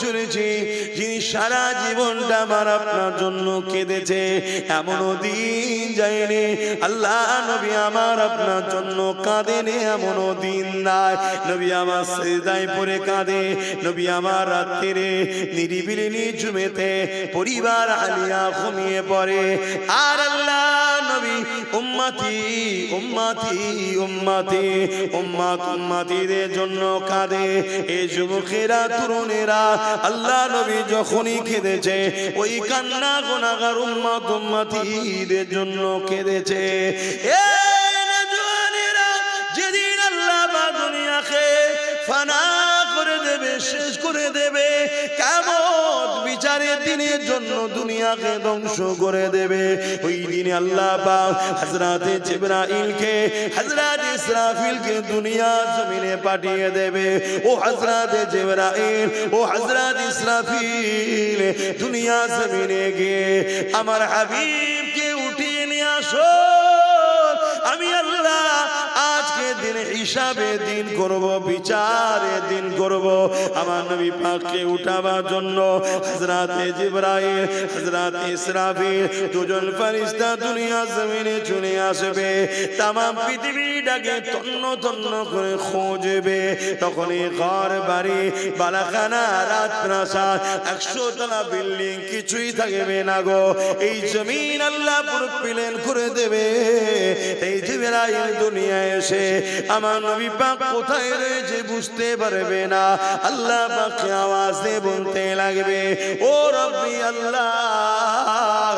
চলেছি, যিনি সারা জীবনটা আমার আপনার জন্য কেঁদেছে, এমনও দিন যায়নি আল্লাহ নবী আমার আপনার জন্য কাঁদেনি, এমনও দিন নাই। নবী আমার সিজদায় পড়ে কাঁদে, নবী আমার রাত্রিরে নিরিবিলি নিঝুমেতে পরিবার আলিয়া ঘুমিয়ে পড়ে, আর আল্লাহ নবী উম্মতি উম্মতি উম্মতি উম্মত উম্মতিদের জন্য কাঁদে। এই যুবকেরা তরুণেরা আল্লাহ নবী যখনই কেঁদেছে, ওই কান্না গুনাহগার উম্মত উম্মতিদের জন্য কেঁদেছে। যেদিন আল্লাহ বা দুনিয়াকে ফানা করে দেবে, শেষ করে দেবে, কিয়ামত বিচারের দিনের জন্য দুনিয়াকে ধ্বংস করে দেবে, ওই দিনে আল্লাহ পাক হযরত জিবরাইলকে হযরত ইসরাফিলকে দুনিয়া জমিনে পাঠিয়ে দেবে। ও হযরত জিবরাইল, ও হযরত ইসরাফিল, দুনিয়া জমিনে গিয়ে আমার হাবিবকে উঠিয়ে নিয়ে আসো, আমি আল্লাহ আজকে দিন হিসাবে দিন করব, বিচারে দিন করব। আমার নবী পাককে উঠাবার জন্য হযরত জিবরাইল হযরত ইসরাফিল দুজন ফেরেশতা দুনিয়া জমিনে চলে আসবে, तमाम পৃথিবীটাকে তন্ন তন্ন করে খুঁজবে। তখন এই ঘর বাড়ি বালাখানা রাজপ্রাসাদ 100 তলা বিল্ডিং কিছুই থাকবে না গো, এই জমিন আল্লাহ পুরো প্লেন করে দেবে। এই জিবরাইল দুনিয়ায় এসে আমার নবী পাক কোথায় রয়েছে বুঝতে পারবে না, আল্লাহ পাককে আওয়াজ দিয়ে বলতে লাগবে, ও রব্বি আল্লাহ,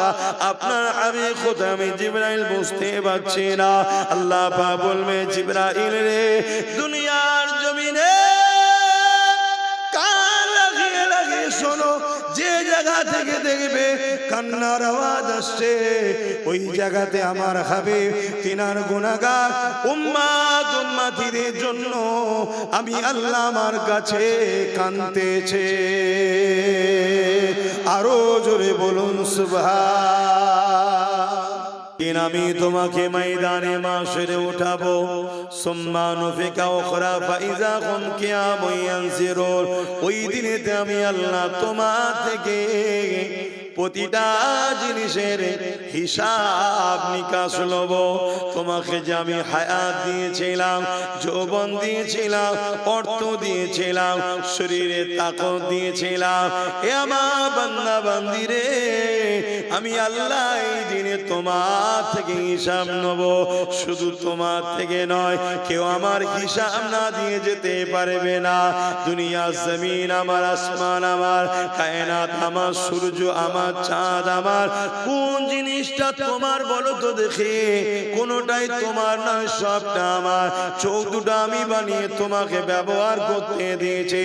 আপনার হাবিব কোথায়, আমি জিবরাইল বুঝতে পারছি না। আল্লাহ পাক বলবে, জিবরাইল রে, দুনিয়ার জমিনে কান লাগিয়ে লাগিয়ে শোনো, যে জায়গা থেকে দেখবে কান্নার আওয়াজ আসছে, ওই জায়গাতে আমার হাবিব তিনার গুনাহগার উম্মত উম্মতিদের জন্য আমি আল্লাহ আমার কাছে কাঁদতেছে। আরো জোরে বলুন সুবহান। আমি তোমাকে ময়দানে মাশরে উঠাবো, সুম্মা নুফিকা উখরা ফাইজা হুম কিয়ামুন ইয়ানজিরুন, ওই দিনেতে আমি আল্লাহ তোমার থেকে প্রতিটা জিনিসের হিসাব নিকাশ লব। তোমাকে যে আমি হায়াত দিয়েছিলাম, যৌবন দিয়েছিলাম, অর্থ দিয়েছিলাম, শরীরে তাকত দিয়েছিলাম, এ আমার বান্দা বান্দিরে, আমি আল্লাহ এই দিনে তোমার থেকে হিসাব নেব। শুধু তোমার থেকে নয়, কেউ আমার হিসাব না দিয়ে যেতে পারবে না। দুনিয়া জমিন আমার, আসমান আমার, কায়নাত আমার, সূর্য আমার, চাঁদ আমার, কোন জিনিসটা তোমার বলো তো দেখে? কোনটাই তোমার নয়, সবটা আমার। চোখ দুটো আমি বানিয়ে তোমাকে ব্যবহার করতে দিয়েছে,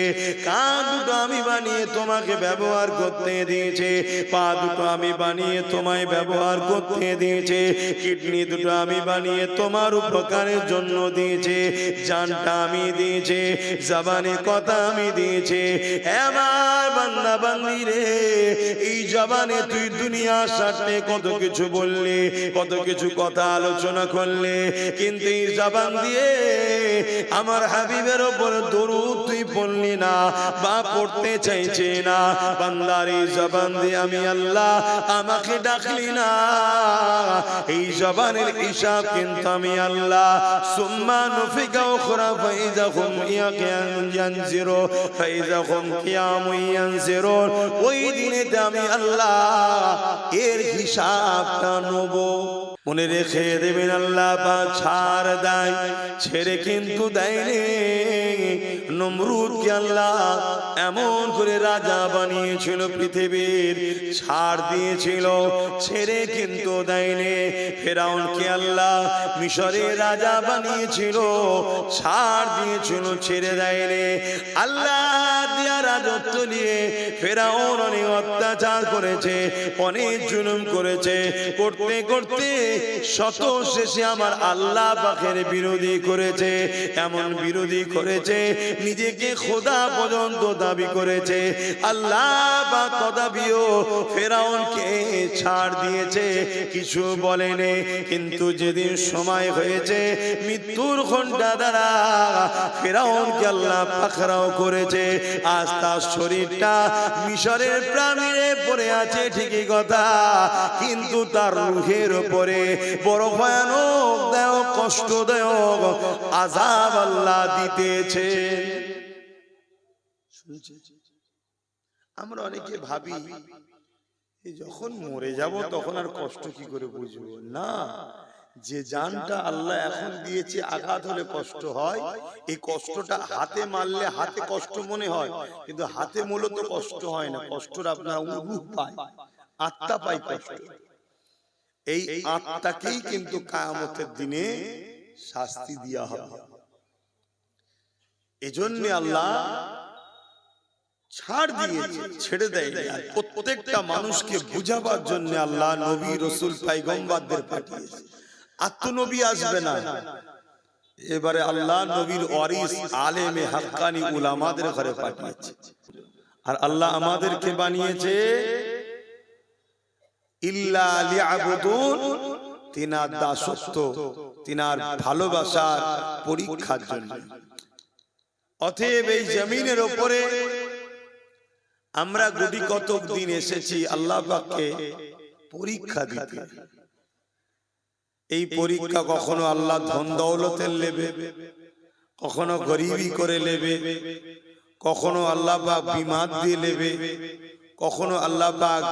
কান দুটো আমি বানিয়ে তোমাকে ব্যবহার করতে দিয়েছে, পা দুটো আমি বানিয়ে তোমায় ব্যবহার করতে দিয়েছে, কিডনি দুটো আমি বানিয়ে তোমার উপকারের জন্য দিয়েছে, জানটা আমি দিয়েছে, জবানে কথা আমি দিয়েছে। আমার বান্দা বান্দি রে, এই জবানে তুই দুনিয়ার স্বার্থে কত কিছু বললি, কত কিছু কথা আলোচনা করলে, কিন্তু এই জবান দিয়ে আমার হাবিবের উপর দরুদ তুই পড়লি না বা পড়তে চাইছে না। বান্দার এই জবান দিয়ে আমি আল্লাহ আমাকে ডাকলি না, এই জবানের হিসাব কিন্তু আমি আল্লাহ সুম্মা নুফিকা উখরা ফাইজা হুম ইয়ানজিরুন, ফাইজা হুম কিয়ামুন ইয়ানজিরুন, ওই দিনেতে আমি আল্লাহ এর হিসাবটা নেব। মনে রেখে দেবেন, আল্লাহ পাক ছাড় দেয়, ছেড়ে কিন্তু দেয়নি। নমরুদকে আল্লাহ এমন করে রাজা বানিয়েছিল, পৃথিবীর ছাড় দিয়েছিল, ছেড়ে কিন্তু দেয়নি। ফেরাউনকে আল্লাহ মিশরের রাজা বানিয়েছিল, ছাড় দিয়েছিল, ছেড়ে দেয়নি। আল্লাহ দিয়া রাজত্ব নিয়ে ফেরাউন অনেক অত্যাচার করেছে, অনেক জুলুম করেছে, করতে করতে শত শেষে আমার আল্লাহ পাকের বিরোধী করেছে, এমন বিরোধী করেছে নিজেকে খোদা পর্যন্ত দাবি করেছে। আল্লাহ পাক তদাবিও ফেরাউনকে ছাড় দিয়েছে, কিছু বলেনি। কিন্তু যেদিন সময় হয়েছে মৃত্যুর ঘণ্টা দ্বারা ফেরাউনকে আল্লাহ পাকড়াও করেছে। আজ তার তার শরীরটা মিশরের পিরামিডে পড়ে আছে ঠিকই কথা, কিন্তু তার রূহের উপরে বড় ভয়ানক দায়ক কষ্টদায়ক আযাব আল্লাহ দিতেছে। আমরা অনেকে ভাবি যখন মরে যাব তখন আর কষ্ট কি করে বুঝবো, না, যে জানটা আল্লাহ এখন দিয়েছে আঘাত হলে কষ্ট হয়, এই কষ্টটা হাতে মারলে হাতে কষ্ট মনে হয়, কিন্তু হাতে মূলত কষ্ট হয় না, কষ্টটা আপনার রূহ পায়, আত্মা পায় কষ্ট। এই আত্মাকেই কিন্তু কিয়ামতের দিনে শাস্তি দেয়া হবে। এজন্য আল্লাহ ছাড় দিয়েছে, ছেড়ে দেয়। প্রত্যেকটা মানুষকে বুঝাবার জন্য আল্লাহ নবী রাসূল পয়গম্বরদের পাঠিয়েছে। আর তো নবী আসবে না, এবারে আল্লাহ নবীর ওয়ারিস আলেমে হাক্কানি উলামাদের ঘরে পাঠিয়েছে। আর আল্লাহ আমাদেরকে বানিয়েছে ইল্লা লিয়াবুদুন, তিনার দাসত্ব, তিনার ভালোবাসার পরীক্ষার জন্য। অতএব এই জমিনের উপরে আমরা গুটি কতক দিন এসেছি আল্লাহ পাককে পরীক্ষা দিতে। এই পরীক্ষা কখনো আল্লাহ ধন দৌলতের নেবে, কখনো গরিবি করে নেবে, কখনো আল্লাহ পাক বিমাদ দিয়ে নেবে, কখনো আল্লাহ পাক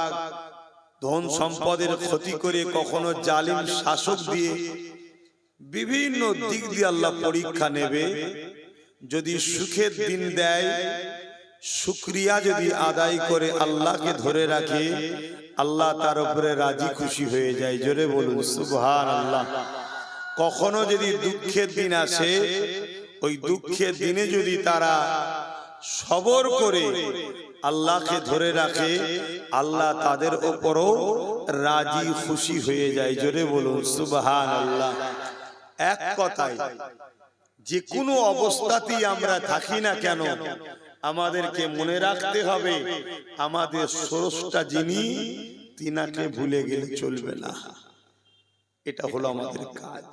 ধন সম্পদের ক্ষতি করে, কখনো জালিম শাসক দিয়ে, বিভিন্ন দিক দিয়ে আল্লাহ পরীক্ষা নেবে। যদি সুখের দিন দেয়, শুকরিয়া যদি আদায় করে আল্লাহকে ধরে রাখে, আল্লাহ তার উপরে রাজি খুশি হয়ে যায়। জোরে বলুন সুবহানাল্লাহ। কখনো যদি দুঃখের দিন আসে, ওই দুঃখের দিনে যদি তারা সবর করে আল্লাহকে ধরে রাখে, আল্লাহ তাদের উপরও রাজি খুশি হয়ে যায়। জোরে বলুন সুবহানাল্লাহ। এক কথায় যে কোনো অবস্থাতেই আমরা থাকি না কেন, আমাদেরকে মনে রাখতে হবে আমাদের স্রষ্টা যিনি, তিনাকে ভুলে গেলে চলবে না। এটা হলো আমাদের কাজ।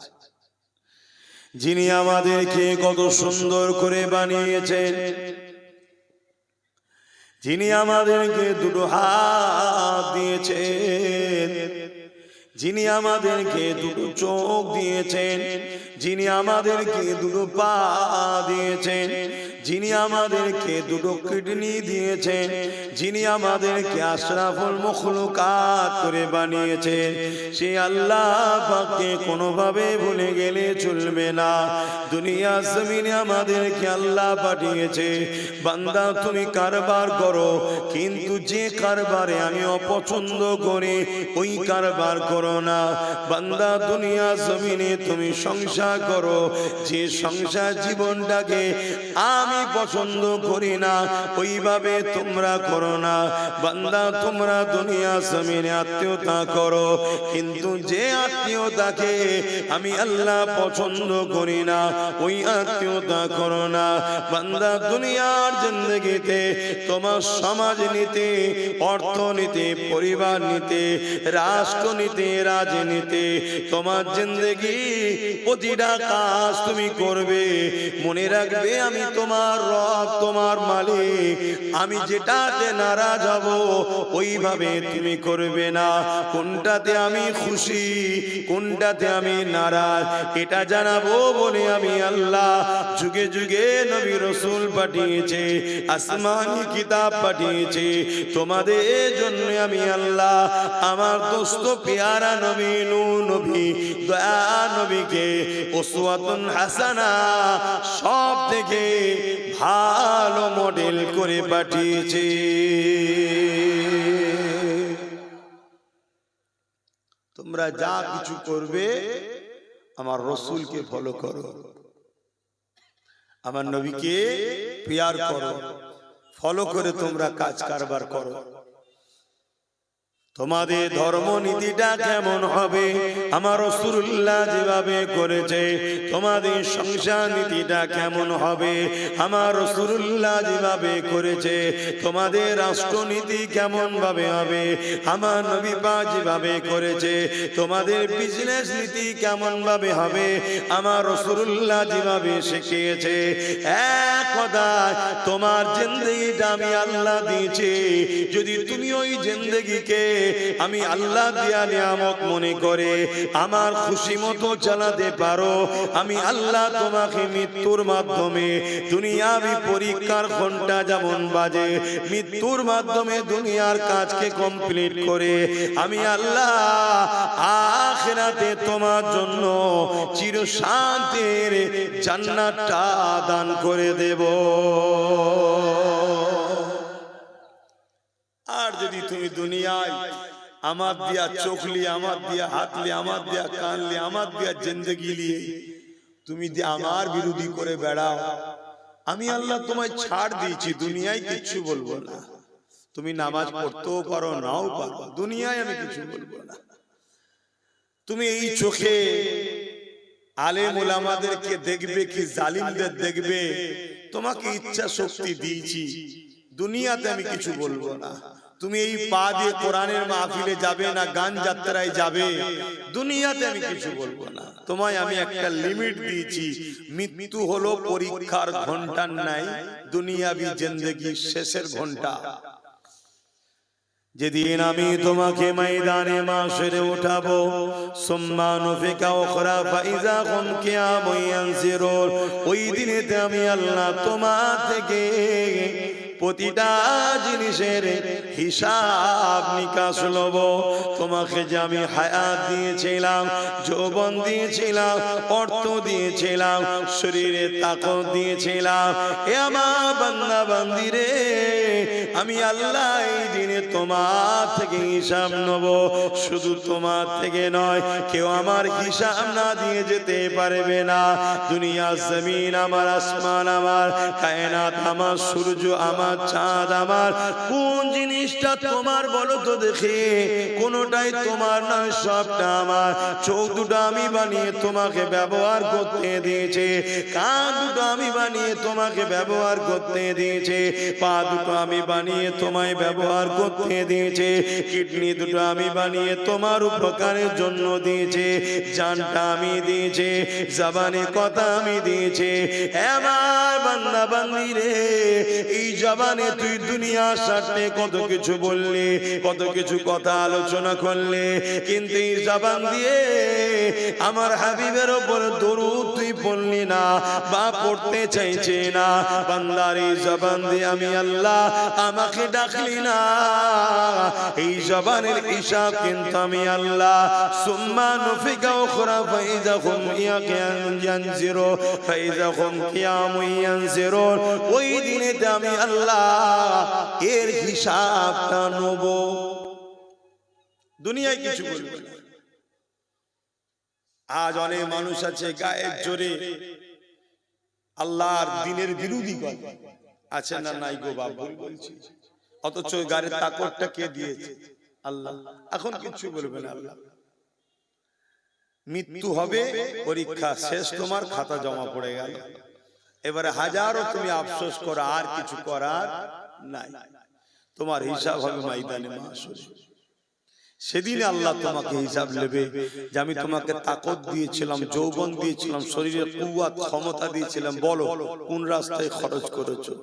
যিনি আমাদেরকে কত সুন্দর করে বানিয়েছেন, যিনি আমাদেরকে দুটো হাত দিয়েছেন, যিনি আমাদেরকে দুটো চোখ দিয়েছেন, যিনি আমাদেরকে দুটো পা দিয়েছেন, যিনি আমাদেরকে দুটো কিডনি দিয়েছেন, যিনি আমাদেরকে আশরাফুল মখলুকাত করে বানিয়েছেন, সেই আল্লাহ পাককে কোনোভাবে ভুলে গেলে চলবে না। দুনিয়া জমিনে আমাদেরকে আল্লাহ পাঠিয়েছে, বান্দা তুমি কারবার করো, কিন্তু যে কারবারে আমি অপছন্দ করি ওই কারবার করো না। বান্দা দুনিয়া জমিনে তুমি সংসার করো, যে সংসার জীবনটাকে আমি পছন্দ করি না ওইভাবে তোমরা করো না। বান্দা তোমরা দুনিয়া জমিনে আত্মীয়তা করো, কিন্তু যে আত্মীয়তাকে আমি আল্লাহ পছন্দ করি না ওই আত্মীয়তা করো না। বান্দা দুনিয়ার জিন্দেগিতে তোমার সমাজ নিতে, অর্থনীতি, পরিবার নিতে, রাষ্ট্র নিতে, রাজনীতি, তোমার জিন্দেগি প্রতিটা কাজ তুমি করবে, মনে রাখবে আমি তোমার রব, তোমার মালিক। আমি যেটাতে নারাজ হব ওইভাবে তুমি করবে না। কোনটাতে আমি খুশি, কোনটাতে আমি নারাজ, এটা জানাবো বলে আমি আল্লাহ যুগে যুগে নবী রাসূল পাঠিয়েছে, আসমানি কিতাব পাঠিয়েছে তোমাদের জন্য। আমি আল্লাহ আমার দোস্ত পেয়ারা নবী নূহ নবী, দয়া নবীকে উসওয়াতুন হাসানা সব থেকে ভালো মডেল করে পাঠিয়েছে। তোমরা যা কিছু করবে আমার রাসূলকে ফলো করো, আমার নবীকে পিয়ার করো, ফলো করে তোমরা কাজ কারবার করো। তোমাদের ধর্মনীতিটা কেমন হবে আমার রাসূলুল্লাহ যেভাবে করেছে, তোমাদের সংসার নীতিটা কেমন হবে আমার রাসূলুল্লাহ যেভাবে করেছে, তোমাদের রাষ্ট্রনীতি কেমন ভাবে হবে আমার নবী পাক যেভাবে করেছে, তোমাদের বিজনেস নীতি কেমন ভাবে হবে আমার রাসূলুল্লাহ যেভাবে শিখিয়েছে। এক কথায় তোমার জিন্দেগিটা আমি আল্লাহ দিয়েছি, যদি তুমি ওই জিন্দেগিকে আমি আল্লাহ দিয়া নিয়ামত মনে করে আমার খুশি মতো চালাতে পারো, আমি আল্লাহ তোমাকে মৃত্যুর মাধ্যমে দুনিয়াবি পরীক্ষার ঘন্টা যেমন বাজে, মৃত্যুর মাধ্যমে দুনিয়ার কাজকে কমপ্লিট করে আমি আল্লাহ আখিরাতে তোমার জন্য চিরশান্তির জান্নাতটা দান করে দেব। আর যদি তুমি দুনিয়ায় আমার দিয়া চোখলি, আমার দিয়া হাতলি, আমার দিয়া কানলি, আমার দিয়া জিন্দেগি নিয়ে তুমি আমার বিরোধী করে বেড়াও, আমি আল্লাহ তোমায় ছাড় দিয়েছি, দুনিয়ায় কিচ্ছু বলবো না। তুমি নামাজ পড়তেও পারো নাও পারো, দুনিয়ায় আমি কিছু বলবো না। তুমি এই চোখে আলেম ওলামাদেরকে দেখবে কি জালিমদের দেখবে, তোমাকে ইচ্ছা শক্তি দিয়েছি, দুনিয়াতে আমি কিছু বলবো না। তুমি এই পা দিয়ে কোরআনের মাহফিলে যাবে না গান যাত্রায় যাবে, দুনিয়াতে আমি কিছু বলবো না। তোমায় আমি একটা লিমিট দিয়েছি, মৃত্যু হলো পরীক্ষার ঘন্টার নাই, দুনিয়াবি জিন্দেগি শেষের ঘন্টা। যেদিন আমি তোমাকে ময়দানে মাশরে উঠাবো, সুম্মা নুফিকা উখরা ফাইজা হুম কিয়ামুন ইয়ানজিরুন, ওই দিনেতে আমি আল্লাহ তোমার থেকে প্রতিটা জিনিসের হিসাব নিকাশ লব। তোমাকে যে আমি হায়াত দিয়েছিলাম, যৌবন দিয়েছিলাম, অর্থ দিয়েছিলাম, শরীরে তাকত দিয়েছিলাম, এ আমার বান্দা বান্দিরে, আমি আল্লাহ এই দিনে তোমার থেকে হিসাব নেব। শুধু তোমার থেকে নয়, কেউ আমার হিসাব না দিয়ে যেতে পারবে না। দুনিয়া জমিন আমার, আসমান আমার, কায়নাত আমার, সূর্য আমার, চাঁদ আমার, কোন জিনিসটা তোমার বলো তো দেখে? কোনটাই তোমার নয়, সবটা আমার। চোখ দুটো আমি বানিয়ে তোমাকে ব্যবহার করতে দিয়েছে, কান দুটো আমি বানিয়ে তোমাকে ব্যবহার করতে দিয়েছে, পা দুটো আমি বানিয়ে তোমায় ব্যবহার করতে দিয়েছে, কিডনি দুটো আমি বানিয়ে তোমার উপকারের জন্য দিয়েছে, জানটা আমি দিয়েছে, জবানে কথা আমি দিয়েছে। আমার বান্দা বান্দি রে, এই জবানে তুই দুনিয়ার স্বার্থে কত কিছু বললি, কত কিছু কথা আলোচনা করলে, কিন্তু এই জবান দিয়ে আমার হাবিবের উপর দরুদ তুই পড়লি না বা পড়তে চাইছে না। বান্দার এই জবান দিয়ে আমি আল্লাহ আমাকে ডাকলি না, এই জবানের হিসাব কিন্তু আমি আল্লাহ সুম্মা নুফিকা উখরা ফাইজা হুম ইয়ানজিরুন, ফাইজা হুম কিয়ামুন ইয়ানজিরুন, ওই দিনেতে আমি আল্লাহ এর হিসাবটা নেব। দুনিয়ায় কিছু বলবো না। আজ অনেক মানুষ আছে গায়ের জোরে আল্লাহর দিনের বিরোধী করে, আছে না নাই গো বাবা বলছি, অথচ গায়ের তাকতটা কে দিয়েছে? আল্লাহ। এখন কিছু বলবে না আল্লাহ। মৃত্যু হবে, পরীক্ষা শেষ, তোমার খাতা জমা পড়ে গেল, এবারে হাজারো তুমি আফসোস করো, আর কিছু করার নাই। তোমার হিসাব হবে ময়দানে মাশরে। সেদিন আল্লাহ তোমাকে হিসাব নেবে যে আমি তোমাকে তাকত দিয়েছিলাম, যৌবন দিয়েছিলাম, শরীরে কুওয়াত ক্ষমতা দিয়েছিলাম, বলো কোন রাস্তায় খরচ করেছো?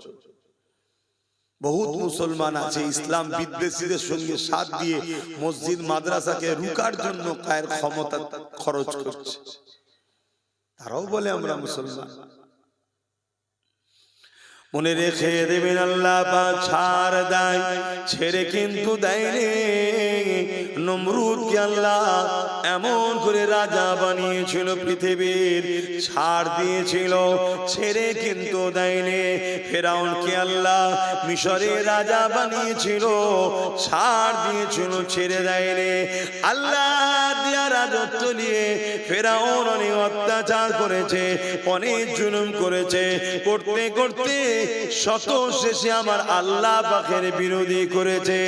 বহুত মুসলমান আছে ইসলাম বিদ্বেষীদের সঙ্গে সাথ দিয়ে মসজিদ মাদ্রাসাকে রুকার জন্য কায়ের ক্ষমতা খরচ করছে। তারাও বলে আমরা মুসলমান। মনে রেখে দেবেন আল্লাহ পাক ছাড় দেয়, ছেড়ে কিন্তু দেয়নি। নমরুদকে আল্লাহ এমন করে রাজা বানিয়েছিল, পৃথিবীর ছাড় দিয়েছিল, ছেড়ে কিন্তু দেয়নি। ফেরাউনকে আল্লাহ মিশরের রাজা বানিয়েছিল, ছাড় দিয়েছিল, ছেড়ে দেয়নি। আল্লাহ দিয়া রাজত্ব নিয়ে ফেরাউন অনেক অত্যাচার করেছে, অনেক জুলুম করেছে, করতে করতে শত শেষে আমার আল্লাহ পাকের বিরোধী করেছে,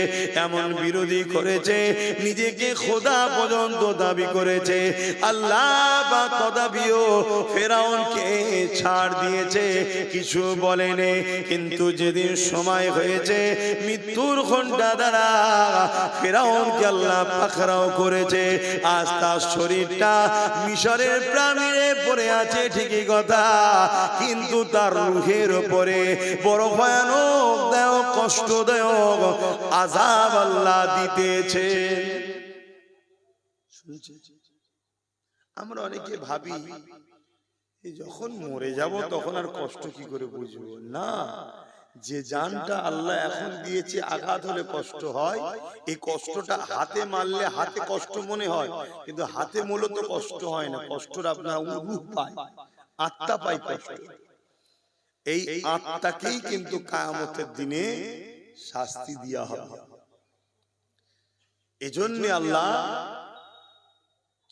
এমন বিরোধী করেছে নিজেকে খোদা পর্যন্ত দাবি করেছে। আল্লাহ পাক তথাপিও ফেরাউনকে ছাড় দিয়েছে, কিছু বলেনি। কিন্তু যেদিন সময় হয়েছে মৃত্যুর ঘণ্টা দ্বারা ফেরাউনকে আল্লাহ পাকড়াও করেছে। আজ তার শরীরটা মিশরের পিরামিডে পড়ে আছে ঠিকই কথা, কিন্তু তার রূহের উপরে বড় ভয়ানক দায়ক কষ্টদায়ক আযাব আল্লাহ দিতেছে। আমরা অনেকে ভাবি যখন মরে যাব তখন আর কষ্ট কি করে বুঝবো না। যে জানটা আল্লাহ এখন দিয়েছে, আঘাত হলে কষ্ট হয়। এই কষ্টটা হাতে মারলে হাতে কষ্ট মনে হয়, কিন্তু হাতে মূলত কষ্ট হয় না। কষ্টটা আপনার রূহ পায়, আত্মা পায় কষ্ট। এই আত্মাকেই কিন্তু কিয়ামতের দিনে শাস্তি দেওয়া হবে। এজন্য আল্লাহ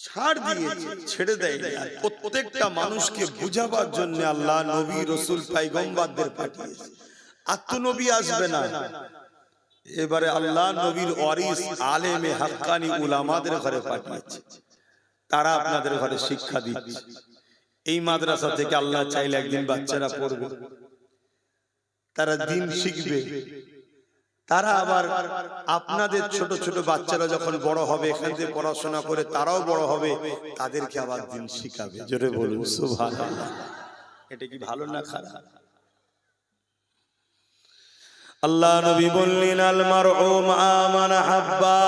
ছাড় দিয়েছে, ছেড়ে দেয়নি। আর প্রত্যেকটা মানুষকে বুঝাবার জন্য আল্লাহ নবী রাসূল পয়গম্বরদের পাঠিয়েছে। আর তো নবী আসবে না, এবারে আল্লাহ নবীর ওয়ারিস আলেমে হাক্কানি উলামাদের ঘরে পাঠিয়েছে। তারা আপনাদের ঘরে শিক্ষা দিচ্ছে। এই মাদ্রাসা থেকে আল্লাহ চাইলে একদিন বাচ্চারা পড়বে, তারা দ্বীন শিখবে। তারা আবার আপনাদের ছোট ছোট বাচ্চারা যখন বড় হবে, এখান থেকে পড়াশোনা করে তারাও বড় হবে, তাদেরকে আবার দ্বীন শিখাবে। জোরে বলুন সুবহানাল্লাহ। এটা কি ভালো না খারাপ? আল্লাহ নবী বললেন আল মারউ মা মান হাব্বা,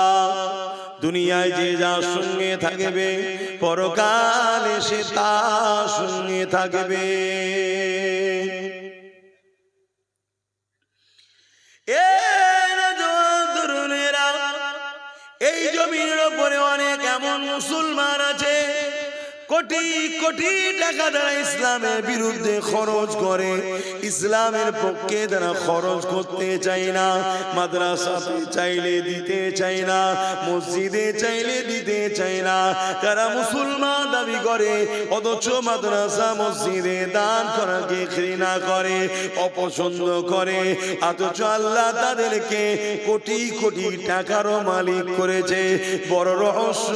দুনিয়ায় যে যার সঙ্গে থাকবে পরকালে সে তার সঙ্গে থাকবে। এই জমির উপরে অনেক এমন মুসলমান আছে কোটি কোটি টাকা তারা ইসলামের বিরুদ্ধে খরচ করে, ইসলামের পক্ষে তারা খরচ করতে চায় না। মাদ্রাসাতে চাইলে দিতে চায় না, মসজিদে চাইলে দিতে চায় না। তারা মুসলমান দাবি করে, অথচ মাদ্রাসা মসজিদে দান করাকে ঘৃণা করে, অপছন্দ করে। অথচ আল্লাহ তাদেরকে কোটি কোটি টাকারও মালিক করেছে। বড় রহস্য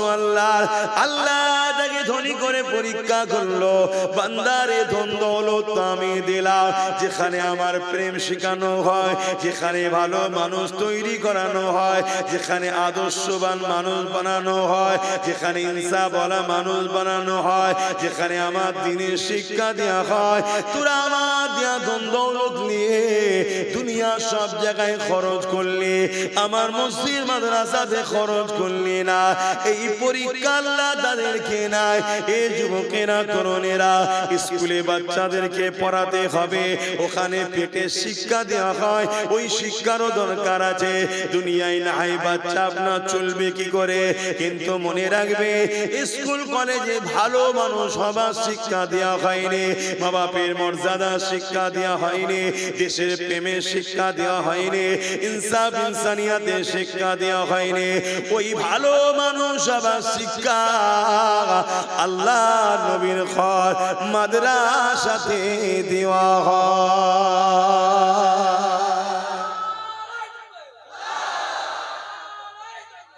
আল্লাহ তাকে ধনী করে পরীক্ষা করলো, বান্দারে ধন দৌলত আমি দিলাম, যেখানে আমার প্রেম শেখানো হয়, যেখানে ভালো মানুষ তৈরি করানো হয়, যেখানে আদর্শবান মানুষ বানানো হয়, যেখানে ইনসাফওয়ালা মানুষ বানানো হয়, যেখানে আমার দ্বীনের শিক্ষা দেওয়া হয়, তোরা আমার দেয়া ধন দৌলত নিয়ে দুনিয়া সব জায়গায় খরচ করলি, আমার মসজিদ মাদ্রাসাতে খরচ করলি না। এই পরীক্ষা আল্লাহ তাদেরকে নাই। এই যুবকেরা তরুণেরা স্কুলে বাচ্চাদেরকে পড়াতে হবে, ওখানে পেটে শিক্ষা দেওয়া হয়, ওই শিক্ষারও দরকার আছে। দুনিয়ায় নাই বাচ্চা আপনার চলবে কি করে? কিন্তু মনে রাখবে, স্কুল কলেজে ভালো মানুষ হবার শিক্ষা দেওয়া হয়নি, মা বাপের মর্যাদা শিক্ষা দেওয়া হয়নি, দেশের প্রেমের শিক্ষা দেওয়া হয়নি, ইনসাফ ইনসানিয়াতের শিক্ষা দেওয়া হয়নি। ওই ভালো মানুষ হবার শিক্ষা আল্লাহ নবীর ঘর মাদ্রাসাতে দেওয়া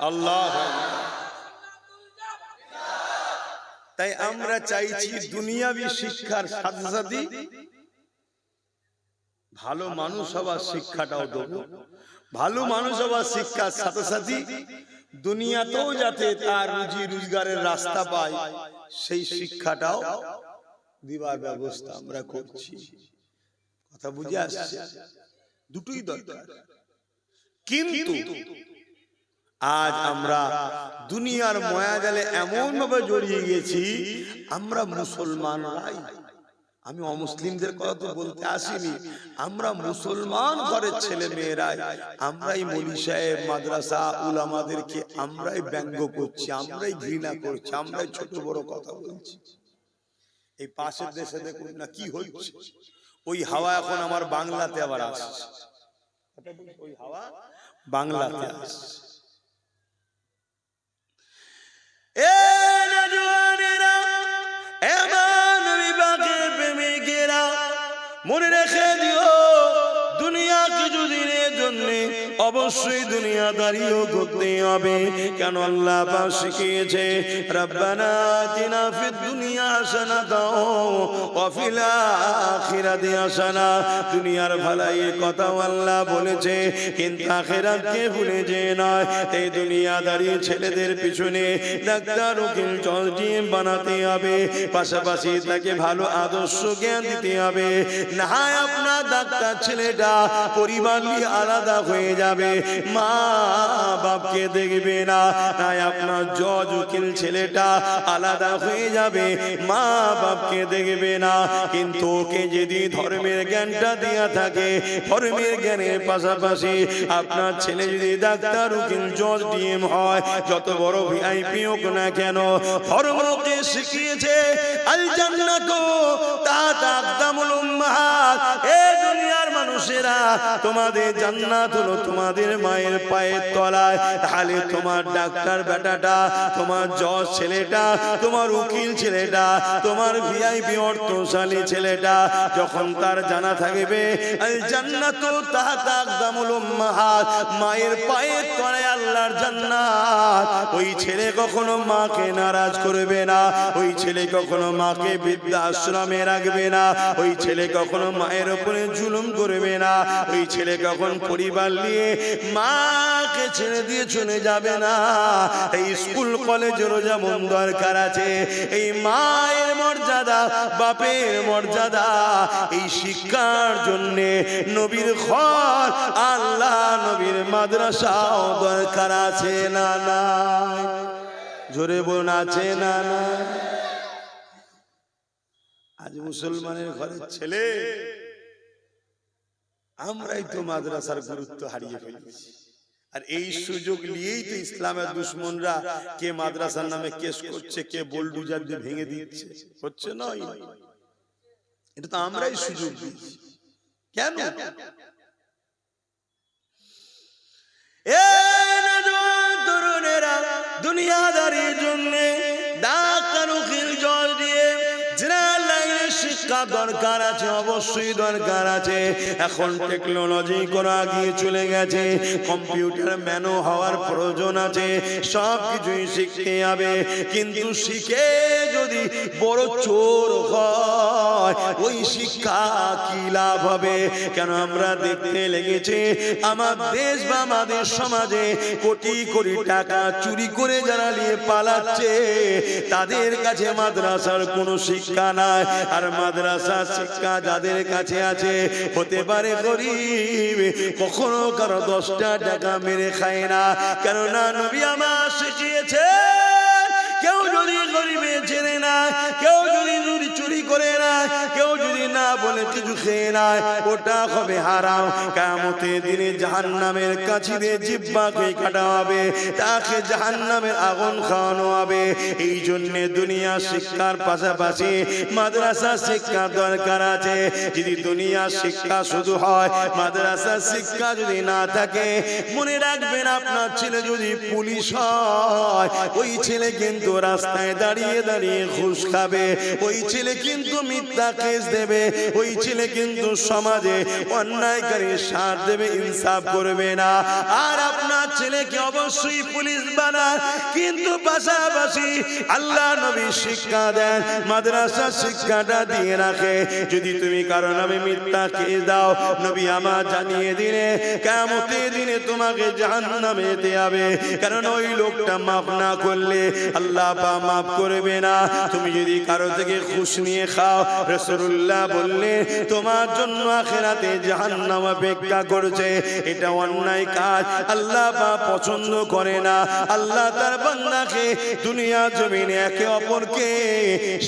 আল্লাহ। তাই আমরা চাইছি দুনিয়াবি শিক্ষার সাথে সাথে ভালো মানুষ হবার শিক্ষাটাও দেবো। ভালো মানুষ হবার শিক্ষার সাথে সাথে দুনিয়াতেও যাতে তার রুজি রোজগারের রাস্তা পায়, সেই শিক্ষাটাও দিবার ব্যবস্থা আমরা করছি। কথা বুঝে আসছে? দুটোই দরকার। কিন্তু আজ আমরা দুনিয়ার মায়াজালে এমন ভাবে জড়িয়ে গেছি, আমরা মুসলমানরাই, আমি অমুসলিমদের কথা তো বলতে আসিনি, আমরা মুসলমান ঘরের ছেলে মেয়েরাই, আমরাই মৌলী সাহেব মাদ্রাসা উলামাদেরকে আমরাই ব্যঙ্গ করছি, আমরাই ঘৃণা করছি, আমরাই ছোট বড় কথা বলছি। এই পাশের দেশে দেখুন না কি হচ্ছে। ওই হাওয়া এখন আমার বাংলাতে আবার আসছে, ওই হাওয়া বাংলাতে আসছে। মনে রেখে দিও, জন্য অবশ্যই দুনিয়াদারিও করতে হবে। কেন আল্লাহ পাক শিখিয়েছে, রব্বানা আতিনা ফিদ দুনিয়া হাসানাতাও ওয়া ফিল আখিরাতি হাসানা। দুনিয়ার ভালাইয়ের কথাও আল্লাহ বলেছে, কিন্তু আখিরাতকে ভুলে যেয়ে নয়। এই দুনিয়াদারি ছেলেদের পিছনে ডাক্তার, উকিল, জজ, ডিএম বানাতে হবে, পাশাপাশি তাকে ভালো আদর্শ জ্ঞান দিতে হবে। না হয় আপনার ডাক্তার ছেলেটা পরিবার নিয়ে আলাদা হয়ে যাবে, মা বাপকে দেখবে না। তাই আপনার জজ, উকিল ছেলেটা আলাদা হয়ে যাবে, মা বাপকে দেখবে না। কিন্তু ওকে যদি ধর্মের জ্ঞানটা দেয়া থাকে, ধর্মের জ্ঞানের পাশাপাশি আপনার ছেলে যদি ডাক্তার, উকিল, জজ, ডিএম হয়, যত বড় ভিআইপি হোক না কেন, ধর্মকে শিখিয়েছে আল জান্নাতু তাহতা আকদামুল উম্মাহাত। এই দুনিয়ার মানুষেরা, তোমাদের জান্নাত হলো তোমাদের মায়ের পায়ের তলায়। তাহলে তোমার ডাক্তার বেটাটা, তোমার জজ ছেলেটা, তোমার উকিল ছেলেটা, তোমার ভিআইপি অর্থশালী ছেলেটা যখন তার জানা থাকবে আল জান্নাতু তাহতা আকদামুল উম্মাহাত, মায়ের পায়ের তলায় আল্লাহর জান্নাত, ওই ছেলে কখনো মাকে নারাজ করবে না, ওই ছেলে কখনো মাকে বৃদ্ধাশ্রমে রাখবে না, ওই ছেলে কখনো মায়ের উপরে জুলুম করবে না, ওই ছেলে কখন পরিবার নিয়ে মাকে ছেড়ে দিয়ে চলে যাবে না। এই স্কুল কলেজেরও যেমন দরকার আছে, এই মায়ের মর্যাদা, বাপের মর্যাদা, এই শিক্ষার জন্য নবীর ঘর, আল্লাহ নবীর মাদ্রাসাও দরকার আছে না নাই? জোরে বলুন, আছে না না? আজ মুসলমানের ঘরের ছেলে আমরাই তো মাদ্রাসার গুরুত্ব হারিয়ে ফেলেছি। আর এই সুযোগ নিয়েই তো ইসলামের দুশ্মনরা কে মাদ্রাসার নামে কেস করছে, কে বোলডুজার দিয়ে ভেঙে দিচ্ছে, হচ্ছে নয়? এটা তো আমরাই সুযোগ দিয়েছি। কেন? তরুণেরা দুনিয়াদারির জন্য ডাক্তার, উকিল, জজ দিয়ে শিক্ষা দরকার আছে, অবশ্যই দরকার আছে। এখন টেকনোলজি করে আগিয়ে চলে গেছে, কম্পিউটার ম্যানও হওয়ার প্রয়োজন আছে, সব কিছুই শিখতে হবে। কিন্তু শিখে যদি বড় চোর হয়, ওই শিক্ষা কি লাভ হবে? কেন আমরা দেখতে লেগেছে আমার দেশ বা আমাদের সমাজে কোটি কোটি টাকা চুরি করে যারা নিয়ে পালাচ্ছে, তাদের কাছে মাদ্রাসার কোনো শিক্ষা নাই। আর মাদ্রাসা শিক্ষা যাদের কাছে আছে, হতে পারে গরিব, কখনো কারো 10টা টাকা মেরে খায় না। কেননা নবী আমার শিখিয়েছে, কেউ যদি গরিবে ছেড়ে না, কেউ যদি চুরি করে না, কেউ যদি না বলে কিছু খেয়ে নেয়, ওটা হবে হারাম। কিয়ামতের দিনে জাহান্নামের কাছে দিয়ে জিহ্বাকে কাটা হবে, তাকে জাহান্নামের আগুন খাওয়ানো হবে। এই জন্য দুনিয়া শিক্ষার পাশাপাশি মাদ্রাসা শিক্ষা দরকার আছে। যদি দুনিয়া শিক্ষা শুধু হয়, মাদ্রাসা শিক্ষা যদি না থাকে, মনে রাখবেন আপনার ছেলে যদি পুলিশ হয়, ওই ছেলে কিন্তু রাস্তায় দাঁড়িয়ে দাঁড়িয়ে ঘুষ খাবে, ওই ছেলে কিন্তু মিথ্যা কেস দেবে, ওই ছেলে কিন্তু সমাজে অন্যায়কারী সাথ দেবে, ইনসাফ করবে না। আর আপনার ছেলেকে অবশ্যই পুলিশ বানান, কিন্তু পাশাপাশি আল্লাহ নবী শিক্ষা দেন, মাদ্রাসা শিক্ষাটা দিয়ে রাখে। যদি তুমি কারো নামে মিথ্যা কেস দাও, নবী আমার জানিয়ে দিলে কিয়ামতের দিনে তোমাকে জাহান্নামে যেতে হবে। কারণ ওই লোকটা মাফ না করলে আল্লাহ পাক মাফ করবে না। তুমি যদি কারো থেকে ঘুষ নিয়ে খাও, রাসূলুল্লাহ বললেন তোমার জন্য আখিরাতে জাহান্নাম অপেক্ষা করছে। এটা অন্যায় কাজ, আল্লাহ পাক পছন্দ করে না। আল্লাহ তার বান্দাকে দুনিয়া জমিনে একে অপরকে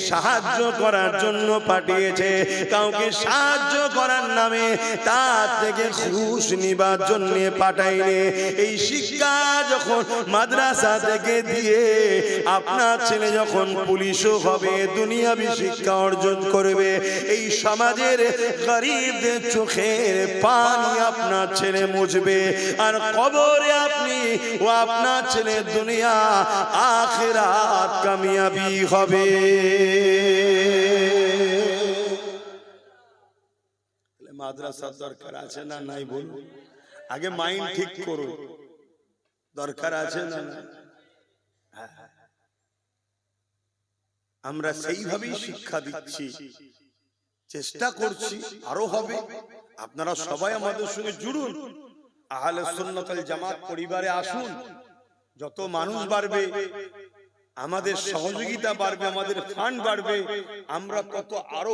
সাহায্য করার জন্য পাঠিয়েছে। কাউকে সাহায্য করার নামে তার থেকে ঘুষ নিবার জন্য পাঠাইলে, এই শিক্ষা যখন মাদ্রাসা থেকে দিয়ে আপনার ছেলে যখন পুলিশও হবে, দুনিয়াবি শিক্ষা অর্জন করবে, এই সমাজের গরিবদের চোখের পানি আপনার ছেলে মুছবে। আর কবরে আপনি ও আপনার ছেলে দুনিয়া আখিরাত কামিয়াবি হবে। মাদ্রাসার দরকার আছে না নাই বলুন? আগে মাইন্ড ঠিক করুন, দরকার আছে না? আমরা সেইভাবেই শিক্ষা দিচ্ছি, চেষ্টা করছি, আরো হবে। আপনারা সবাই আমাদের সঙ্গে জুড়ুন, আহলে সুন্নাত ওয়াল জামাত পরিবারে আসুন। যত মানুষ বাড়বে আমাদের সহযোগিতা বাড়বে, আমাদের ফান্ড বাড়বে, আমরা কত আরো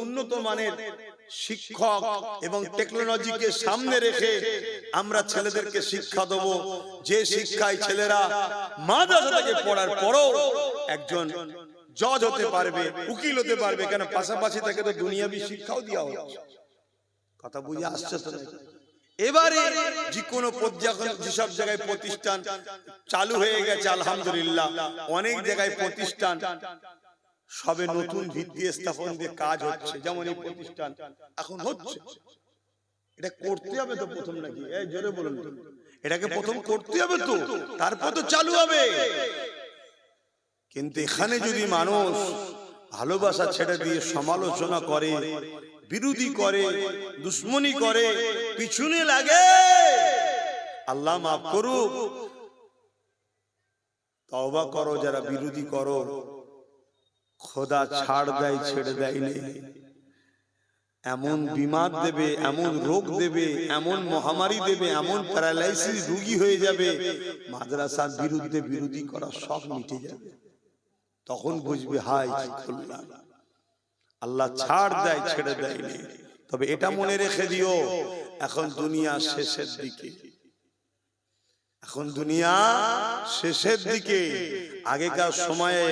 উন্নত মানের শিক্ষক এবং টেকনোলজিকে সামনে রেখে আমরা ছেলেদেরকে শিক্ষা দেব, যে শিক্ষায় ছেলেরা মাদ্রাসা থেকে পড়ার পরও একজন জজ হতে পারবে, উকিল হতে পারবে। কেন? পাশাপাশি তাকে তো দুনিয়াবি শিক্ষাও দেওয়া হচ্ছে। কথা বুঝে আসছে তো? এবারে যে কোনো যেসব জায়গায় প্রতিষ্ঠান চালু হয়ে গেছে আলহামদুলিল্লাহ, অনেক জায়গায় প্রতিষ্ঠান সবে নতুন ভিত্তি স্থাপন দিয়ে কাজ হচ্ছে। যেমন এই প্রতিষ্ঠান এখন হচ্ছে, এটা করতে হবে তো প্রথম, নাকি? এই জোরে বলুন, এটাকে প্রথম করতে হবে তো, তারপর তো চালু হবে। কিন্তু এখানে যদি মানুষ ভালোবাসা ছেড়ে দিয়ে সমালোচনা করে, বিরোধী করে, দুশ্মনী করে, পিছনে লাগে, আল্লাহ মাফ করুক, তওবা করো। যারা বিরোধী করো, খোদা ছাড় দেয়, ছেড়ে দেয় না। এমন বিমার দেবে, এমন রোগ দেবে, এমন মহামারী দেবে, এমন প্যারালাইসিস রোগী হয়ে যাবে, মাদ্রাসার বিরুদ্ধে বিরোধী করা সব মিটে যাবে। তখন বুঝবে হাই কি করলাম। আল্লাহ ছাড় দেয়, ছেড়ে দেয় না। তবে এটা মনে রেখে দিও, এখন দুনিয়া শেষের দিকে, এখন দুনিয়া শেষের দিকে। আগেকার সময়ে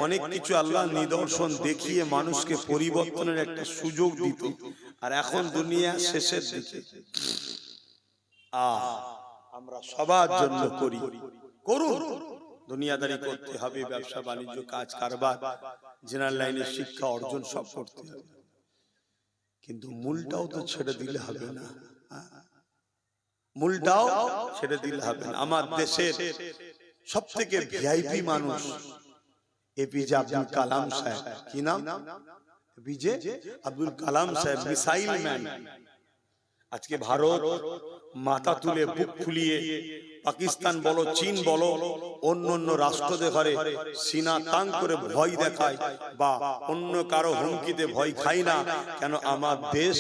অনেক কিছু আল্লাহ নিদর্শন দেখিয়ে মানুষকে পরিবর্তনের একটা সুযোগ দিত, আর এখন দুনিয়া শেষের দিকে। আমরা সবার জন্য করি, করুন, দুনিয়াদারি করতে হবে, ব্যবসা বাণিজ্য, কাজ কারবার, জেনারেল লাইনের শিক্ষা অর্জন সব করতে হবে, কিন্তু মূলটাও তো ছেড়ে দিলে হবে না। মূলটাও ছেড়ে দিলে হবে না। আমার দেশের সব থেকে ভিআইপি মানুষ এপিজে আব্দুল কালাম সাহেব। কি নাম? এপিজে আব্দুল কালাম সাহেব, মিসাইল ম্যান। আজকে ভারত মাথা তুলে, বুক ফুলিয়ে, পাকিস্তান বলো, চীন বলো, অন্য রাষ্ট্রদের ঘরে সিনা তাং করে ভয় দেখায়, বা অন্য কারো হুমকিতে ভয় খাই না। কেন? আমার দেশ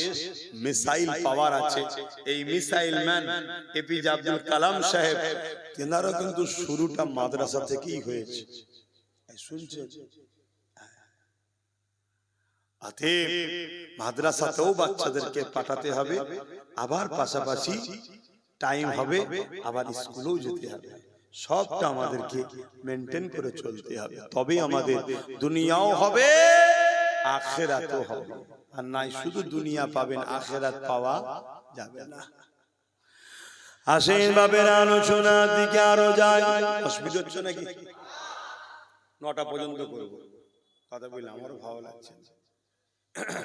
মিসাইল পাওয়ার আছে। এই missile man APJ Abdul Kalam সাহেব, তেনারা কিন্তু শুরুটা মাদ্রাসা থেকেই হয়েছে। শুনছেন? মাদ্রাসাতেও বাচ্চাদেরকে পাঠাতে হবে, আবার পাশাপাশি টাইম হবে, আবার স্কুলেও যেতে হবে। সবটা আমাদেরকে মেনটেন করে চলতে হবে, তবেই আমাদের দুনিয়াও হবে, আখিরাতও হবে। আর নাই শুধু দুনিয়া পাবেন, আখিরাত পাওয়া যাবে না। আসেন বাবের আলোচনার দিকে আরো যায়। অসুবিধা হচ্ছে নাকি? 9টা পর্যন্ত করবো, কথা বললে আমারও ভালো লাগছে।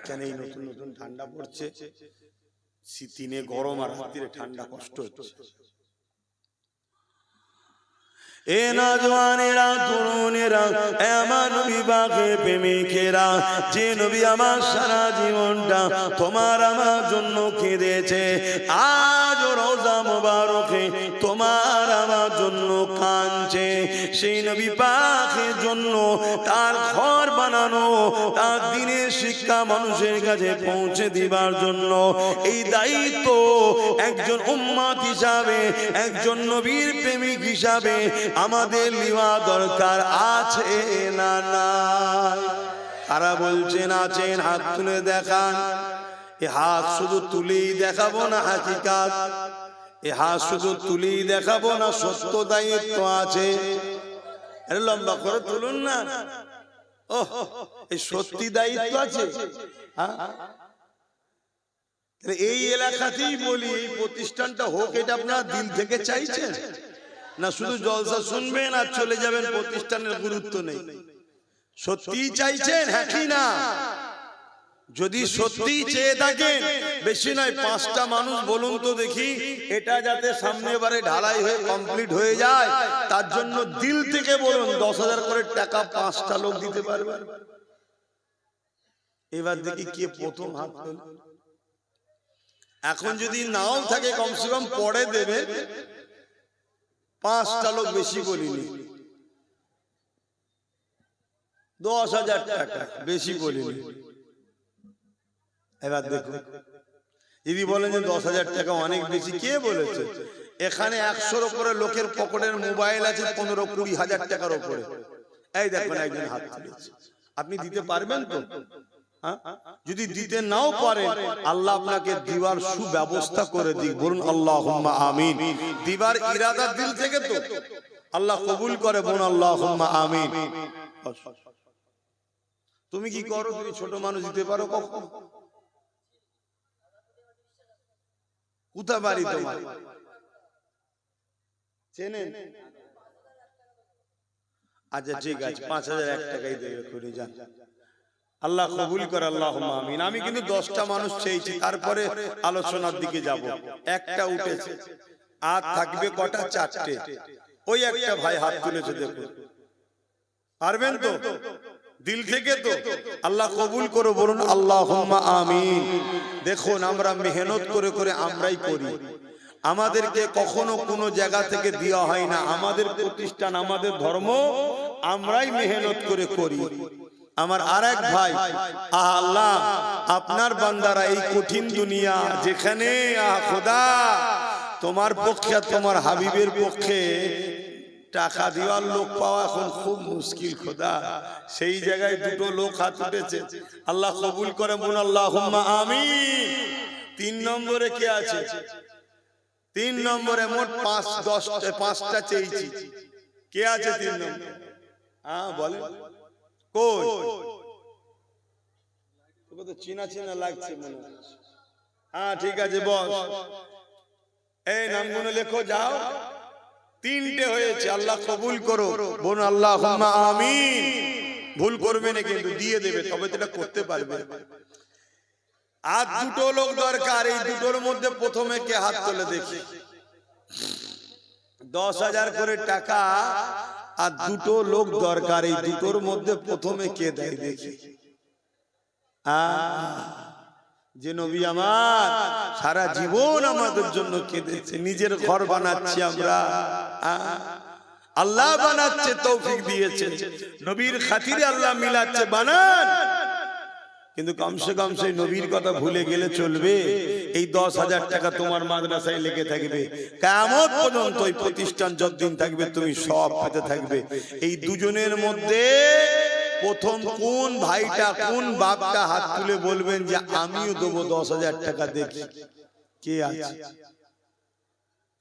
কেন? এই নতুন ঠান্ডা পড়ছে, দিনে গরম আর রাত্রিরে ঠান্ডা, কষ্ট হচ্ছে। এ নওজওয়ানেরা, তরুণেরা, আমার নবী পাকের প্রেমিকেরা, যে নবী আমার সারা জীবনটা তোমার আমার জন্য কেঁদেছে, আজ রওজা মুবারকে তোমার আমার জন্য কাঁদছে। সেই নবী পাকের জন্য তার ঘর বানানো, তার দ্বীনের শিক্ষা মানুষের কাছে পৌঁছে দিবার জন্য এই দায়িত্ব একজন উম্মত হিসাবে, একজন নবীর প্রেমিক হিসাবে আমাদের নেওয়া দরকার আছে না নাই? কারা বলছেন আছেন? হাত তুলে দেখান। এ হাত শুধু তুলেই দেখাবো না হাকিকাত, এ হাত শুধু তুলেই দেখাবো না, সত্য দায়িত্ব আছে। আরে লম্বা করে তুলুন না। ও, এই সত্যি দায়িত্ব আছে। এই এলাকাতেই বলি, এই প্রতিষ্ঠানটা হোক, এটা আপনারা দিল থেকে চাইছেন না? শুধু জলসা শুনবেন আর চলে যাবেন, প্রতিষ্ঠানের গুরুত্ব নেই। সত্যি চাইছেন? হ্যাঁ কি না? যদি সত্যি চেয়ে থাকেন, বেশি নয় 5টা মানুষ বলুন তো দেখি, এটা যাতে সামনে বারে ঢালাই হয়ে কমপ্লিট হয়ে যায়, তার জন্য দিল থেকে বলুন। 10,000 করে টাকা 5টা লোক দিতে পারবেন? এবার দেখি কে প্রথম হাত তোলে। এখন যদি নাও থাকে কমসে কম পরে দেবে 5টা লোক, বেশি বলিনি, 10,000 টাকা, বেশি বলিনি। এবার দেখুন, যদি বলেন যে 10,000 টাকা অনেক বেশি, কে বলেছে? এখানে 100-র উপরে লোকের পকেটের মোবাইল আছে 15-20 হাজার টাকার উপরে। এই দেখুন একজন হাত তুলেছে। আপনি দিতে পারবেন তো? যদি দিতে নাও পারেন, আল্লাহ আপনাকে দিবার সুব্যবস্থা করে দিক। বলুন আল্লাহুম্মা আমিন। দিবার ইরাদা দিল থেকে তো আল্লাহ কবুল করে, বলুন আল্লাহুম্মা আমিন। তুমি কি করো? তুমি ছোট মানুষ, দিতে পারো কখন? কোথা বাড়ি তোমার? চেনেন? আচ্ছা ঠিক আছে, 5,001 টাকাই দেবে, করে যান। আল্লাহ কবুল করে, আল্লাহুম্মা আমিন। আমি কিন্তু 10টা মানুষ চেয়েছি, তারপরে আলোচনার দিকে যাব। একটা উঠেছে, আর থাকবে কটা? 4টে। ওই একটা ভাই হাত তুলেছে, দেখুন। পারবেন তো? দিল থেকে তো? আল্লাহ কবুল করো, বলুন আল্লাহুম্মা আমিন। দেখুন, আমরা মেহনত করে করে আমরাই করি, আমাদেরকে কখনো কোনো জায়গা থেকে দেওয়া হয় না। আমাদের প্রতিষ্ঠান, আমাদের ধর্ম, আমরাই মেহনত করে করি। আমার আরেক ভাই, আল্লাহ আপনার বান্দারা এই কঠিন দুনিয়া, যেখানে খোদা তোমার পক্ষে আর তোমার হাবিবের পক্ষে টাকা দেওয়ার লোক পাওয়া এখন খুব মুশকিল খোদা, সেই জায়গায় 2টো লোক হাত উঠেছে, আল্লাহ কবুল করে, বলুন আল্লাহুম্মা আমিন। 3 নম্বরে কে আছে? 3 নম্বরে মোট 5টা চেয়েছি। কে আছে 3 নম্বরে? বলেন কই? তোকে তো চিনা চিনা লাগছে মনে হচ্ছে। ঠিক আছে, বস। এই নামগুলো লেখো, যাও। 3টে হয়েছে, আল্লাহ কবুল করো, বলুন আল্লাহুম্মা আমিন। ভুল করবে না কিন্তু, দিয়ে দেবে, তবে তো এটা করতে পারবে। আর 2টো লোক দরকার। এই 2টোর মধ্যে প্রথমে কে হাত তোলে দেখি? 10,000 করে টাকা আর 2টো লোক দরকার। এই 2টোর মধ্যে প্রথমে কে দেয় দেখি? যে নবী আমার সারা জীবন আমাদের জন্য কেঁদেছে, নিজের ঘর বানাচ্ছি আমরা, আল্লাহ বানাচ্ছে, তৌফিক দিয়েছে, নবীর খাতিরে আল্লাহ মিলাচ্ছে, বানান। কিন্তু কমসে কম সেই নবীর কথা ভুলে গেলে চলবে? এই 10,000 টাকা তোমার মাদ্রাসায় লেগে থাকবে, কিয়ামত পর্যন্ত এই প্রতিষ্ঠান যতদিন থাকবে তুমি সব পেতে থাকবে। এই দুজনের মধ্যে প্রথম কোন ভাইটা, কোন বাপটা হাত তুলে বলবেন যে আমিও দেবো 10,000 টাকা? দেখি কে আছে।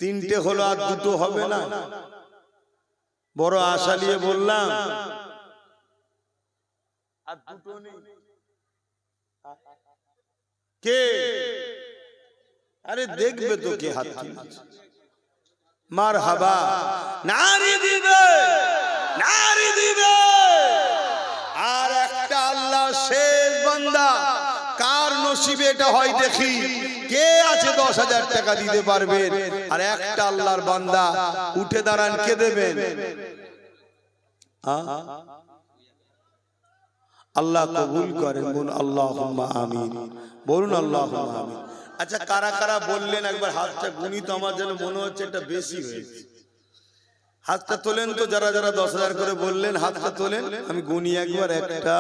3টে হলো, আর 2টো হবে না? বড় আশা নিয়ে বললাম, আর 2টো নেই। কে? আরে দেখবে তো কে হাত তুলেছে। মারহাবা, নারী দিবে, নারী দিবে। আর একটা আল্লাহ শেষ বান্দা, কার নসিবে এটা হয় দেখি, কে আছে 10,000 টাকা দিতে পারবেন? আর একটা আল্লাহর বান্দা উঠে দাঁড়ান, কে দেবেন? আল্লাহ কবুল করেন, বলুন আল্লাহুম্মা আমিন। বলুন আল্লাহুম্মা আমিন। আচ্ছা, কারা কারা বললেন একবার হাতটা গুনি তো, আমার যেন মনে হচ্ছে এটা বেশি হয়েছে। হাতটা তোলেন তো, যারা যারা 10,000 করে বললেন হাতটা তোলেন, আমি গুনি একবার। 1টা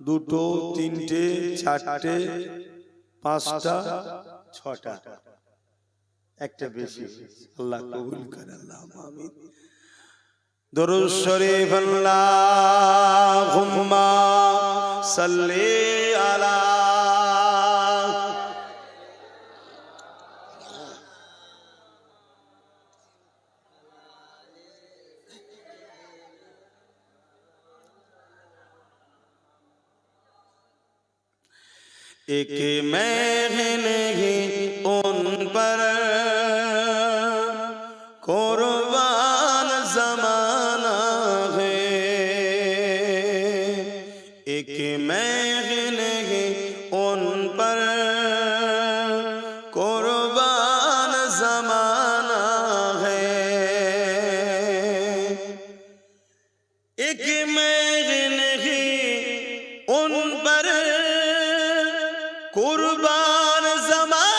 2টো 3টে 4টে 5টা 6টা, একটা বেশি। আল্লাহ কবুল করে, আল্লাহুম্মা আমিন। দরুদ শরীফ, আল্লাহুম্মা সাল্লি আলা। एक मैं नहीं उन पर कुर्बान ज़माना है, एक मैं नहीं उन पर कुर्बान ज़माना है, एक मैं नहीं उन पर कुर्बान ज़माना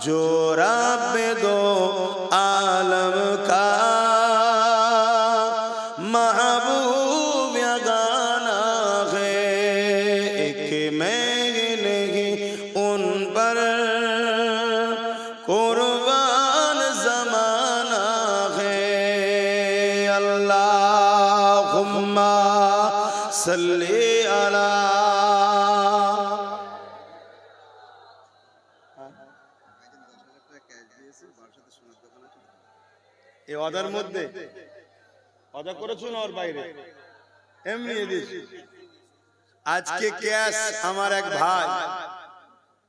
जो रब दो आलम का महबूब यगाना है, एक मैं नहीं उन पर कुर्बान ज़माना है। अल्लाहुम्मा सल्ली अला। এই অদার মধ্যে অদা করেছো না ওর বাইরে এমনি আজকে ক্যাশ আমার এক ভাই,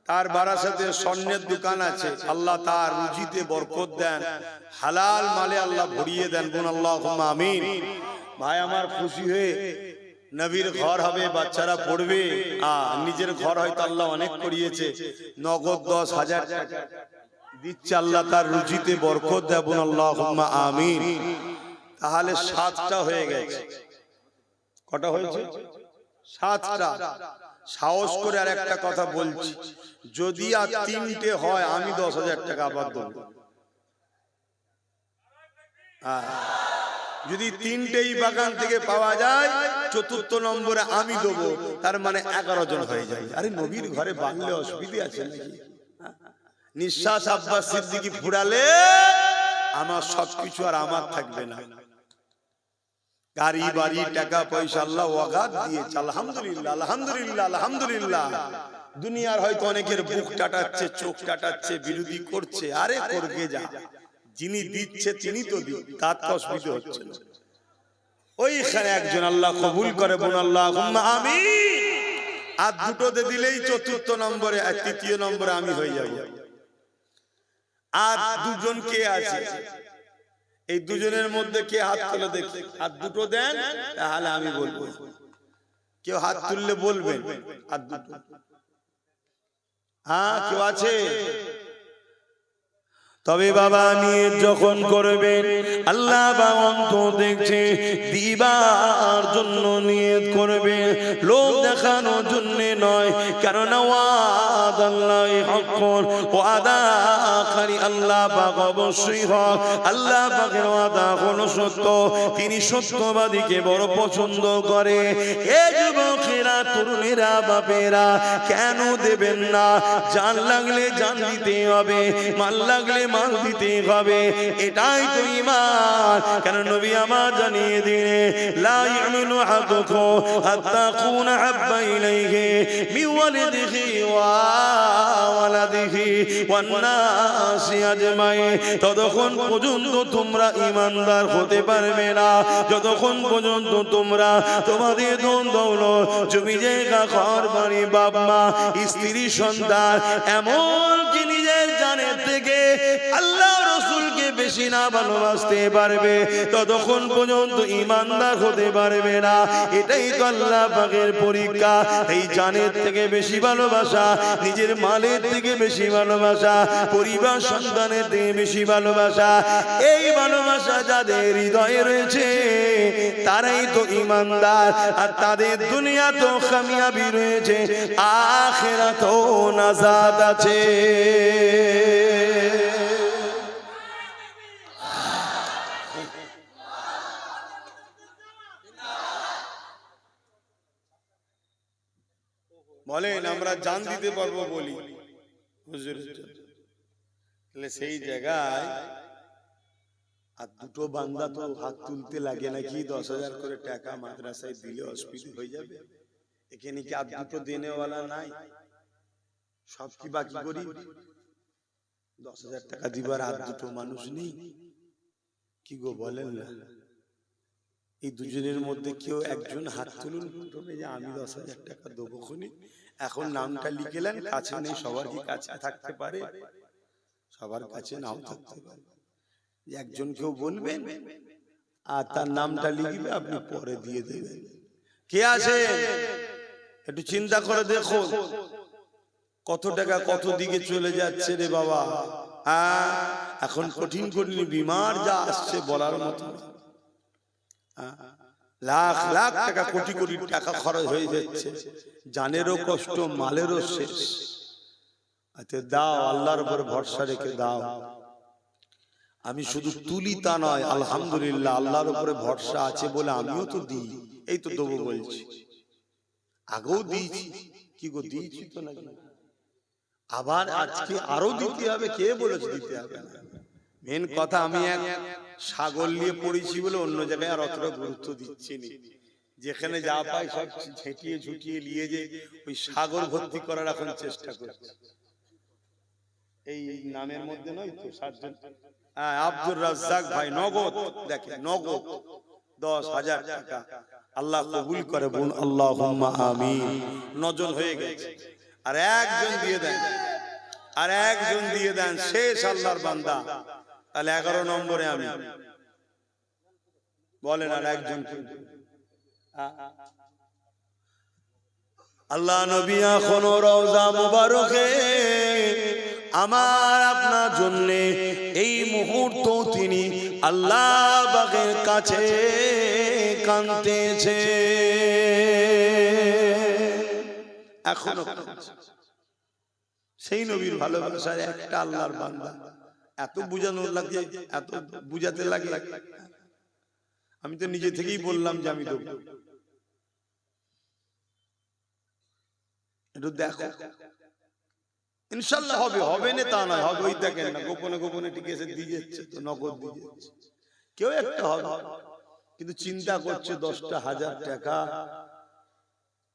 তার বারাসাতে স্বর্ণের দোকান আছে, আল্লাহ তার রুজিতে বরকত দেন, হালাল মালে আল্লাহ ভরিয়ে দেন, বলুন আল্লাহুম্মা আমিন। ভাই আমার খুশি হয়ে নবীর ঘর হবে, বাচ্চারা পড়বে, নিজের ঘর হয়তো আল্লাহ অনেক করিয়েছে, নগদ 10,000 টাকা দিচ্ছে, আল্লাহ তার রুজিতে বরকত দেন, বলুন আল্লাহুম্মা আমিন। তাহলে 7টা হয়ে গেছে। কটা হয়েছে? 7টা। সাহস করে আর একটা কথা বলছি, যদি আর 3টে হয় আমি 10,000 টাকা আবার দেব। যদি 3টেই বাগান থেকে পাওয়া যায়, 4র্থ নম্বরে আমি দেবো, তার মানে 11 জন হয়ে যায়। আরে নবীর ঘরে বাংলে অসুবিধা আছে নাকি? নিঃশ্বাস আব্বাস সিদ্দিকী ফুরালে আমার সবকিছু আর আমার থাকবে না। গাড়ি বাড়ি টাকা পয়সা আল্লাহ ওয়াগাত দিয়েছে, আলহামদুলিল্লাহ আলহামদুলিল্লাহ আলহামদুলিল্লাহ। দুনিয়ার হয়তো অনেকের বুক টাটাচ্ছে, চোখ টাটাচ্ছে, বিরোধী করছে, আরে করবে যা, যিনি দিচ্ছে তিনি তো দিন, তার তো অসুবিধা হচ্ছে না। ওইখানে একজন আল্লাহ কবুল করে, বলুন আল্লাহুম্মা আমিন। আর দুটোতে দিলেই 4র্থ নম্বরে, আর 3য় নম্বরে আমি হয়ে যাব। আর দুজন কে আছে? এই দুজনের মধ্যে কে হাত তুলে দেখি, আর দুটো দেন, তাহলে আমি বলবো। কেউ হাত তুললে বলবেন আর দুটো। হ্যাঁ, কেউ আছে? তবে বাবা নিয়ে যখন করবেন, আল্লাহ বাবা তো দেখছে, দিবার জন্য নিয়ত করবে, লোক দেখানোর জন্য নয়। কারণ ওয়াদ আল্লাহ হক, ওয়াদা খালি আল্লাহ পাক অবশ্যই হক। আল্লাহ পাকের ওয়াদা হলো সত্য, তিনি সত্যবাদীকে বড় পছন্দ করে। এ যুবকেরা, তরুণেরা, বাপেরা, কেন দেবেন না? জান লাগলে জান দিতে হবে, মাল লাগলে মাল দিতে হবে, এটাই তো ঈমান। কেন নবী আমার জানিয়ে দিলে, লা ইউমিনু আহাদুকুম হাত্তা কুনা হাব্বা ইলাইহি মিন ওয়ালিদিহি ওয়া ওয়ালাদিহি ওয়ান নাসি আজমাইন। ততক্ষণ পর্যন্ত তোমরা ঈমানদার হতে পারবে না যতক্ষণ পর্যন্ত তোমরা তোমাদের ধন দৌলত, জমি জায়গা, ঘর বাড়ি, বাপ মা, স্ত্রী, সন্তান, এমনকি নিজের জানের থেকে আল্লাহ রাসূলকে বেশি না ভালোবাসতে পারবে, ততক্ষণ পর্যন্ত ঈমানদার হতে পারবে না। এটাই তো আল্লাহ পাকের পরীক্ষা। এই জানের থেকে বেশি ভালোবাসা, নিজের মালের থেকে বেশি ভালোবাসা, পরিবার সন্তানের থেকে বেশি ভালোবাসা, এই ভালোবাসা যাদের হৃদয়ে রয়েছে তারাই তো ঈমানদার। আর তাদের দুনিয়া তো কামিয়াবি রয়েছে, আখিরাতেও নাজাত আছে। বলেন আমরা জান দিতে পারবো বলি হুজুর, সেই জায়গায় আর দুটো বান্দা তো হাত তুলতে লাগে নাকি? 10,000 করে টাকা মাদ্রাসায় দিলে অসুবিধা হয়ে যাবে। এখানে কি আর দুটো দেনেওয়ালা নাই? সব কি বাকি করি? 10,000 টাকা দিবার আর দুটো মানুষ নেই? কি গো বলেন না? এই দুজনের মধ্যে কেউ একজন হাত তুলুন, যে আমি 10,000 টাকা দেবো খুনি। এখন নামটা লিখেলেন, কাছে নেই, সবার কি কাছে থাকতে পারে? সবার কাছে নাও থাকতে পারে। একজন কেউ বলবেন আর তার নামটা লিখবে, আপনি পরে দিয়ে দেবেন। কে আছে একটু চিন্তা করে দেখো, কত টাকা কত দিকে চলে যাচ্ছে রে বাবা। হ্যাঁ, এখন কঠিন কঠিন বিমার যা আসছে বলার মতো। লাখ লাখ টাকা, কোটি কোটি টাকা খরচ হয়ে যাচ্ছে, জানেরও কষ্ট, মালেরও শেষ। আচ্ছা দাও, আল্লাহর উপর ভরসা রেখে দাও। আমি শুধু তুলি তা নয়, আলহামদুলিল্লাহ আল্লাহর উপরে ভরসা আছে বলে আমিও তো দিই। এই তো দেবো বলছি, আগেও দিয়েছি। কি গো, দিয়েছি তো নাকি? আবার আজকে আরো দিতে হবে। কে বলেছে দিতে হবে না? মেন কথা, আমি এক সাগর নিয়ে পড়েছি বলে অন্য জায়গায় আর অতটা গুরুত্ব দিচ্ছি না। যেখানে যা পাই সব ঝেঁটিয়ে ঝুটিয়ে নিয়ে যে ওই সাগর ভর্তি করার এখন চেষ্টা করছি। এই নামের মধ্যে নয় তো 7 জন। হ্যাঁ, আব্দুর রাজ্জাক ভাই নগদ, দেখেন নগদ 10,000 টাকা। আল্লাহ কবুল করে, বলুন আল্লাহুম্মা আমিন। 9 জন হয়ে গেছে, আর একজন দিয়ে দেন, আর একজন দিয়ে দেন, শেষ আল্লাহর বান্দা। তাহলে 11 নম্বরে আমি। বলেন আর একজন। আল্লাহ নবী এখন রওজা মুবারকে আমার আপনার জন্য এই মুহূর্ত তিনি আল্লাহ পাকের কাছে কাঁদতেছে। এখনো সেই নবীর ভালোবাসার একটা আল্লাহর বান্দা। এত বুঝানোর লাগে, এত বুঝাতে লাগে। আমি তো নিজে থেকেই বললাম যে আমি দেবো। একটু দেখো, ইনশাল্লাহ হবে। হবে না তা নয়, হবে। ওই দেখেন না, গোপনে গোপনে ঠিক এসে দিয়ে যাচ্ছে, তো নগদ দিয়ে যাচ্ছে। কেউ একটা হবে, কিন্তু চিন্তা করছে 10,000 টাকা।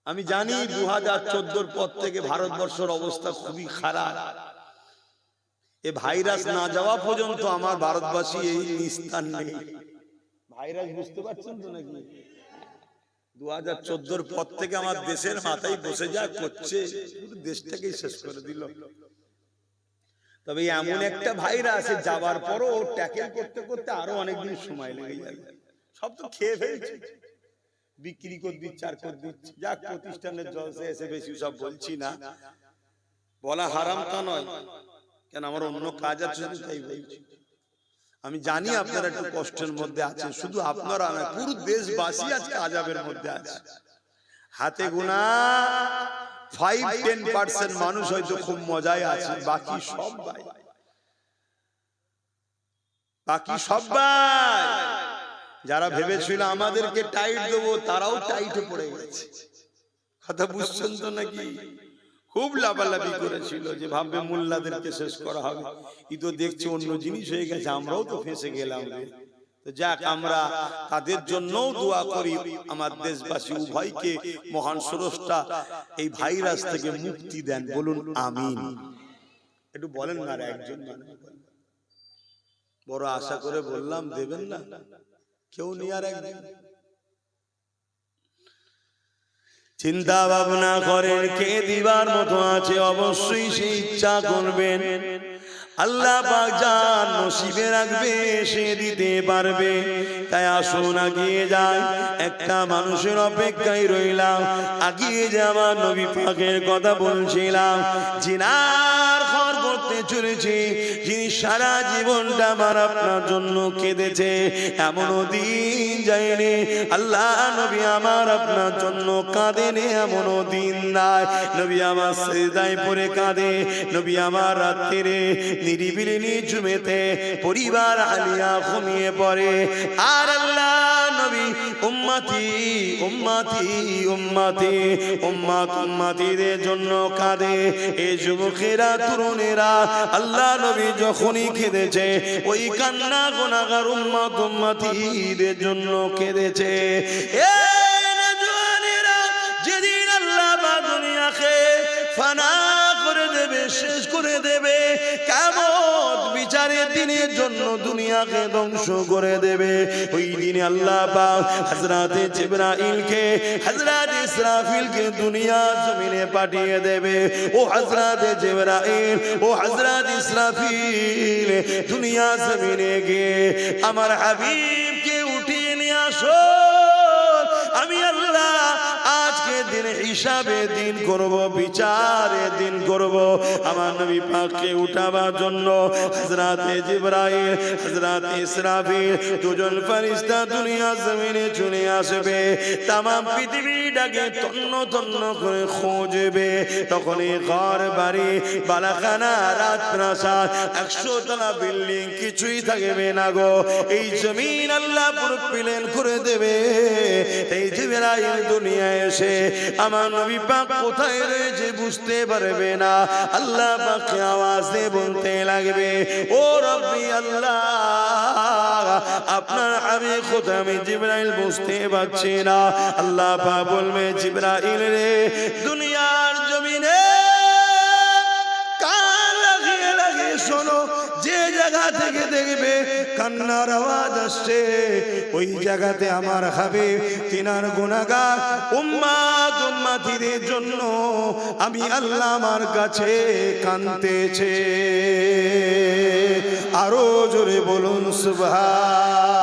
আমি জানি 2014 পর থেকে ভারতবর্ষের অবস্থা খুবই খারাপ। এ ভাইরাস না যাওয়া পর্যন্ত আমার ভারতবাসী এই নিস্তার নেই। ভাইরাস বুঝতে পারছেন তো নাকি? 2014 পর থেকে আমার দেশের মাথায় বসে যা করছে, পুরো দেশটাকেই শেষ করে দিল। তবে এমন একটা ভাইরাস যাবার পরও ট্যাকেল করতে করতে আরো অনেকদিন সময় লেগে যাবে। সব তো খেয়ে ফেলছে, বিক্রি করে দিচ্ছে, আর করে দিচ্ছে। যাক, প্রতিষ্ঠানের জলসে এসে বেশি সব বলছি না, বলা হারাম তা নয়, কেন আমার অন্য কাজ আছে, তাই বলছি। আমি জানি আপনারা একটু কষ্টের মধ্যে আছেন, শুধু আপনারা না, পুরো দেশবাসী আজকে আযাবের মধ্যে আছে। হাতে গোনা 5-10% মানুষ হয়তো খুব মজায় আছে, বাকি সবাই যারা ভেবেছিল আমাদেরকে টাইট দেবো, তারাও টাইটে পড়ে গেছে। কথা বুঝছেন তো নাকি? খুব লাভালাভি করেছিল যে ভাববে মোল্লাদেরকে শেষ করা হবে, ই তো দেখছে অন্য জিনিস হয়ে গেছে। আমরাও তো ফেঁসে গেলাম। তো যাক, আমরা তাদের জন্যও দোয়া করি, আমার দেশবাসী উভয়কে মহান স্রষ্টা এই ভাইরাস থেকে মুক্তি দেন, বলুন আমিন। একটু বলেন না, আর একজন বড় আশা করে বললাম, দেবেন না কেউ নেই। আর একজন চিন্তা ভাবনা করেন, কে দিবার মতো আছে, অবশ্যই সে ইচ্ছা করবেন। আল্লাহ পাক যার নসিবে রাখবে সে দিতে পারবে। তাই আসুন আগিয়ে যাই, একটা মানুষের অপেক্ষায় রইলাম। আগিয়ে যাওয়া নবী পাকের কথা বলছিলাম, জিনার ঘর করতে চলেছি, যিনি সারা জীবনটা আমার আপনার জন্য কেঁদেছে। এমনও দিন যায়নি আল্লাহ নবী আমার আপনার জন্য কাঁদেনি, এমনও দিন নাই নবী আমার সিজদায় পড়ে কাঁদে। নবী আমার রাত্রিরে নিরিবিলি নিঝুমেতে পরিবার আলিয়া ঘুমিয়ে পড়ে, আর আল্লাহ নবী উম্মতি উম্মতি উম্মতি উম্মত উম্মতিদের জন্য কাঁদে। এই যুবকেরা, তরুণেরা, আল্লাহ নবী যখনই কেঁদেছে, ওই কান্না গুনাহগার উম্মত উম্মতিদের জন্য কেঁদেছে। যেদিন আল্লাহ বা দুনিয়াকে ফানা করে দেবে, শেষ করে দেবে, কিয়ামত বিচারের দিনের জন্য দুনিয়াকে ধ্বংস করে দেবে, ওই দিনে আল্লাহ পাক হযরতে জিবরাইলকে, হযরত ইসরাফিলকে দুনিয়া জমিনে পাঠিয়ে দেবে। ও হযরতে জিবরাইল, ও হযরত ইসরাফিল, দুনিয়া জমিনে গিয়ে আমার হাবিবকে উঠিয়ে নিয়ে আসো। আমি আল্লাহ আজকে পাকের দিন হিসাবে দিন করব, বিচারে দিন করব। আমার নবী পাককে উঠাবার জন্য হযরতে জিবরাইল, হযরতে ইসরাফিল দুজন ফেরেশতা দুনিয়া জমিনে চলে আসবে। तमाम পৃথিবীটাকে তন্ন তন্ন করে খুঁজবে। তখনই ঘর বাড়ি বালাখানা রাজপ্রাসাদ 100 তলা বিল্ডিং কিছুই থাকবে না গো। এই জমিন আল্লাহ পুরো প্লেন করে দেবে। এই জিবরাইল দুনিয়ায় এসে আমার নবী পাক কোথায় রয়েছে বুঝতে পারবে না। আল্লাহ পাককে আওয়াজ দিয়ে বলতে লাগবে, ও রব্বি আল্লাহ, আপনার হাবিব কোথায়? আমি জিবরাইল বুঝতে পারছি না। আল্লাহ পাক বলবে, জিবরাইল রে, দুনিয়ার জমিনে কান লাগিয়ে লাগিয়ে শোনো, যে জায়গা থেকে দেখবে কান্নার আওয়াজ আসছে, ওই জায়গাতে আমার হাবিব তিনার গুনাহগার উম্মত উম্মতিদের জন্য আমি আল্লাহ আমার কাছে কাঁদতেছে। আরো জোরে বলুন সুবহান।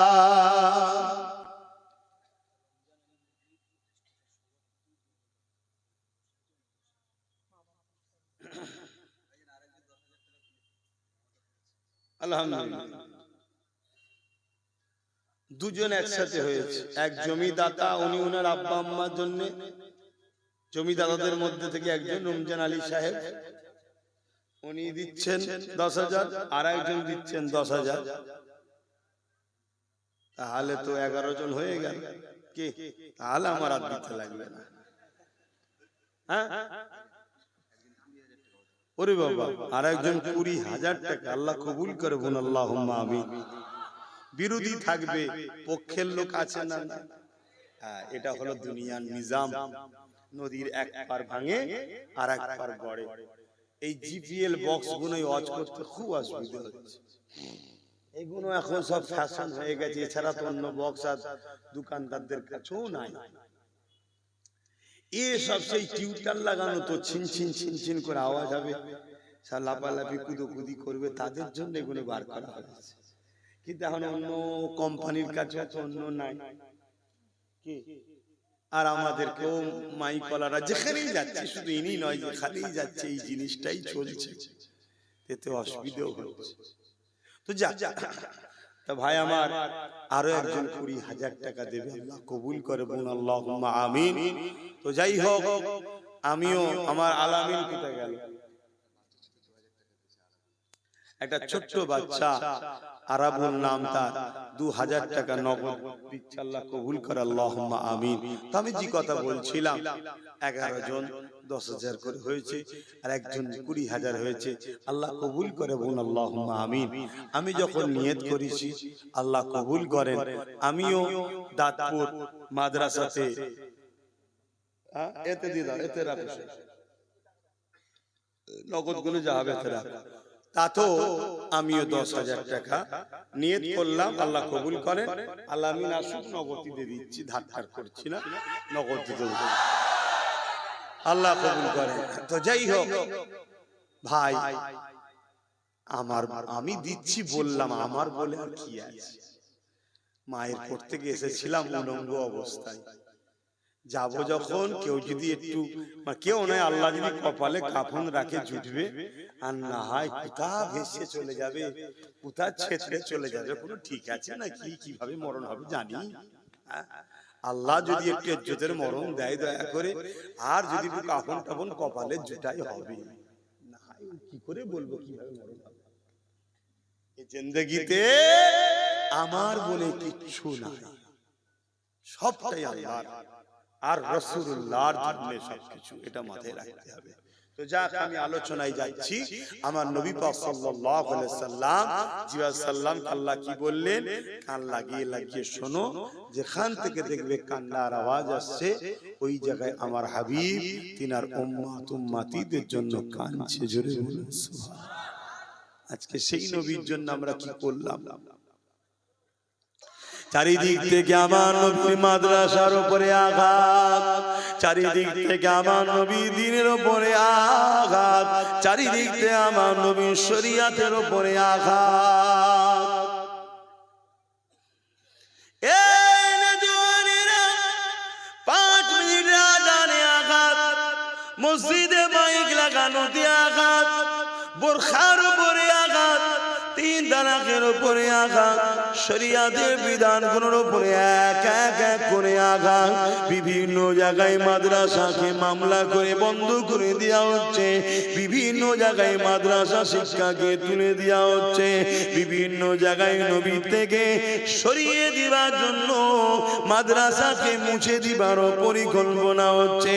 আলহামদুলিল্লাহ, দুজন একসাথে হয়েছে। এক জমিদাতা, উনি ওনার আব্বা আম্মার জন্য, জমিদাতাদের মধ্যে থেকে একজন রমজান আলী সাহেব, উনি দিচ্ছেন 10,000, আর একজন দিচ্ছেন 10,000। তাহলে তো 11 জন হয়ে গেল। কি তাহলে আমার আর দিতে লাগবে না? হ্যাঁ, ওরে বাবা, আর একজন 20,000 টাকা। আল্লাহ কবুল করে বলুন আল্লাহুম্মা আমিন। বিরোধী থাকবে, পক্ষের লোক আছে না? হ্যাঁ, এটা হলো দুনিয়ার নিজাম। নদীর এক পার ভাঙে আর এক পার গড়ে। এই জিপিএল বক্স গুলো ওয়াচ করতে খুব অসুবিধা হচ্ছে। এগুলো এখন সব ফ্যাশন হয়ে গেছে, এছাড়া তো অন্য বক্স আর দোকানদারদের কাছেও নাই। সব সেই টিউটার লাগানো, তো ছিন ছিন ছিন ছিন করে আওয়াজ হবে, লাফালাফি কুদোকুদি করবে, তাদের জন্য এগুলো বার করা হয়েছে। কিন্তু এখন অন্য কোম্পানির কাছে তো অন্য নাই। কি আর আমাদেরকেও মাইকলারা যেখানেই যাচ্ছে, শুধু ইনি নয়, যেখানেই যাচ্ছে এই জিনিসটাই চলছে, এতে অসুবিধাও হচ্ছে। তো যা তা ভাই আমার, আরো একজন 20,000 টাকা দেবে, আল্লাহ কবুল করে বলুন আল্লাহুম্মা আমিন। তো যাই হোক, আমিও আমার আলামিন কোথায় গেল? একটা ছোট্ট বাচ্চা, আরাবুল নাম তার, 2,000 টাকা নগদ দিচ্ছে, আল্লাহ কবুল করে আল্লাহুম্মা আমিন। তো আমি যে কথা বলছিলাম, 11 জন 10,000 করে হয়েছে, আর একজন 20,000 হয়েছে। আল্লাহ কবুল করে বলুন আল্লাহুম্মা আমিন। আমি যখন নিয়ত করেছি আল্লাহ কবুল করেন, আমিও দাঁতপুর মাদ্রাসাতে এতে দিয়ে দাও, এতে রাখো, নগদ গুলো যা হবে এতে রাখো। তাতেও আমিও 10,000 টাকা নিয়ত করলাম, আল্লাহ কবুল করেন। আল্লাহ আমিন। আসুক, নগদ দিয়ে দিচ্ছি, ধার ধার করছি না, নগদ দিতে আল্লাহ কবুল করেন। তো যাই হোক ভাই আমার, আমি দিচ্ছি বললাম, আমার বলে আর কি আছে। মায়ের কোট থেকে এসেছিলাম উলঙ্গ অবস্থায়, যাব যখন, কেউ যদি একটু, কেউ নয়, আল্লাহ যদি কপালে কাফন রাখে জুটবে, আর না হয় কোথা ভেসে চলে যাবে, কোথা ছেত্রে চলে যাবে, কোনো ঠিক আছে না? কি কিভাবে মরণ হবে জানি। আল্লাহ যদি একটু ইজ্জতের মরণ দেয় দয়া করে, আর যদি কাফন টাফন কপালে জুটাই হবে, না কি করে বলবো কিভাবে মরণ হবে। এই জিন্দেগিতে আমার বলে কিচ্ছু নাই, সবটাই আল্লাহর আর রাসূলুল্লাহর জন্য সবকিছু, এটা মাথায় রাখতে হবে। তো যাক, আমি আলোচনায় যাচ্ছি। আমার নবী পাক সাল্লাল্লাহু আলাইহি সাল্লাম আল্লাহ কি বললেন? কান লাগিয়ে লাগিয়ে শোনো, যেখান থেকে দেখবে কান্নার আওয়াজ আসছে, ওই জায়গায় আমার হাবিব তিনার উম্মত উম্মতিদের জন্য কাঁদছে। জোরে বলুন সুবহানাল্লাহ। আজকে সেই নবীর জন্য আমরা কি করলাম? চারিদিক থেকে আমার নবীর মাদ্রাসার উপরে আঘাত, চারিদিক থেকে আমার নবীর দ্বীনের উপরে আঘাত, চারিদিক থেকে আমার নবীর শরীয়তের উপরে আঘাত। এই নজওয়ানেরা 5 মিনিট আজানে কানুতে আঘাত, বোরখার উপরে আঘাত, তিন তালাকের উপরে আঘাত, শরিয়াতের বিধানগুলোর উপরে এক এক এক করে আঘাত। বিভিন্ন জায়গায় মাদ্রাসাকে মামলা করে বন্ধ করে দেওয়া হচ্ছে, বিভিন্ন জায়গায় মাদ্রাসা শিক্ষাকে তুলে দেওয়া হচ্ছে, বিভিন্ন জায়গায় নবী থেকে সরিয়ে দিবার জন্য মাদ্রাসাকে মুছে দিবারও পরিকল্পনা হচ্ছে।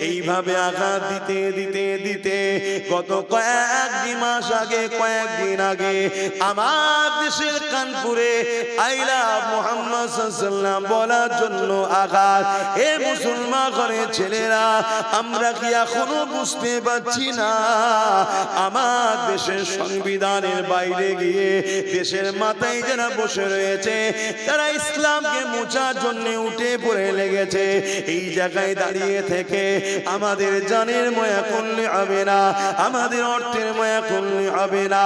এইভাবে আঘাত দিতে দিতে দিতে গত কয়েকদিন মাস আগে, কয়েকদিন আগে আমার দেশের কানপুরে আইলা মুহাম্মদ সাল্লাল্লাহু বলার জন্য আঘাত। এ মুসলমান ঘরের ছেলেরা, আমরা কি এখনো বুঝতে পারছি না আমার দেশের সংবিধানের বাইরে গিয়ে দেশের মাথায় যারা বসে রয়েছে তারা ইসলামকে মোছার জন্য উঠে পড়ে লেগেছে। এই জায়গায় দাঁড়িয়ে থেকে আমাদের জানের মায়া করলে হবে না, আমাদের অর্থের মায়া করলে হবে না,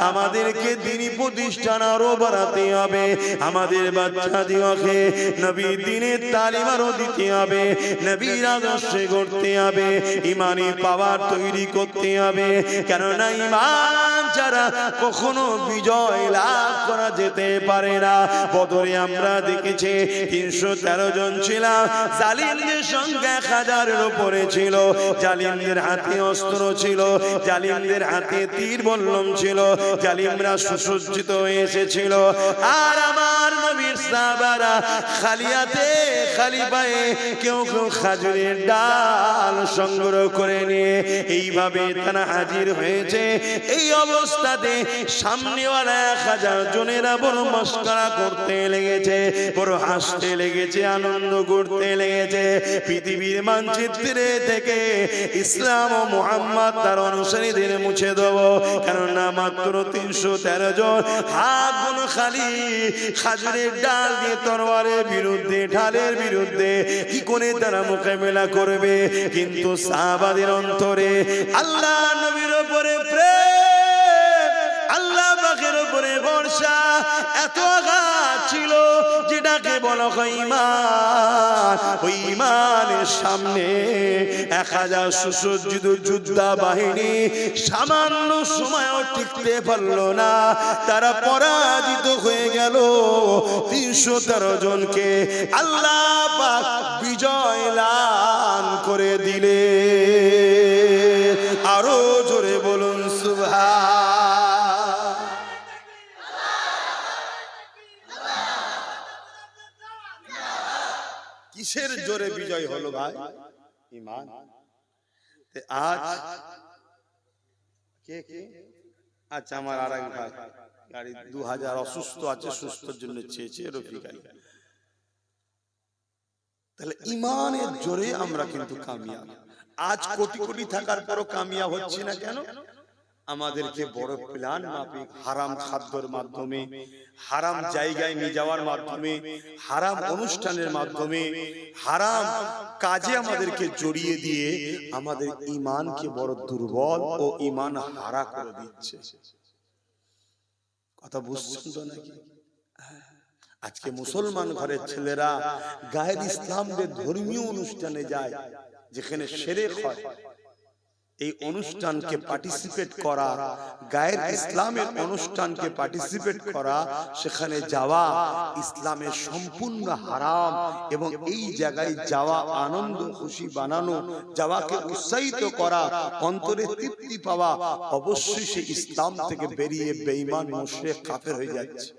আমাদেরকে দিনী প্রতিষ্ঠান আরো বাড়াতে হবে, আমাদের বাচ্চাদিওকে নবী দ্বীনের তালিম আরো দিতে হবে, নবীর আদর্শে গড়তে হবে, ইমানি পাওয়ার তৈরি করতে হবে। কেননা ইমান ছাড়া কখনো বিজয় লাভ করা যেতে পারে না। বদরে আমরা দেখেছি 313 জন ছিলাম, জালিমদের সংখ্যা 1000-এর উপরে ছিল, জালিমদের হাতে অস্ত্র ছিল, জালিমদের হাতে তীর বল্লম ছিল, জালিমরা সুসজ্জিত হয়ে এসেছিল। আর আমার নবীর সাহাবারা খালি হাতে খালি পায়ে, কেউ কেউ খাজুরের ডাল সংগ্রহ করে নিয়ে এইভাবে তারা হাজির হয়েছে। এই অবস্থাতে সামনেওয়ালা 1000 জনেরা বড় মস্করা করতে লেগেছে, বড় হাসতে লেগেছে, আনন্দ করতে লেগেছে। পৃথিবীর মানচিত্রে থেকে ইসলাম ও মুহাম্মদ তার অনুসারীদের মুছে দেব। কেননা মাত্র 313 জন, হাত গুলো খালি, খাজুরের ডাল দিয়ে তরবারের বিরুদ্ধে, ঢালের বিরুদ্ধে কি করে তারা মোকাবেলা করবে? কিন্তু সাহাবাদের অন্তরে আল্লাহ নবীর উপরে প্রেম, আল্লাহ পাকের উপরে ভরসা এত আঘাত ছিল যেটাকে বলা হয় ঈমান। ওই ঈমানের সামনে 1000 সুসজ্জিত যোদ্ধা বাহিনী সামান্য সময়ও টিকতে পারল না, তারা পরাজিত হয়ে গেল। 313 জনকে আল্লাহ পাক বিজয় লাভ করে দিলে। আরো জোরে বলুন সুবহান। কিসের জোরে বিজয় হলো ভাই? ঈমান। আজ কে কে? আচ্ছা, আমার আরেক ভাই গাড়ি 2000 অসুস্থ আছে, সুস্থর জন্য চেয়েছে রফিক আলী। তাহলে ঈমানের জোরে আমরা কিন্তু কামিয়াব। আজ কোটি কোটি থাকার পরও কামিয়াব হচ্ছি না কেন? আমাদেরকে বড় প্ল্যান মাফিক হারাম খাদ্যের মাধ্যমে, হারাম জায়গায় নিয়ে যাওয়ার মাধ্যমে, হারাম অনুষ্ঠানের মাধ্যমে, হারাম কাজে আমাদেরকে জড়িয়ে দিয়ে আমাদের ঈমানকে বড় দুর্বল ও ঈমান হারা করে দিচ্ছে। কথা বুঝছেন তো নাকি? আজকে মুসলমান ঘরের ছেলেরা গায়ের ইসলামের ধর্মীয় অনুষ্ঠানে যায়, যেখানে শিরক হয়, এই অনুষ্ঠানকে পার্টিসিপেট করা, গায়ের ইসলামের অনুষ্ঠানকে পার্টিসিপেট করা, সেখানে যাওয়া ইসলামের সম্পূর্ণ হারাম। এবং এই জায়গায় যাওয়া আনন্দ খুশি বানানো, যাওয়াকে উৎসাহিত করা, অন্তরে তৃপ্তি পাওয়া, অবশ্যই সে ইসলাম থেকে বেরিয়ে বেঈমান মুশরিক কাফের হয়ে যাচ্ছে।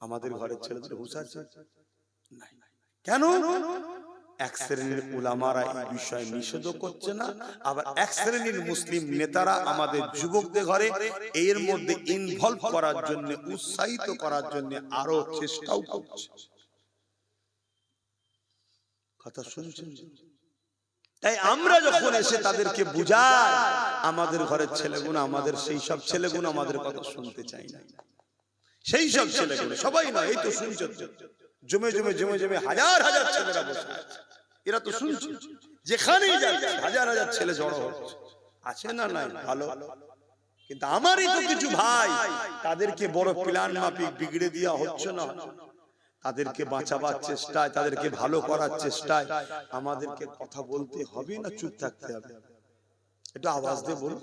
আমাদের ঘরের ছেলেদের হুঁশ আছে? কেন? এক শ্রেণীর উলামারা এই বিষয় নিষেধ করছে না, আবার এক শ্রেণীর মুসলিম নেতারা আমাদের যুবকদের ঘরে এর মধ্যে ইনভলভ করার জন্য, উৎসাহিত করার জন্য আরো চেষ্টাও করছে। কথা শুনছেন? তাই আমরা যখন এসে তাদেরকে বুঝাই, আমাদের ঘরের ছেলেগুলো, আমাদের সেই সব ছেলেগুলো আমাদের কথা শুনতে চাই না। সেই সব ছেলেগুলো, সবাই নয়, এই তো শুনছেন, জমে জমে জমে জমে হাজার হাজার ছেলেরা বসে আছে, এরা তো শুনছে, যেখানেই যাচ্ছে হাজার হাজার ছেলে জড়ো হচ্ছে, আছে না নাই? ভালো। কিন্তু আমারই তো কিছু ভাই, তাদেরকে বড় প্ল্যান মাফিক বিগড়ে দেওয়া হচ্ছে না, তাদেরকে বাঁচাবার চেষ্টায়, তাদেরকে ভালো করার চেষ্টায় আমাদেরকে কথা বলতে হবে না চুপ থাকতে হবে? একটু আওয়াজ দিয়ে বলুন,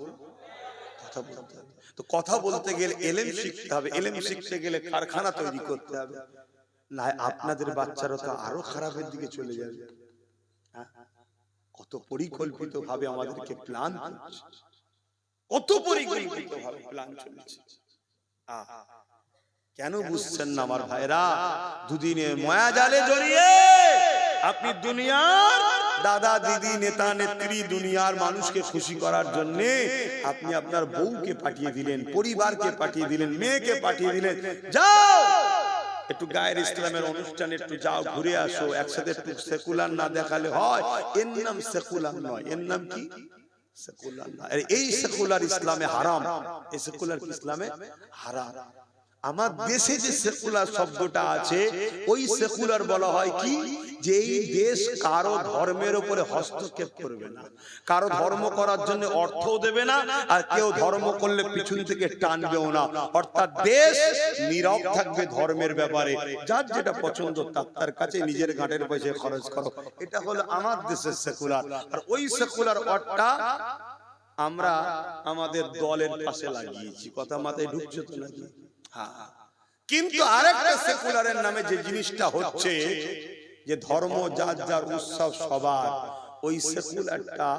কথা বলতে হবে। তো কথা বলতে গেলে এলেম শিখতে হবে, এলেম শিখতে গেলে কারখানা তৈরি করতে হবে, না আপনাদের বাচ্চারা তো আরো খারাপের দিকে চলে যাবে। কত পরিকল্পিত ভাবে আমাদেরকে প্ল্যান করছে, কত পরিকল্পিত ভাবে প্ল্যান চলছে। কেন বুঝছেন না আমার ভাইরা? দুদিনে মায়াজালে জড়িয়ে আপনি দুনিয়ার দাদা দিদি নেতা নেত্রী দুনিয়ার মানুষকে খুশি করার জন্য আপনি আপনার বউকে পাঠিয়ে দিলেন, পরিবারকে পাঠিয়ে দিলেন, মেয়েকে পাঠিয়ে দিলেন, যাও একটু গায়ের ইসলামের অনুষ্ঠানে একটু যাও, ঘুরে আসো, একসাথে একটু সেকুলার না দেখালে হয়? এর নাম সেকুলার নয়, এর নাম কি? সেকুলার না। এই সেকুলার ইসলামে হারাম, এই সেকুলার ইসলামে হারাম। আমার দেশে যে সেকুলার শব্দটা আছে, ওই সেকুলার বলা হয় কি, যে এই দেশ কারো ধর্মের উপরে হস্তক্ষেপ করবে না, কারো ধর্ম করার জন্য অর্থও দেবে না, আর কেউ ধর্ম করলে পিছন থেকে টানবেও না। অর্থাৎ দেশ নীরব থাকবে ধর্মের ব্যাপারে, যার যেটা পছন্দ তার কাছে নিজের ঘাটের পয়সা খরচ করো। এটা হলো আমার দেশের সেকুলার। আর ওই সেকুলার অর্থটা আমরা আমাদের দলের পাশে লাগিয়েছি। কথা মাথায় ঢুকছে তো নাকি? কিন্তু আরেকটা সেকুলারের নামে যে জিনিসটা হচ্ছে, যে ধর্ম যার যার উৎসব সবার, ওই সেকুলারটা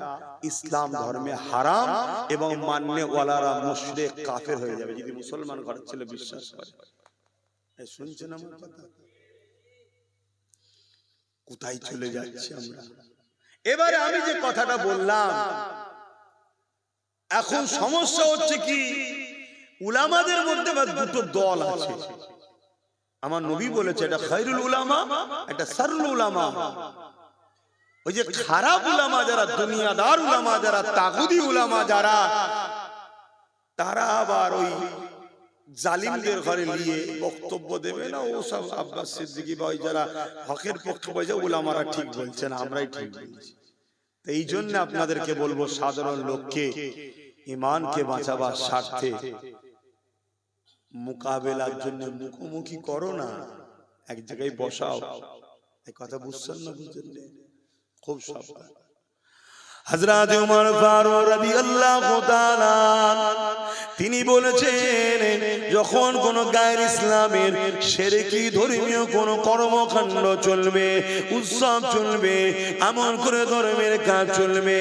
ইসলাম ধর্মে হারাম এবং মাননে ওয়ালারা মুশরিক কাফের হয়ে যাবে যদি মুসলমান ঘরের ছেলে বিশ্বাস করে। শুনছেন আমার কথা? কোথায় চলে যাচ্ছে আমরা? এবারে আমি যে কথাটা বললাম, এখন সমস্যা হচ্ছে কি, উলামাদের মধ্যে দুটো দল আছে। আমার নবী বলেছে এটা খায়রুল উলামা, এটা শাররুল উলামা। ওই যে খারাপ উলামা যারা, দুনিয়াদার উলামা যারা, তাগুদি উলামা যারা, তারা আবার ওই জালিমদের ঘরে নিয়ে বক্তব্য দেবে না, ও সব আব্বাস সিদ্দিকী বা ওই যারা হকের পক্ষে বলছে উলামারা ঠিক বলছে না, আমরাই ঠিক বলছি। তো এই জন্য আপনাদেরকে বলবো, সাধারণ লোককে ঈমানকে বাঁচাবার স্বার্থে মোকাবেলার জন্য মুখোমুখি করো না, এক জায়গায় বসাও। এই কথা বুঝছেন না? বুঝছেন? খুব সাবধান। হযরত ওমর ফারুক রাদিয়াল্লাহু তাআলা তিনি বলেছেন, যখন কোন গায়ের ইসলামের শিরকি ধর্মীয় কোন কর্মকাণ্ড চলবে, উৎসব চলবে, এমন করে ধর্মের কাজ চলবে,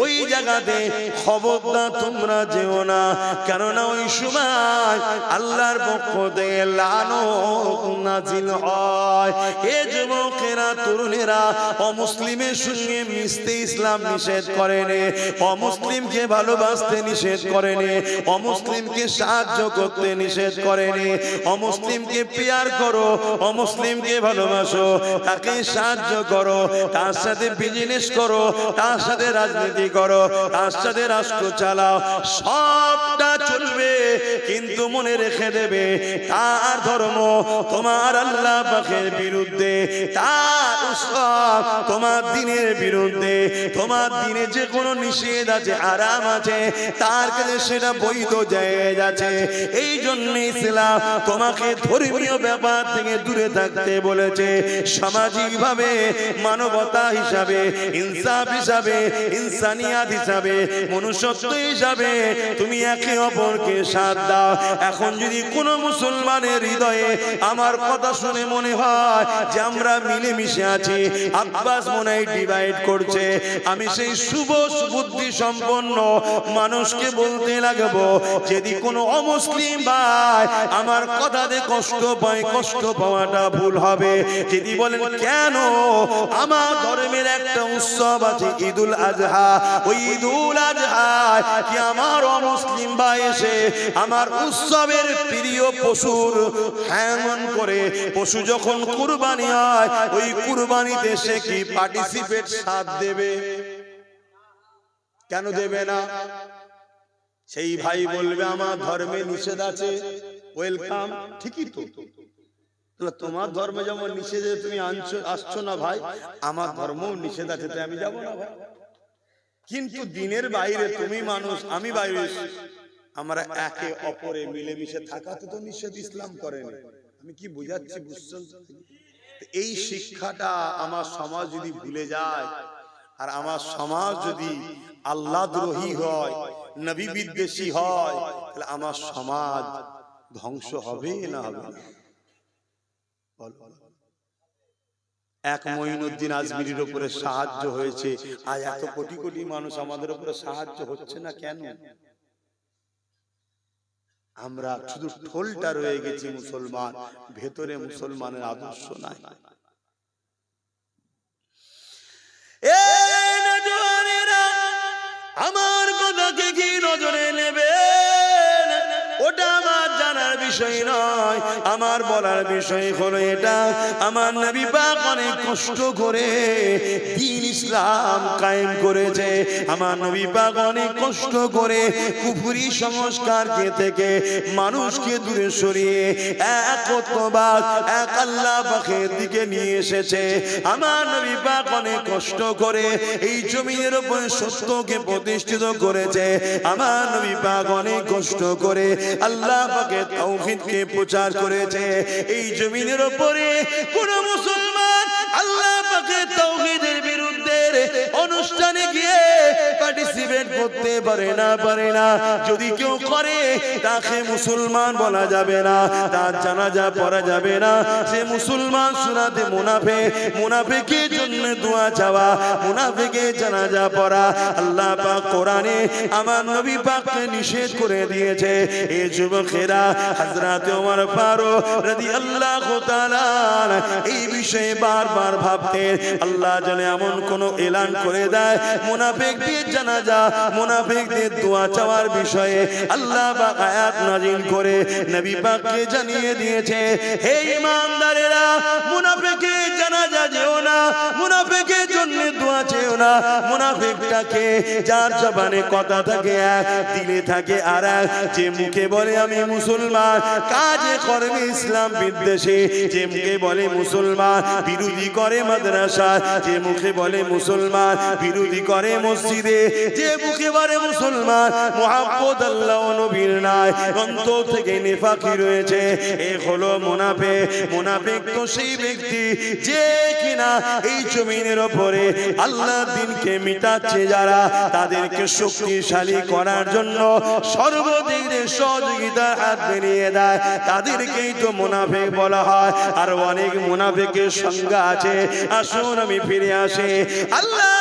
ওই জায়গাতে খবরদার তোমরা যেও না, কেননা ওই সময় আল্লাহর পক্ষ থেকে লানত নাজিল হয়। এ যুবকেরা, তরুণেরা, অমুসলিমের সঙ্গে মিশতে ইসলাম নিষেধ করেনি, অমুসলিমকে ভালোবাসতে নিষেধ করেনি, অমুসলিমকে সাহায্য করতে নিষেধ করেনি। অমুসলিমকে প্যার করো, অমুসলিমকে ভালোবাসো, তাকে সাহায্য করো, তার সাথে বিজনেস করো, তার সাথে রাজনীতি করো, তার সাথে রাষ্ট্র চালাও, সবটা চলবে। কিন্তু মনে রেখে দেবে, তার ধর্ম তোমার আল্লাহ পাকের বিরুদ্ধে, তার উৎসব তোমার দ্বীনের বিরুদ্ধে, তোমার দ্বীনে যে কোনো নিষেধ আছে, আরাম আছে, তার কাছে সেটা বৈধ জায়েজ আছে। এই জন্য ইসলাম তোমাকে ধর্মীয় ব্যাপার থেকে দূরে থাকতে বলেছে। সামাজিক ভাবে, মানবতা হিসাবে, ইনসাফ হিসাবে, ইনসানিয়াত হিসাবে, মনুষ্যত্ব হিসাবে তুমি একে অপরকে সাথ দাও। এখন যদি কোনো মুসলমানের হৃদয়ে আমার কথা শুনে মনে হয় যে আমরা মিলেমিশে আছি, আব্বাস মনে হয় ডিভাইড করছে, আমি সেই শুভ বুদ্ধি সম্পন্ন মানুষকে বলতে লাগবো, যদি কোনো অমুসলিম ভাই আমার কথাতে কষ্ট পায়, কষ্ট পাওয়াটা ভুল হবে। যদি বলেন কেন, আমার ধর্মের একটা উৎসব আছে ঈদুল আজহা, ওই ঈদুল আজহা কি আমার অমুসলিম ভাই এসে আমার উৎসবের প্রিয় পশুর হ্যামন করে, পশু যখন কুরবানি হয়, ওই কুরবানিতে সে কি পার্টিসিপেট সাথ দেবে? কেন দেবে না? সেই ভাই বলবে আমার ধর্মে নিষেধ আছে, ওয়েলকাম, ঠিকই তো। তোমার ধর্মে যেমন নিষেধ তুমি আসছো না ভাই, আমার ধর্মও নিষেধ আছে, তাই আমি যাবো না ভাই। কিন্তু দিনের বাইরে তুমি মানুষ, আমি বাইরে, আমরা একে অপরে মিলেমিশে থাকাতে তো নিষেধ ইসলাম করেনি। আমি কি বুঝাচ্ছি, বুঝছেন? এই শিক্ষাটা আমার সমাজ যদি ভুলে যায়, আর আমার সমাজ যদি আল্লাহ দ্রোহী হয়, নবী বিদ্বেষী হয়, তাহলে আমার সমাজ ধ্বংস হবে না হবে না? এক মঈনুদ্দিন আজমিরির উপরে সাহায্য হয়েছে, আজ এত কোটি কোটি মানুষ আমাদের উপরে সাহায্য হচ্ছে না কেন? আমরা শুধু ঠোলটা রয়ে গেছি মুসলমান, ভেতরে মুসলমানের আদর্শ নাই। আমার কথাকে কি নজরে নেবে ওটা আমার জানার বিষয় নয়, আমার বলার বিষয় হলো এটা, আমার নবী পাক অনেক কষ্ট করে দ্বীন ইসলাম কায়েম করেছে। আমার নবী পাক অনেক কষ্ট করে কুফরি সংস্কারকে থেকে মানুষকে দূরে সরিয়ে একত্ববাদ, এক আল্লাহ পাকের দিকে নিয়ে এসেছে। আমার নবী পাক অনেক কষ্ট করে এই জমিনের উপরে সত্যকে প্রতিষ্ঠিত করেছে। আমার নবী পাক অনেক কষ্ট করে আল্লাহ পাকের তাওহীদকে প্রচার করেছে। এই জমিনের উপরে কোন মুসলমান আল্লাহ পাকের তাওহীদের বিরুদ্ধে অনুষ্ঠানে গিয়ে পার্টিসিপেট করতে পারে না। যদি কেউ করে তাকে মুসলমান বলা যাবে না, তার জানাজা পড়া যাবে না, সে মুসলমান সুরাতে মুনাফিক, মুনাফিকের জন্য দোয়া চাওয়া, মুনাফিকের জানাজা পড়া আল্লাহ পাক কোরআনে আমার নবী পাককে নিষেধ করে দিয়েছে। এই যুবকেরা হযরত ওমর ফারুক রাদিয়াল্লাহু তাআলা এই বিষয়ে বারবার ভাবতেন, আল্লাহ জানে এমন কোন এলান করে দেয় মুনাফিকদের জানাজা, মুনাফিকদের দোয়া চাওয়ার বিষয়ে আল্লাহ পাক আয়াত নাযিল করে নবী পাককে জানিয়ে দিয়েছে, হে ঈমানদারেরা, মুনাফিকের জানাজা যেও না, মুনাফিকের জন্য দোয়া চেও না। মুনাফিকটাকে যার জবানে কথা থাকে এক, দিলে থাকে আরেক, যে মুখে বলে আমি মুসলমান, কাজে কর্মে ইসলাম বিদ্বেষী, যে মুখে বলে মুসলমান বিরোধী করে মাদ্রাসা, যে মুখে বলে মুসলমান বিরোধী করে মসজিদে, যে মুখে বলে মুসলমান মুহাব্বত আল্লাহ ও নবীর নাই, অন্তর থেকে নিফাকি রয়েছে। এ হলো মুনাফিক। মুনাফিক তো সেই ব্যক্তি যে কিনা এই জমিনের উপরে আল্লাহর দ্বীনকে মিটাচ্ছে, যারা তাদেরকে শক্তিশালী করার জন্য সর্বদিক দিয়ে সহযোগিতার হাত বেরিয়ে দেয়, তাদেরকেই তো মুনাফিক বলা হয়। আর অনেক মুনাফিকের সংজ্ঞা আছে। আসুন আমি ফিরে আসি, আল্লাহ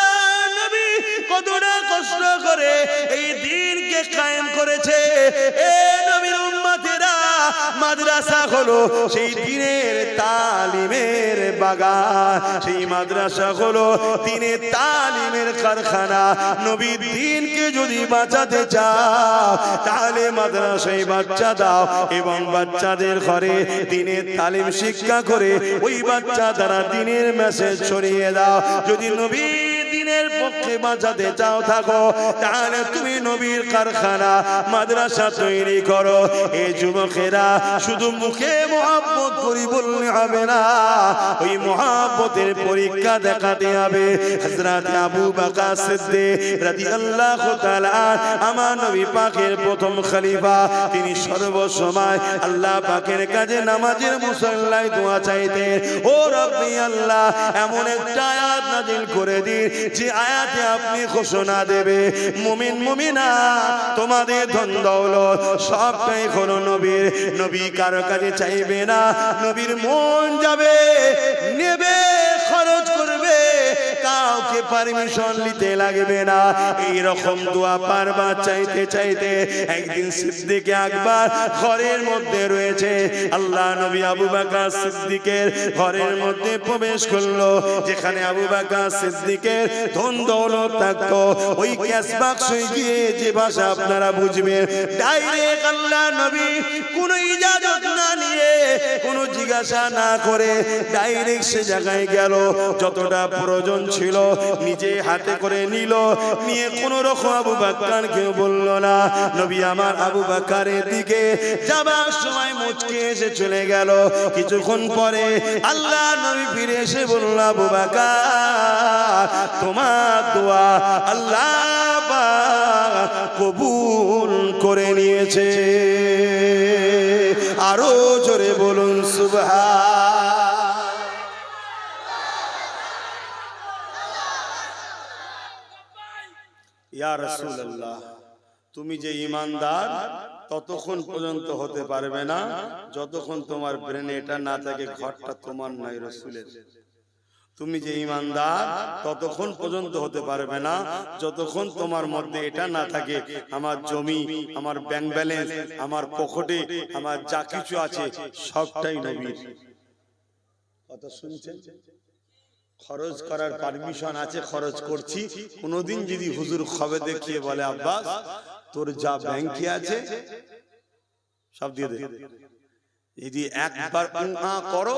নবী কতটা কষ্ট করে এই দ্বীনকে কায়েম করেছে। এ নবীর উম্মতেরা, মাদ্রাসা হলো সেই দ্বীনের তালিমের বাগান, সেই মাদ্রাসা হলো দ্বীনের তালিমের কারখানা। নবীর দ্বীনকে যদি বাঁচাতে চাও তাহলে মাদ্রাসায় বাচ্চা দাও এবং বাচ্চাদের ঘরে দ্বীনের তালিম শিক্ষা করে ওই বাচ্চা দ্বারা দ্বীনের মেসেজ ছড়িয়ে দাও। যদি নবী দ্বীনের পক্ষে বাঁচাতে চাও থাকো, তাহলে তুমি নবীর কারখানা মাদ্রাসা তৈরি করো। এই যুবকেরা শুধু মুখে মুহাব্বত করি বললে হবে না, ওই মুহাব্বতের পরীক্ষা দেখাতে হবে। হযরত আবু বকর সিদ্দিক রাদিয়াল্লাহু তাআলা আমার নবী পাকের প্রথম খলিফা, তিনি সর্বসময় আল্লাহ পাকের কাছে নামাজের মুসল্লায় দোয়া চাইতেন, ও রব্বি আল্লাহ, এমন একটা আয়াত নাযিল করে দিন যে আয়াতে আপনি ঘোষণা দেবে মুমিন মুমিনা তোমাদের ধন দৌলত সবটাই হলো নবীর। নবী কারো কাছে চাইবে না, নবীর মন যাবে, নেবে, খরচ করবে, কাউকে পারমিশন নিতে লাগবে না। এই রকম দোয়া বারবার চাইতে চাইতে একদিন সিদ্দিক আকবর ঘরের মধ্যে রয়েছে, আল্লাহ নবী আবু বকর সিদ্দিকের ঘরের মধ্যে প্রবেশ করলো, যেখানে আবু বকর সিদ্দিকের ধন দৌলত থাকতো। ওই ক্যাশ বাক্সে গিয়ে যে ভাষা আপনারা বুঝবেন, ডাইরেক্ট আল্লাহ নবী কোনো ইজাজত না নিয়ে, কোনো জিজ্ঞাসা না করে ডাইরেক্ট সে জায়গায় গেল, যতটা প্রয়োজন ছিল নিজে হাতে করে নিল, নিয়ে কোনো রকম আবু বকরকে বলল না। নবী আমার আবু বকরের দিকে যাবার সময় মুচকে এসে চলে গেল। কিছুক্ষণ পরে আল্লাহ নবী ফিরে এসে বলল, আবু বকর, তোমার দোয়া আল্লাহ কবুল করে নিয়েছে। আরো জোরে বলুন সুবহান। ইয়া রাসূলুল্লাহ, তুমি যে ঈমানদার ততক্ষণ পর্যন্ত হতে পারবে না যতক্ষণ তোমার ব্রেনে এটা না থাকে ঘরটা তোমার নয়, রাসূলের। তুমি যে ঈমানদার ততক্ষণ পর্যন্ত হতে পারবে না যতক্ষণ তোমার মধ্যে এটা না থাকে আমার জমি, আমার ব্যাংক ব্যালেন্স, আমার পকেটে আমার যা কিছু আছে সবটাই নবীর। কথা শুনছেন? খরচ করার পারমিশন আছে, খরচ করছি। কোনদিন যদি হুজুর খবে দেখিয়ে বলে আব্বাস তোর যা ব্যাংকে আছে সব দিয়ে দে, যদি একবার করো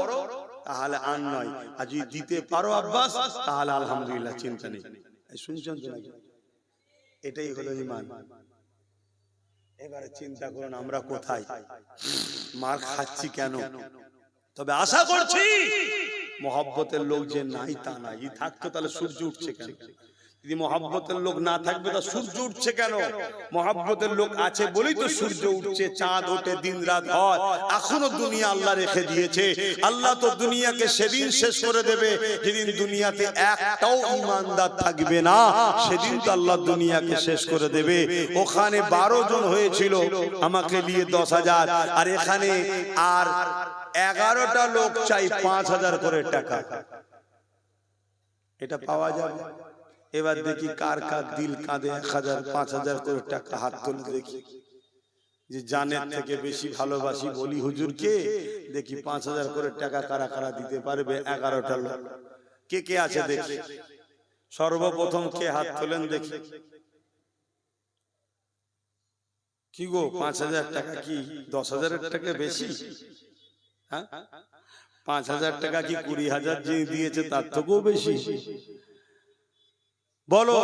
তাহলে আর নয়, আর যদি দিতে পারো আব্বাস তাহলে আলহামদুলিল্লাহ, চিন্তা নেই। শুনছেন তো নাকি? এটাই হলো ঈমান। এবারে চিন্তা করুন আমরা কোথায়, মার খাচ্ছি কেন? তবে আশা করছি মহব্বতের লোক যে নাই তা নাই, থাকতো তাহলে সূর্য উঠছে কেন? যদি মহব্বতের লোক না থাকবে তা সূর্য উঠছে কেন? মহব্বতের লোক আছে বলেই তো সূর্য উঠছে, চাঁদ ওঠে, দিন রাত হয়। এখনো দুনিয়া আল্লাহ রেখে দিয়েছে। আল্লাহ তো দুনিয়াকে সেদিন শেষ করে দেবে যেদিন দুনিয়াতে একটাও ঈমানদার থাকবে না, সেদিন তো আল্লাহ দুনিয়াকে শেষ করে দেবে। ওখানে 12 জন হয়েছিল, আমাকে নিয়ে 10,000, আর এখানে আর 11টা লোক চাই 5,000 করে টাকা। এটা পাওয়া যাবে? এবার দেখি কার কার দিল কাঁদে 1,000 5,000 করে টাকা হাত তুলে দেখি, যে জানের থেকে বেশি ভালোবাসি বলি হুজুরকে। দেখি 5,000 করে টাকা কারা কারা দিতে পারবে? 11টা লোক। কে কে আছে দেখি, সর্বপ্রথম কে হাত তোলেন দেখি। কি গো, 5,000 টাকা কি 10,000-এর টাকা বেশি? হ্যাঁ, 5,000 টাকা কি 20,000 যে দিয়েছে তার থেকেও বেশি? বলো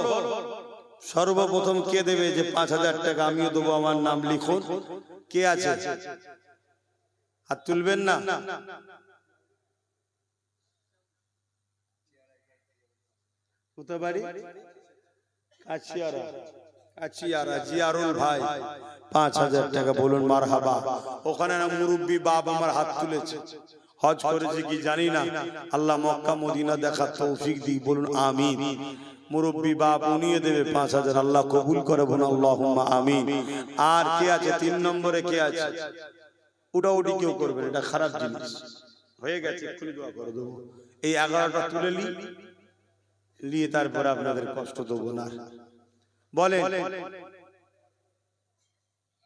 সর্বপ্রথম কে দেবে যে 5,000 টাকা আমিও দেবো, আমার নাম লিখুন। কে আছে? হাত তুলবেন না? কোথা বাড়ি? কাছিয়ারা জিয়ারুল ভাই 5,000 টাকা বলুন মারহাবা। ওখানে না মুরব্বি বাপ আমার হাত তুলেছে, হজ করেছে কি জানি না, আল্লাহ মক্কা মদিনা দেখার তৌফিক দিক, বলুন আমিন। মুরব্বি বাপ উনিয়ে দেবে 5,000, আল্লাহ কবুল করে বলুন আল্লাহুম্মা আমিন। আর কে আছে 3 নম্বরে? কে আছে? উঠাউঠি কেউ করবেন, এটা খারাপ জিনিস হয়ে গেছে, এক্ষুনি দোয়া করে দেবো। এই 11টা তুলে নিয়ে তারপরে আপনাদের কষ্ট দেবো না। বলে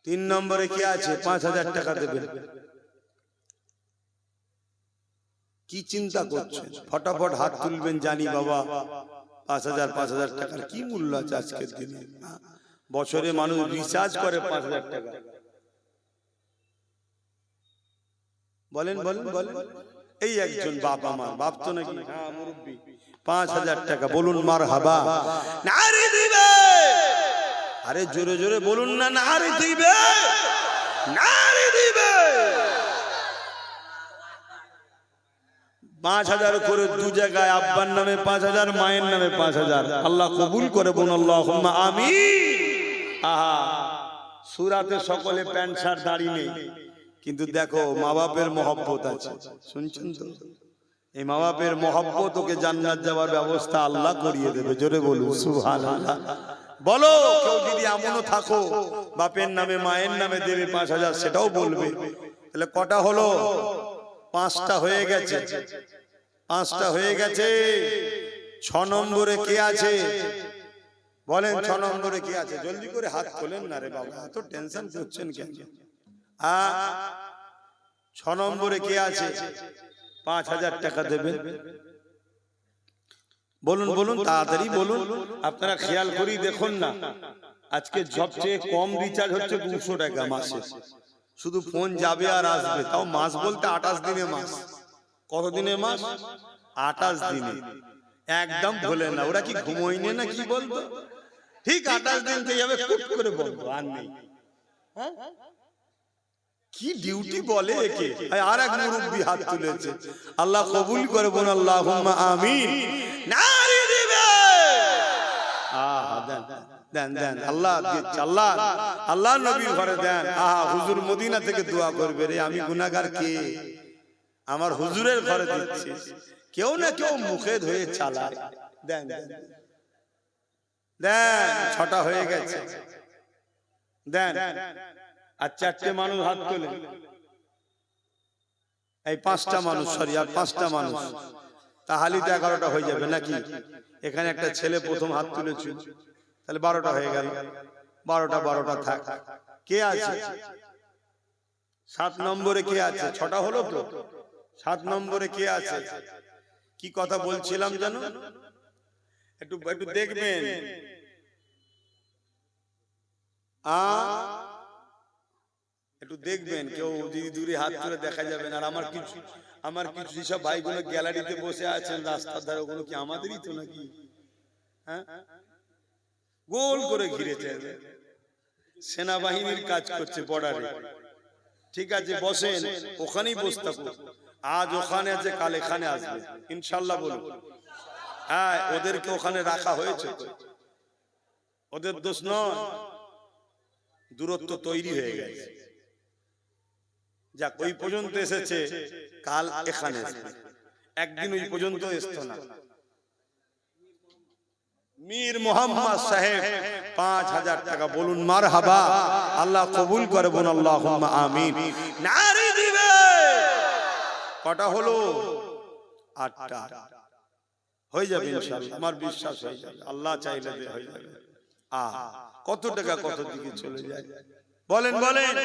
3 নম্বরে কে আছে 5,000 টাকা দেবেন? কি চিন্তা করছেন? ফটাফট হাত তুলবেন, জানি বাবা 5,000 টাকার কি মূল্য আছে আজকের দিনে। বছরে মানুষ রিচার্জ করে 5,000 টাকা। বলেন বলেন বলেন। এই একজন বাপ, আমার বাপ তো নাকি, হ্যাঁ মুরব্বি, 5,000 টাকা বলুন মারহাবা। নারে দিবে, আরে জোরে জোরে বলুন না, নারে দিবে, নারে দিবে। 5,000 করে দু জায়গায়, আব্বার নামে 5,000, মায়ের নামে 5,000, আল্লাহ কবুল করে বলুন আল্লাহুম্মা আমিন। আহা, সূরাতে সকলে প্যান্ট শার্ট দাড়ি নেই, কিন্তু দেখো মা বাপের মহব্বত আছে। শুনছেন তো? এই মা বাপের মহব্বত ওকে জান্নাত যাওয়ার ব্যবস্থা আল্লাহ করিয়ে দেবে। জোরে বলুন সুবহানাল্লাহ। বলো কেউ যদি এমনও থাকো বাপের নামে মায়ের নামে দেবে 5,000, সেটাও বলবে। তাহলে কটা হলো? 5টা হয়ে গেছে, 5টা হয়ে গেছে। 6 নম্বরে কে আছে বলেন? 6 নম্বরে কে আছে? জলদি করে হাত তোলেন না রে বাবা, এত টেনশন করছেন কেন? 6 নম্বরে কে আছে 5,000 টাকা দেবে? বলুন বলুন, তাড়াতাড়ি বলুন। আপনারা খেয়াল করি দেখুন না, আজকে সবচেয়ে কম রিচার্জ হচ্ছে 200 টাকা মাসে। শুধু ফোন যাবে আর আসবে, তাও মাস বলতে 28 দিনে মাস। কত দিনে মাস? 28 দিনে। একদম ভুলে না, ওরা কি ঘুমোয়নি না কি বলতো? ঠিক 28 দিন থেকে যাবে, কুট করে বলবো আর নেই। হ্যাঁ, কি ডিউটি বলে একে। আর এক মুরব্বি হাত তুলেছে, আল্লাহ কবুল করে বলুন আল্লাহুম্মা আমিন। নারে দিবে, আহা দেন দেন দেন, আল্লাহ দিচ্ছে, আল্লাহ আল্লাহ নবীর ঘরে দেন। আহা, হুজুর মদিনা থেকে দোয়া করবে রে, আমি গুনাহগার, কে আমার হুজুরের ঘরে দিচ্ছে। কেউ না কেউ মুখে ধুয়ে চালায়, দেন দেন। দেন, 6টা হয়ে গেছে, দেন। আর 4টে মানুষ হাত তোলে, এই 5টা মানুষ, সরি আর 5টা মানুষ, তাহলে তো 11টা হয়ে যাবে নাকি? এখানে একটা ছেলে প্রথম হাত তুলেছিল, তাহলে 12টা হয়ে গেল। 12টা থাক। কে আছে 7 নম্বরে? কে আছে? 6টা হলো তো। 7 নম্বরে কে আছে? কি কথা বলছিলাম জানো? একটু দেখবেন। একটু দেখবেন, কেউ যদি দূরে হাত তুলে দেখা যাবে না। আর আমার কিছু যেসব ভাইগুলো গ্যালারিতে বসে আছেন রাস্তার ধারে, ওগুলো কি আমাদেরই তো নাকি? হ্যাঁ, গোল করে ঘিরেছে, সেনাবাহিনীর কাজ করছে বর্ডারে। ঠিক আছে, বসেন, ওখানেই বসে থাকুন। আজ ওখানে আছে, কাল এখানে আসবে ইনশাল্লাহ বলুন। হ্যাঁ, ওদেরকে ওখানে রাখা হয়েছে, ওদের দোষ নয়, দূরত্ব তৈরি হয়ে গেছে। যাক, ওই পর্যন্ত এসেছে, কাল এখানে আসবে, একদিন ওই পর্যন্ত আসতো না। মীর মোহাম্মদ সাহেব 5000 টাকা, বলুন মারহাবা, আল্লাহ কবুল করে, বলুন আল্লাহুম্মা আমিন। নারী দিবে। কটা হলো? 8টা। হয়ে যাবে ইনশাআল্লাহ, আমার বিশ্বাস হয়ে যাবে, আল্লাহ চাইলে হয়ে যাবে। কত টাকা কত দিকে চলে যায় বলেন বলেন।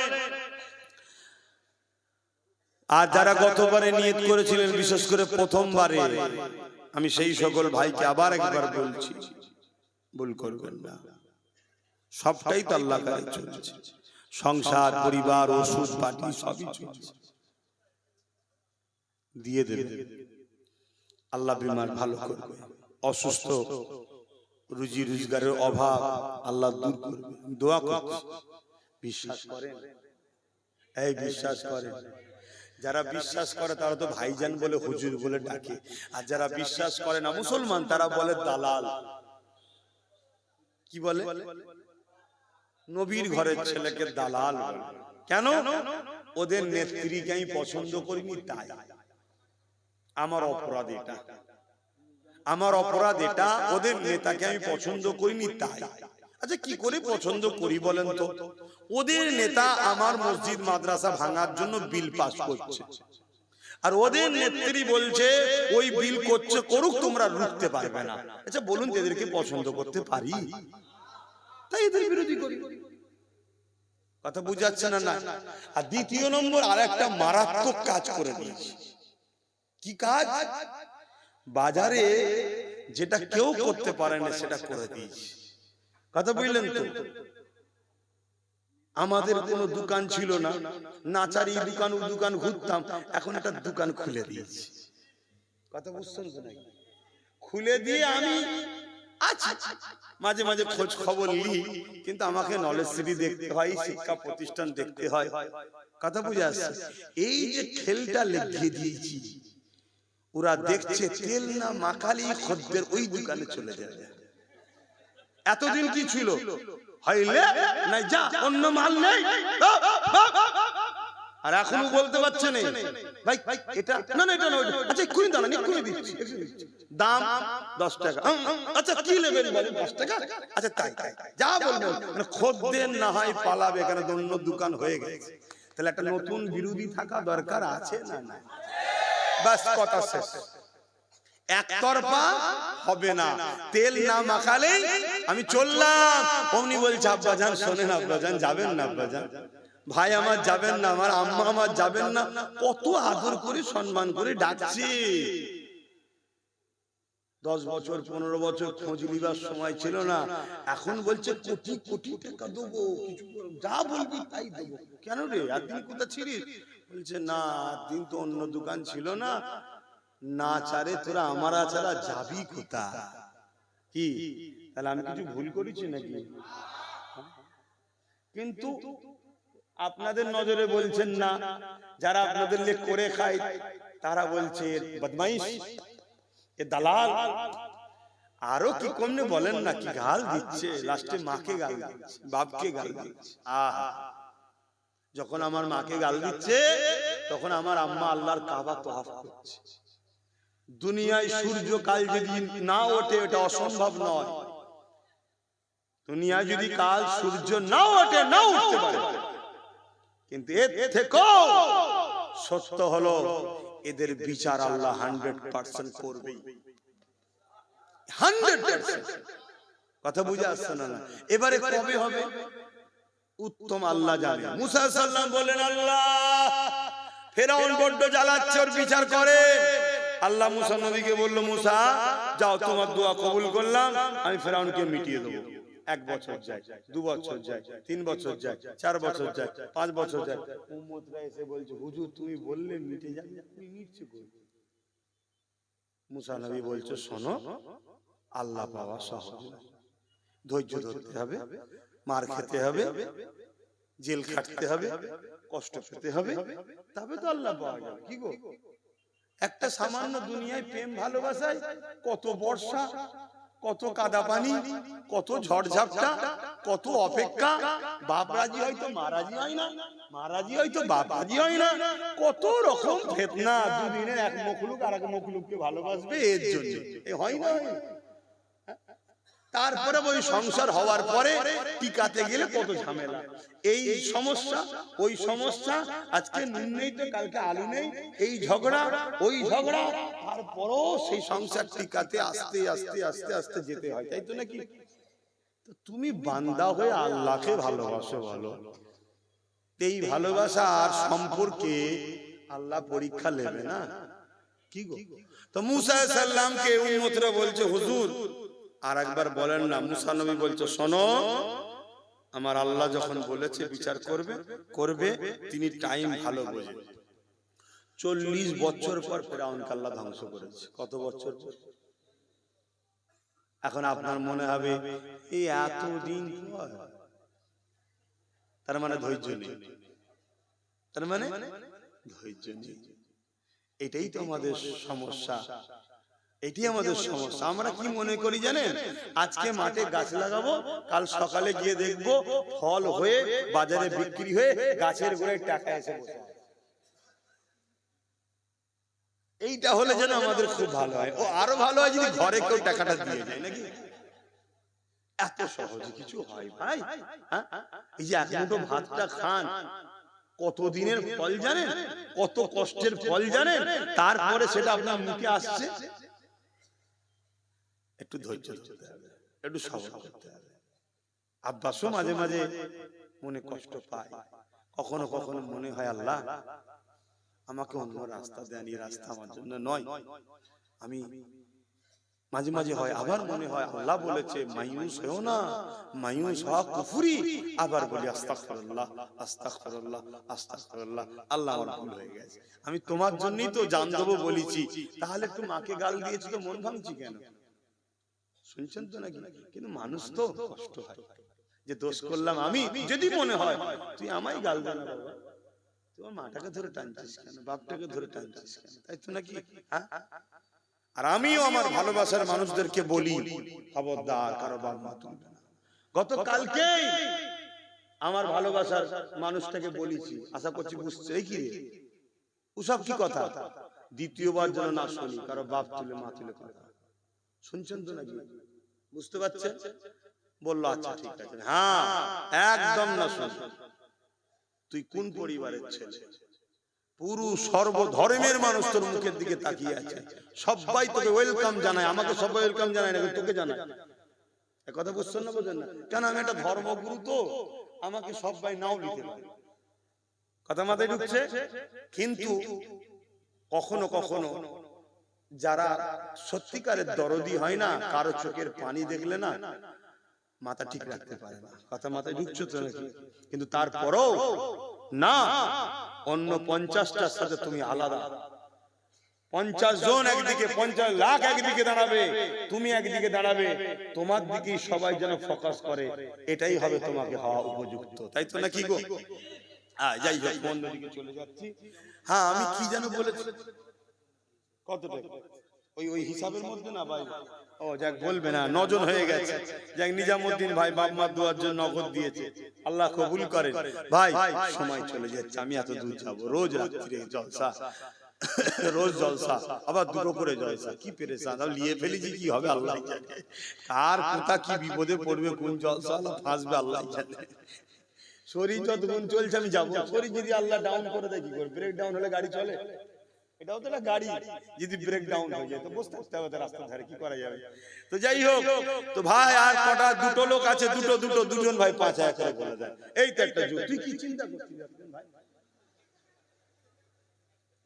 আর যারা গতবারে নিয়ত করেছিলেন, বিশেষ করে প্রথমবারে, আমি সেই সকল ভাইকে আবার একবার বলছি, ভুল করবেন না। সবটাই তো আল্লাহ কাছে চলছে, সংসার, পরিবার, ওষুধ পাটি সবই চলছে। দিয়ে দেবে, আল্লাহ বিমার ভালো করবে, অসুস্থ রুজি রোজগারের অভাব আল্লাহ দূর করবে, দোয়া করছি। বিশ্বাস করেন? এই বিশ্বাস করেন? যারা বিশ্বাস করে তারা তো ভাইজান বলে, হুজুর বলে ডাকে, আর যারা বিশ্বাস করে না, মুসলমান, তারা বলে দালাল। কি বলে? নবীর ঘরের ছেলেকে দালাল। কেন? ওদের নেত্রীকে আমি পছন্দ করিনি, তাই। আমার অপরাধ এটা, আমার অপরাধ এটা, ওদের নেতাকে আমি পছন্দ করিনি, তাই। আচ্ছা, কি করে পছন্দ করি বলেন তো? ওদের নেতা আমার মসজিদ মাদ্রাসা ভাঙার জন্য বিল পাস করছে, আর ওদের নেত্রী বলছে ওই বিল করছে, করুক, তোমরা রুখতে পারবে না। আচ্ছা বলুন, এদেরকে পছন্দ করতে পারি? তাই এদের বিরোধী করি। কথা বুঝাচ্ছে না? না। আর দ্বিতীয় নম্বর, আর একটা মারাত্মক কাজ করে দিয়েছি। কি কাজ? বাজারে যেটা কেউ করতে পারে না, সেটা করে দিয়েছি। কথা বুঝলেন তো? আমাদের কোনো দোকান ছিল না, নাচারি দোকান, ও দোকান ঘুরতাম, এখন একটা দোকান খুলে দিয়েছি। কথা বুঝছেন তো? নাকি খুলে দিয়ে আমি আছি, মাঝে মাঝে খোঁজ খবর নিই, কিন্তু আমাকে নলেজ সিটি দেখতে হয়, শিক্ষা প্রতিষ্ঠান দেখতে হয়। কথা বুঝে আসছে? এই যে খেলটা লেগে দিয়েছি, ওরা দেখছে তেল না মাখালি খদ্দের ওই দোকানে চলে যাবে। এতদিন কি ছিল? হইলে না যা, অন্য মাল নেই। আর এখনো বলতে পারছে না, ভাই এটা না, না এটা না, আচ্ছা এক্ষুনি দাঁড়ান, এক্ষুনি দিচ্ছি, দাম 10 টাকা। আচ্ছা কি নেবেন বলেন? 10 টাকা। আচ্ছা তাই যা বলবেন, মানে খদ্দের না হয় পালাবে, এখানে অন্য দোকান হয়ে গেছে। তাহলে একটা নতুন বিরোধী থাকা দরকার আছে না? না, বাস কথা শেষ। একতরফা হবে না, তেল না মাখালে আমি চললাম। অমনি বলছে, আব্বাজান শোনেন, আব্বাজান যাবেন না, আব্বাজান ভাই আমার যাবেন না, আমার আম্মা আমার যাবেন না। কত আদর করে সম্মান করে ডাকছে। 10 বছর 15 বছর খোঁজ নিবার সময় ছিল না, এখন বলছে কোটি কোটি টাকা দেবো, যা বলবি তাই দেবো। কেন রে, আর দিন কোথা ছিলিস? বলছে না, দিন তো অন্য দোকান ছিল না, না চারে তোরা আমার ছাড়া যাবি কোথা? কি তাহলে আমি কিছু ভুল করেছি নাকি? কিন্তু আপনাদের নজরে বলছেন না, যারা আপনাদের লেখ করে খায় তারা বলছে বদমাইশ, এ দালাল। আরো কি কমনে বলেন না, কি গাল দিচ্ছে, লাস্টে মাকে গাল দিচ্ছে, বাপকে গাল দিচ্ছে। আহা, যখন আমার মাকে গাল দিচ্ছে, তখন আমার আম্মা আল্লাহর কাবা তওয়াফ করছে। দুনিয়ায় সূর্য কাল যদি না ওঠে, এটা অসম্ভব নয়, দুনিয়া যদি কাল সূর্য নাও ওঠে নাও উঠতে পারে, কিন্তু এর থেকেও সত্য হলো এদের বিচার আল্লাহ 100% করবেই, 100%। কথা বুঝে আসছে না? এবারে কবে হবে উত্তম আল্লাহ জানে। মুসা আলাইহিস সালাম বলেন, আল্লাহ ফেরাউন বড্ড জ্বালাচ্ছে, ওর বিচার করে। আল্লাহ মুসা নবীকে বলল, মুসা যাও, তোমার দোয়া কবুল করলাম, আমি ফেরাউনকে মিটিয়ে দেবো। 1 বছর যায়, 2 বছর যায়, 3 বছর যায়, 4 বছর যায়, 5 বছর যায়। উম্মতরা এসে বলছে, হুজুর তুমি বললে মিটে যাবে, আপনি মিটছে কই? মুসা নবী বলছে, শোনো, আল্লাহ পাওয়া সহজ নয়, ধৈর্য ধরতে হবে, মার খেতে হবে, জেল খাটতে হবে, কষ্ট পেতে হবে, তবে তো আল্লাহ পাওয়া যাবে। কি গো, একটা সামান্য দুনিয়ায় প্রেম ভালোবাসায় কত বর্ষা, কত কাদা পানি, কত ঝড়ঝাপটা, কত অপেক্ষা, বাপ রাজি হয়তো মা রাজি হয় না, মা রাজি হয়তো বাপ রাজি হয় না, কত রকম ফিতনা। দুদিনের এক মখলুক আর এক মখলুককে ভালোবাসবে এর জন্য, এ হয় না? তারপরে ওই সংসার হওয়ার পরে টিকাতে গেলে কত ঝামেলা, এই সমস্যা ওই সমস্যা, আজকে নুন নেই তো কালকে আলু নেই, এই ঝগড়া ওই ঝগড়া, তারপরও সেই সংসার টিকাতে আস্তে আস্তে আস্তে আস্তে যেতে হয়, তাই তো নাকি? তো তুমি বান্দা হয়ে আল্লাহকে ভালোবাসো, ভালো, এই ভালোবাসা আর সম্পর্কে আল্লাহ পরীক্ষা নেবে না? কি গো? তো মুসা আলাইহিস সালামকে উম্মতরা বলছে, হুজুর আর একবার বলেন না। মুসা নবী বলছে, শোনো, আমার আল্লাহ যখন বলেছে বিচার করবে করবে, তিনি টাইম ভালো বোঝে। 40 বছর পর ফেরাউনকে আল্লাহ ধ্বংস করেছে। কত বছর? এখন আপনার মনে হবে এই এতদিন পর, তার মানে ধৈর্য নেই, তার মানে ধৈর্য নেই। এটাই তো আমাদের সমস্যা, এটি আমাদের সমস্যা। আমরা কি মনে করি জানেন, আজকে মাঠে গাছ লাগাবো, কাল সকালে গিয়ে দেখবো ফল হয়ে বাজারে বিক্রি হয়ে গাছের গোড়ায় টাকা এসে বসে। এইটা হলে যেন আমাদের খুব ভালো হয়। ও আরো ভালো হয় যদি ঘরে কেউ টাকাটা দিয়ে যায়, নাকি? এত সহজে কিছু হয় ভাই? এই যে এক মুঠো ভাতটা খান, কত দিনের ফল জানেন, কত কষ্টের ফল জানেন, তারপরে সেটা আপনার মুখে আসছে। একটু ধৈর্য ধরতে হবে, একটু সবর করতে হবে। আব্বাসও মাঝে মাঝে মনে কষ্ট পায়, কখনো কখনো মনে হয় আল্লাহ আমাকে অন্য রাস্তা দেন, এই রাস্তা আমার জন্য নয়। আমি মাঝে মাঝে হয়, আবার মনে হয় আল্লাহ বলেছে মায়ুস হও না, মায়ুস হওয়া কুফরি। আবার বলি আস্তাগফিরুল্লাহ, আস্তাগফিরুল্লাহ, আস্তাগফিরুল্লাহ, আল্লাহ আমার ভুল হয়ে গেছে, আমি তোমার জন্যই তো জান দেবো বলেছি, তাহলে একটু মাকে গাল দিয়েছি তো মন ভাঙছি কেন? শুনছেন তো নাকি? কিন্তু মানুষ তো কষ্ট হয় যে দোষ করলাম আমি, যদি মনে হয় তুই আমায় গাল দে না বাবা, তোমার মাটাকে ধরে টানছিস কেন, বাপটাকে ধরে টানছিস কেন, তাই তো নাকি? আর আমিও আমার ভালোবাসার মানুষদেরকে বলি, খবরদার কারো বাপ মা তুলবে না। গতকালকেই আমার ভালোবাসার মানুষটাকে বলেছি, আশা করছি বুঝছে, এই কি রে ওসব কি কথা, দ্বিতীয়বার যেন না শুনি কারো বাপ তুলে মা তুলে কথা। শুনছেন তো নাকি? বুঝতে পারছেন? বললো আচ্ছা ঠিক আছে, হ্যাঁ একদম না শুন। তুই কোন পরিবারের ছেলে? পুরো সর্বধর্মের মানুষ তোর মুখের দিকে তাকিয়ে আছে, সবাই তোকে ওয়েলকাম জানায়, আমাকে সবাই ওয়েলকাম জানায় না, তোকে জানায়। এই কথা বুঝছেন না? বোঝেন না কেন? আমি একটা ধর্মগুরু, তো আমাকে সবাই নাও লিখে পারে, কথা মাথায় ঢুকছে। কিন্তু কখনো কখনো যারা সত্যিকারের দরদি হয় না, কারো চোখের পানি দেখলে না মাথা ঠিক রাখতে পারে না, কথা মাথায় ঢুকছে তো নাকি? কিন্তু তারপরও না, অন্য 50টার সাথে তুমি আলাদা। 50 জন একদিকে, 50 লাখ একদিকে দাঁড়াবে, তুমি একদিকে দাঁড়াবে, তোমার দিকেই সবাই যেন ফোকাস করে, এটাই হবে তোমাকে হওয়া উপযুক্ত, তাই তো নাকি গো? যাই হোক, অন্য দিকে চলে যাচ্ছি। হ্যাঁ, আমি কি যেন বলেছি, কত টাকা ওই হিসাবের মধ্যে না ভাই? ও যাক, বলবে না, 9 জন হয়ে গেছে। যাক, নিজামউদ্দিন ভাই বাপ-মা দোয়ার জন্য নগদ দিয়েছে, আল্লাহ কবুল করেন। ভাই সময় চলে যাচ্ছে, আমি এত দূর যাব, রোজ রাত্রে জলসা, রোজ জলসা, আবার দুটো করে জলসা, কি পেরেশান, নিয়ে ফেলেছি, কি হবে আল্লাহ জানে, কার কোথা কি বিপদে পড়বে, কোন জলসা ফাঁসবে আল্লাহ জানে। শরীর যতক্ষণ চলছে আমি যাবো, শরীর যদি আল্লাহ ডাউন করে দেয় কি করে, ব্রেক ডাউন হলে গাড়ি চলে, এটাও তো একটা গাড়ি, যদি ব্রেক ডাউন হয়ে যায় তো বসে থাকতে হবে রাস্তার ধারে, কি করা যাবে। তো যাই হোক, তো ভাই আর কটা, দুটো লোক আছে, দুজন ভাই 5,000 করে বলে দেয়, এই তো একটা যুগ। তুই কি চিন্তা করছিস ভাই,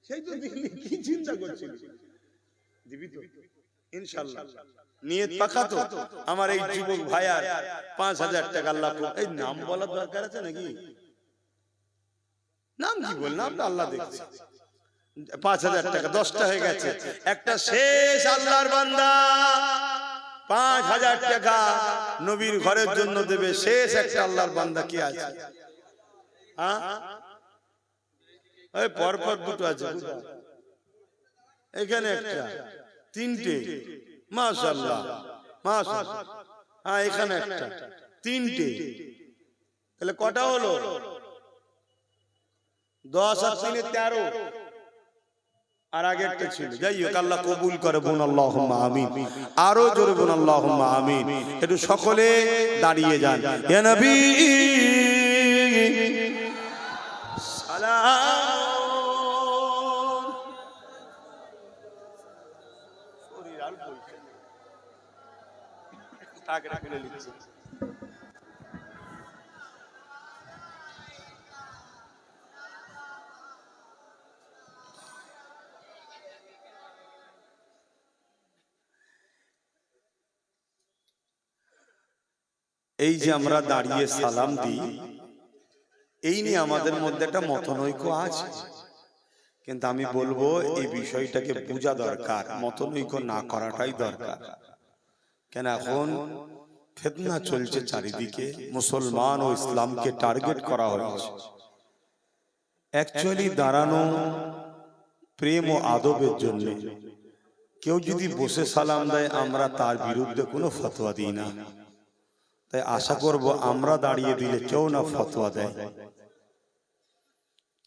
সেই তো দিল্লি, কি চিন্তা করছিস, দিবি তো ইনশাআল্লাহ, নিয়ত পাকা তো। আমার এই যুবক ভাই আর 5,000 টাকা আল্লাহ, এই নাম বলার দরকার আছে নাকি, নাম কি বল, নামটা আল্লাহ দেখছে। 5,000 টাকা 10টা হয়ে গেছে, একটা শেষ আল্লাহর বান্দা 5,000 টাকা নবীর ঘরের জন্য দেবে, শেষ একটা আল্লাহর বান্দা কি আছে? হ্যাঁ, ওই পরপর দুটো আছে, এখানে একটা, 3টে, মাশাআল্লাহ মাশাআল্লাহ, হ্যাঁ এখানে একটা, 3টে, তাহলে কটা হলো? 10 আর 3 13, আর আগে একটা ছিল। যাই হোক, আল্লাহ কবুল করে, বোন আল্লাহুম্মা আমিন, আরো জোরে বোন আল্লাহুম্মা আমিন। একটু সকলে দাঁড়িয়ে যান, ইয়া নবী সালাম। শরীর আর বলছে টাকরা করে লিখছে। এই যে আমরা দাঁড়িয়ে সালাম দিই, এই নিয়ে আমাদের মধ্যে একটা মতনৈক্য আছে, কিন্তু আমি বলবো এই বিষয়টাকে বোঝা দরকার, মতনৈক্য না করাটাই দরকার। কেন এখন ফিতনা চলছে চারিদিকে, মুসলমান ও ইসলামকে টার্গেট করা হয়েছে। অ্যাকচুয়ালি দাঁড়ানো প্রেম ও আদবের জন্য, কেউ যদি বসে সালাম দেয় আমরা তার বিরুদ্ধে কোনো ফতোয়া দিই না, তাই আশা করব আমরা দাঁড়িয়ে দিলে কেউ না ফতোয়া দেয়।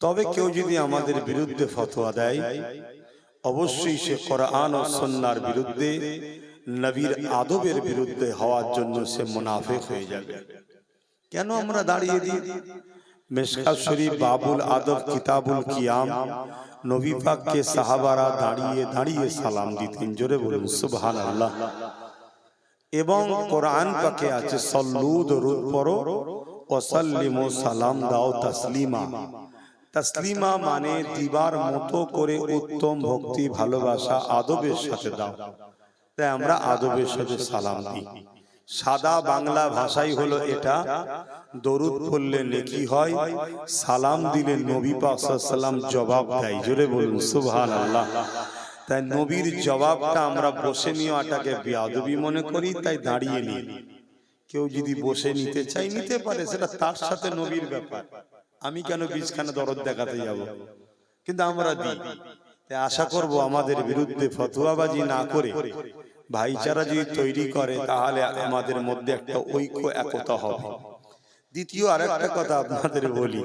তবে কেউ যদি আমাদের বিরুদ্ধে ফতোয়া দেয়, অবশ্যই সে কোরআন ও সুন্নাহর বিরুদ্ধে, নবীর আদবের বিরুদ্ধে হওয়ার জন্য সে মুনাফিক হয়ে যাবে। কেন আমরা দাঁড়িয়ে দিই? মিশকাত শরীফ বাবুল আদব কিতাবুল কিয়াম, নবী পাককে সাহাবারা দাঁড়িয়ে দাঁড়িয়ে সালাম দিতেন, জোরে বলুন সুবহানাল্লাহ। এবং কোরআন পাকে আছে সল্লু দরুদ পড়ো ওয়া সাল্লিমু, সালাম দাও তাসলিমা। তাসলিমা মানে দিবার মতো করে উত্তম ভক্তি ভালোবাসা আদবের সাথে দাও। তাই আমরা আদবের সাথে সালাম দিই। সাদা বাংলা ভাষাই হলো এটা, দরুদ পড়লে নেকি হয়, সালাম দিলে নবী পাক সাল্লাল্লাহু আলাইহি ওয়াসাল্লাম জবাব দেয়, জোরে বলুন সুবহানাল্লাহ। তাই নবীর জবাবটা আমরা বসে নেওয়াটাকে বেয়াদবি মনে করি, তাই দাঁড়িয়ে নিই। কেউ যদি বসে নিতে চাই নিতে পারে, সেটা তার সাথে নবীর ব্যাপার, আমি কেন বিছখানা দরদ দেখাতে যাব, কিন্তু আমরা দিই। তাই আশা করব আমাদের বিরুদ্ধে ফতোয়াবাজি না করে ভাইচারা যদি তৈরি করে, তাহলে আমাদের মধ্যে একটা ঐক্য একতা হবে। দ্বিতীয় আরেকটা কথা আপনাদের বলি,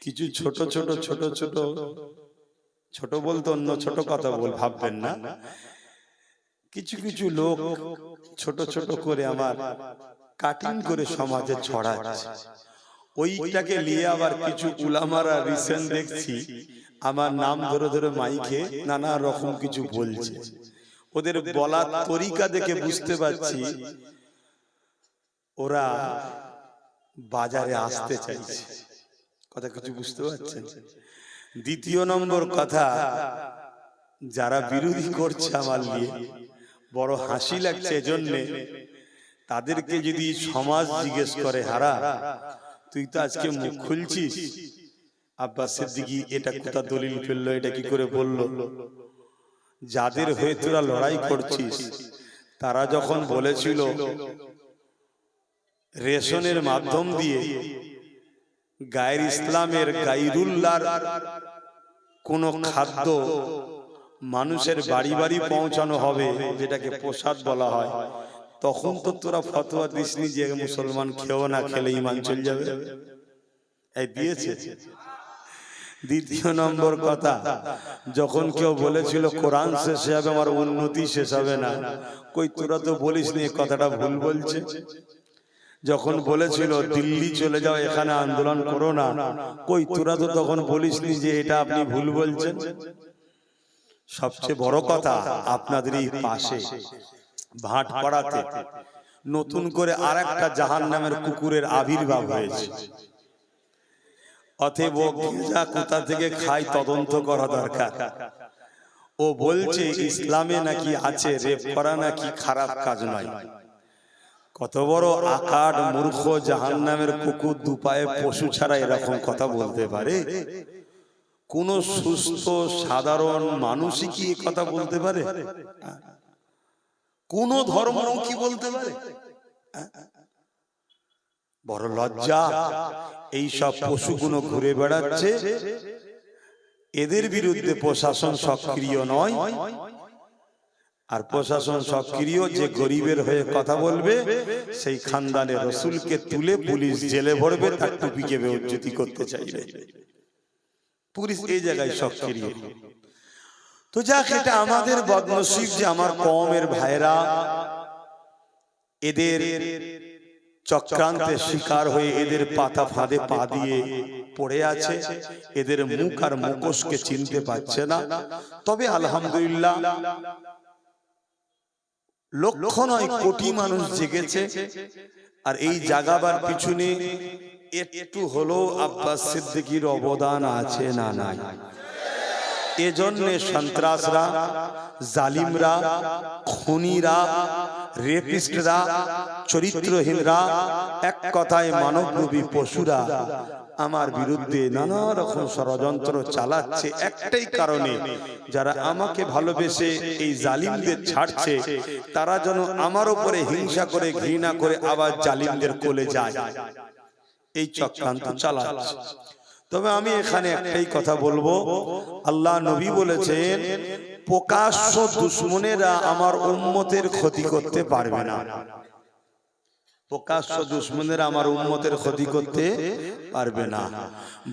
কিছু ছোট ছোট ছোট ছোট ছোট বলতে অন্য ছোট কথা ভাববেন না, কিছু কিছু লোক ছোট ছোট করে আমার কাটিং করে সমাজে ছড়াচ্ছে। ওইটাকে নিয়ে আবার কিছু উলামারা রিসেন্ট দেখছি আমার নাম ধরে ধরে মাইকে নানা রকম কিছু বলছে। ওদের বলার তরিকা দেখে বুঝতে পারছি ওরা বাজারে আসতে চাইছে। কথা কিছু বুঝতে পারছেন? দ্বিতীয় নম্বর কথা, যারা বিরোধী করছে আমার নিয়ে বড় হাসি লাগছে, এজন্য তাদেরকে যদি সমাজ জিজ্ঞেস করে, হারা তুই তো আজকে মুখ খুলছিস, আব্বাস সিদ্দিকী এটা কোথা দলিল ফেললো, এটা কি করে বললো? যাদের হয়ে তোরা লড়াই করছিস তারা যখন বলেছিল রেশনের মাধ্যম দিয়ে গায়ের ইসলামের গায়রুল্লাহর কোন খাদ্য মানুষের বাড়ি বাড়ি পৌঁছানো হবে, যেটাকে প্রসাদ বলা হয়, তখন তো তোরা ফতোয়া দিসনি যে মুসলমান খেও না, খেলে ঈমান চলে যাবে। এই দিয়েছে? দ্বিতীয় নম্বর কথা, যখন কেউ বলেছিল কোরআন শেষ হবে আমার উন্নতি শেষ হবে না, কই তোরা তো বলিস নি, কথাটা ভুল বলছে। যখন বলেছিল দিল্লি চলে যাও এখানে আন্দোলন করো না, কই তোরা তো তখন বলিস নি যে এটা আপনি ভুল বলছেন। সবচেয়ে বড় কথা, আপনাদের এই পাশে ভাটপাড়াতে নতুন করে আরেকটা জাহান্নামের কুকুরের আবির্ভাব হয়েছে। অতএব যা কোথা থেকে খায় তদন্ত করা দরকার। ও বলছে ইসলামে নাকি আছে রেপ করা নাকি খারাপ কাজ নয়। কত বড় আকার মূর্খ জাহান্নামের কুকুর, দুপায়ে পশু ছাড়া এরকম কথা বলতে পারে? কোন সুস্থ সাধারণ মানুষই কি এই কথা বলতে পারে? কোন ধর্ম কি বলতে পারে? বড় লজ্জা। এই সব পশুগুলো ঘুরে বেড়াচ্ছে, এদের বিরুদ্ধে প্রশাসন সক্রিয় নয়। আর প্রশাসন সক্রিয় যে গরিবের হয়ে কথা বলবে, সেই খানদানে রসুলকে তুলে পুলিশ জেলে ভরবে, তার টুপিকে বেইজ্জতি করতে চাইবে। পুলিশ এই জায়গায় সক্রিয়। তো যাক, এটা আমাদের বদনসিব যে আমার কওমের ভাইরা এদের চক্রান্তের শিকার হয়ে এদের পাতা ফাঁদে পা দিয়ে পড়ে আছে। এদের মুখ আর মুখোশকে চিনতে পারছে না। তবে আলহামদুলিল্লাহ, লক্ষ নয় কোটি মানুষ জেগেছে। আর এই জাগাবার পিছনে একটু হলো আব্বাস সিদ্দিকীর অবদান আছে না নাই? এজন্য সন্ত্রাসরা, জালিমরা, খুনিরা, রেপিস্টরা, চরিত্রহীনরা, এক কথায় মানবরূপী পশুরা আমার বিরুদ্ধে নানা রকম ষড়যন্ত্র চালাচ্ছে। একটাই কারণে, যারা আমাকে ভালোবেসে এই জালিমদের ছাড়ছে, তারা যেন আমার উপরে হিংসা করে, ঘৃণা করে আবার জালিমদের কোলে যায়, এই চক্রান্ত চালাচ্ছে। তবে আমি এখানে একটাই কথা বলবো, আল্লাহ নবী বলেছেন প্রকাশ্য দুশমনেরা আমার উম্মতের ক্ষতি করতে পারবে না। প্রকাশ্য দুশমনেরা আমার উম্মতের ক্ষতি করতে পারবে না।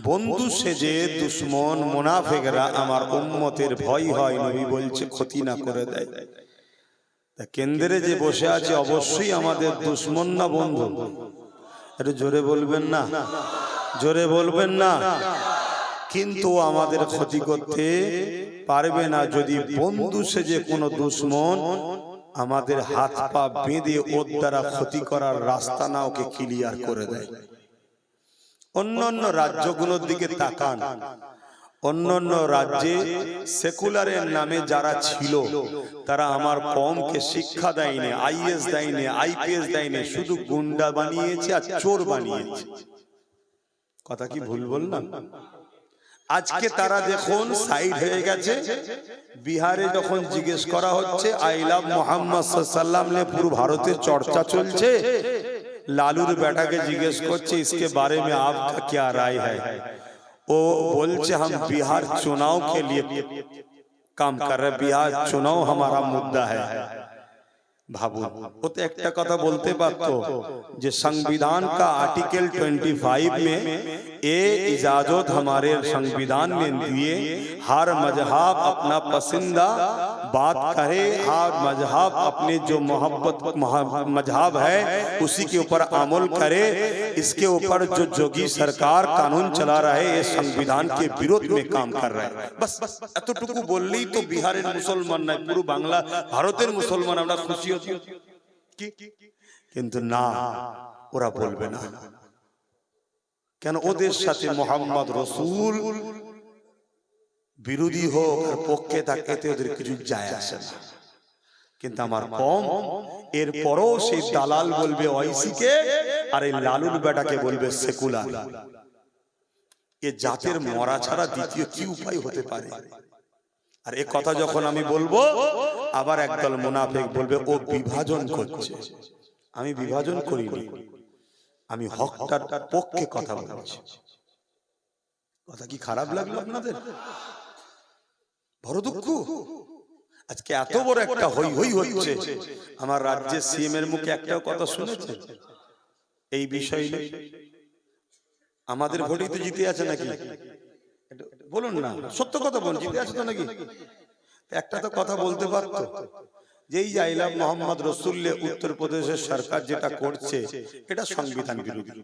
বন্ধু সেজে দুশমন মুনাফিকরা আমার উম্মতের ভয় হয়, নবী বলছে ক্ষতি না করে দেয়। তা কেন্দ্রে যে বসে আছে অবশ্যই আমাদের দুশমন না বন্ধু? একটু জোরে বলবেন না, জোরে বলবেন না। কিন্তু আমাদের ক্ষতি করতে পারবে না যদি বন্ধু সেজে কোনো দুশমন আমাদের হাত পা বেঁধে ওর দ্বারা ক্ষতি করার রাস্তা না ওকে ক্লিয়ার করে দেয়। অন্যান্য রাজ্যগুলোর দিকে তাকান, অন্যান্য রাজ্যে সেকুলারের নামে যারা ছিল, তারা আমার কওমকে শিক্ষা দেয়নি, আইএস দেয়নি, আইপিএস দেয়নি, শুধু গুন্ডা বানিয়েছে আর চোর বানিয়েছে। কথা কি ভুল বললাম? আজকে তারা দেখুন সাইড হয়ে গেছে। বিহারে যখন জিজ্ঞেস করা হচ্ছে আই লাভ মোহাম্মদ সাল্লাল্লাহু আলাইহি ওয়াসাল্লাম, পুরো ভারতে চর্চা চলছে, লালুর বেটাকে জিজ্ঞেস করছে इसके बारे में आपका क्या राय है? वो बोलছে हम बिहार चुनाव के लिए काम कर रहे, बिहार चुनाव हमारा मुद्दा है। भाबू वो तो एक কথা বলতে পারতো যে संविधान का आर्टिकल 25 में ये इजाजत हमारे संविधान में दिए, हर मजहब अपना पसंदीदा बात करे, हर मजहब अपने जो मोहब्बत मजहब है उसी के ऊपर अमल करे। इसके ऊपर जो जोगी सरकार कानून चला रहा है ये संविधान के विरोध में काम कर रहा है। बस এতটুকু বললেই তো বিহারের মুসলমান না, পুরো বাংলা ভারতের মুসলমান আমরা খুশি হই। কিন্তু না, ওরা বলবে না। কেন? ওদের সাথে মোহাম্মদ রসুল বিরোধী হোক আর পক্ষে থাকে ওদের কিছু যায় আসে না। কিন্তু আমার কম এরপরও সেই দালাল বলবে ওয়াইসিকে, আর এই লালুর বেটাকে বলবে সেকুলার। এ জাতের মরা ছাড়া দ্বিতীয় কি উপায় হতে পারে? আর এ কথা যখন আমি বলবো, আবার একদল মুনাফিক বলবে ও বিভাজন করছে। আমি বিভাজন করিনি, আমি হকটার পক্ষে কথা বলছি। কথা কি খারাপ লাগলো আপনাদের? বড় দুঃখ। আজকে এত বড় একটা হই হই হচ্ছে, আমার রাজ্যের সিএম এর মুখে একটাও কথা শুনেছে এই বিষয়ে? আমাদের ভোটেই তো জিতে আছে নাকি? বলুন না, সত্য কথা বলুন, জিতে আছে তো নাকি? একটা তো কথা বলতে পারতো, যেই জাইলাম মোহাম্মদ রসুল্লাহ উত্তরপ্রদেশের সরকার যেটা করছে এটা সংবিধান বিরোধী।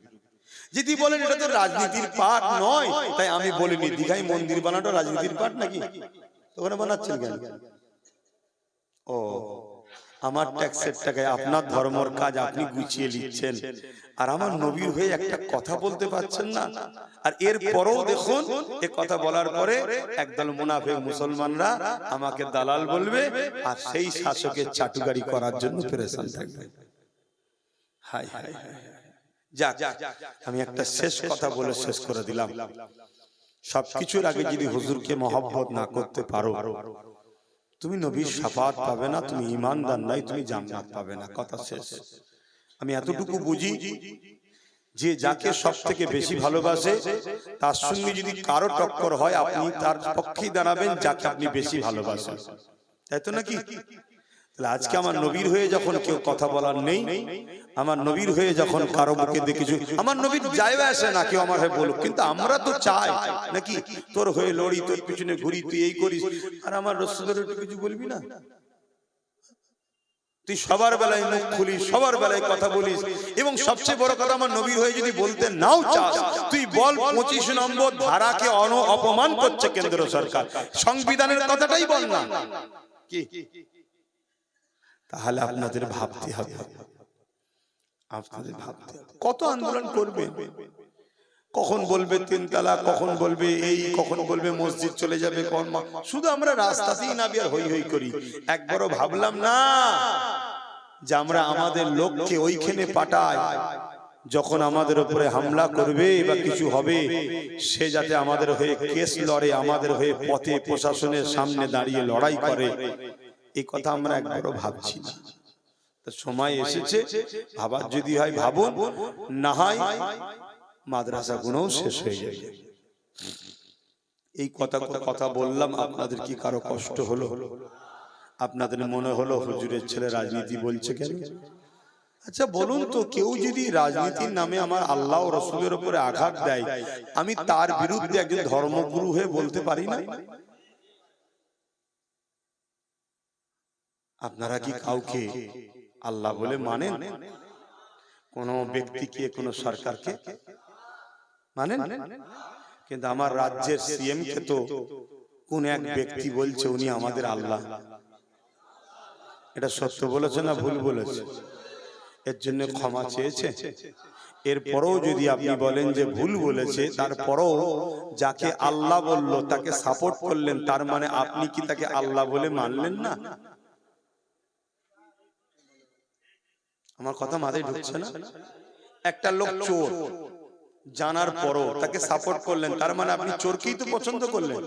যদি বলেন এটা তো রাজনীতির পার্ট নয়, তাই আমি বলিনি দীঘায় মন্দির বানানো রাজনীতির পার্ট নাকি? ওখানে বানাচ্ছেন কেন? ও, আমার ট্যাক্সের টাকায় আপনার ধর্মের কাজ আপনি গুছিয়ে নিচ্ছেন, আর আমার নবীর হয়ে একটা কথা বলতে পারছেন না। আর এর পরেও দেখুন, এ কথা বলার পরে একদল মুনাফিক মুসলমানরা আমাকে দালাল বলবে, আর সেই শাসকের চাটুকারি করার জন্য পেরেশান থাকবে। হায় হায় হায়। যাক, আমি একটা শেষ কথা বলে শেষ করে দিলাম। সবকিছুর আগে যদি হুজুরকে মহব্বত না করতে পারো, তুমি নবীর শাফাত পাবে না, তুমি ঈমানদার নাই, তুমি জান্নাত পাবে না। কথা শেষ। আমি এতটুকু বুঝি যে যাকে সব থেকে বেশি ভালোবাসে তার সঙ্গে যদি কারো টক্কর হয়, আপনি তার পক্ষেই দাঁড়াবেন যাকে আপনি বেশি ভালোবাসেন, তাই তো নাকি? তাহলে আজকে আমার নবীর হয়ে যখন কেউ কথা বলার নেই, আমার নবীর হয়ে যখন কারো মুখে দেখেছি, আমার নবীর যায় আসে না কেউ আমার হয়ে বলুক, কিন্তু আমরা তো চাই নাকি তোর হয়ে লড়ি, তোর পিছনে ঘুরি, তুই এই করিস, আর আমার রাসূলের একটু কিছু বলবি না? তুই সবার বেলায় মুখ খুলিস, সবার বেলায় কথা বলিস, এবং সবচেয়ে বড় কথা আমার নবীর হয়ে যদি বলতে নাও চাস, তুই বল 25 নম্বর ধারাকে অপমান করছে কেন্দ্র সরকার, সংবিধানের কথাটাই বল না কি? তাহলে আপনাদের ভাবতে হবে, আপনাদের ভাবতে হবে কত আন্দোলন করবে, কখন বলবে 3 তালাক, কখন বলবে এই, কখন বলবে মসজিদ চলে যাবে, কখন শুধু আমরা রাস্তাতেই নাবি আর হই হই করি। একবারও ভাবলাম না যে আমরা আমাদের লোককে ওইখানে পাঠাই, যখন আমাদের উপরে হামলা করবে বা কিছু হবে, সে যাতে আমাদের হয়ে কেস লড়ে, আমাদের হয়ে পথে প্রশাসনের সামনে দাঁড়িয়ে লড়াই করে, এই কথা আমরা একবারও ভাবছি না। সময় এসেছে, ভাবার যদি হয় ভাবুন, না হয় মাদ্রাসা গুলোও শেষ হয়ে যাবে। এই কথা বললাম, আপনাদের কি কারো কষ্ট হলো? আপনাদের মনে হলো হুজুরের ছেলে রাজনীতি বলছে কেন? আচ্ছা বলুন তো, কেউ যদি রাজনীতির নামে আমার আল্লাহ ও রাসূলের উপরে আঘাত দেয়, আমি তার বিরুদ্ধে একজন ধর্মগুরু হয়ে বলতে পারি না? আপনারা কি কাউকে আল্লাহ বলে মানেন? কোন ব্যক্তিকে, কোন সরকারকে মানেন? কিন্তু আমার রাজ্যের সিএম কে তো কোন এক ব্যক্তি বলছে উনি আমাদের আল্লাহ। এটা সত্য বলেছে না ভুল বলেছে? এর জন্য ক্ষমা চেয়েছে। এরপরও যদি আপনি বলেন যে ভুল বলেছে, তারপরও যাকে আল্লাহ বলল তাকে সাপোর্ট করলেন, তার মানে আপনি কি তাকে আল্লাহ বলে মানলেন না? আমার কথা মাথায় ঢুকছে না? একটা লোক চোর জানার পরও তাকে সাপোর্ট করলেন, তার মানে আপনি চোরকেই তো পছন্দ করলেন।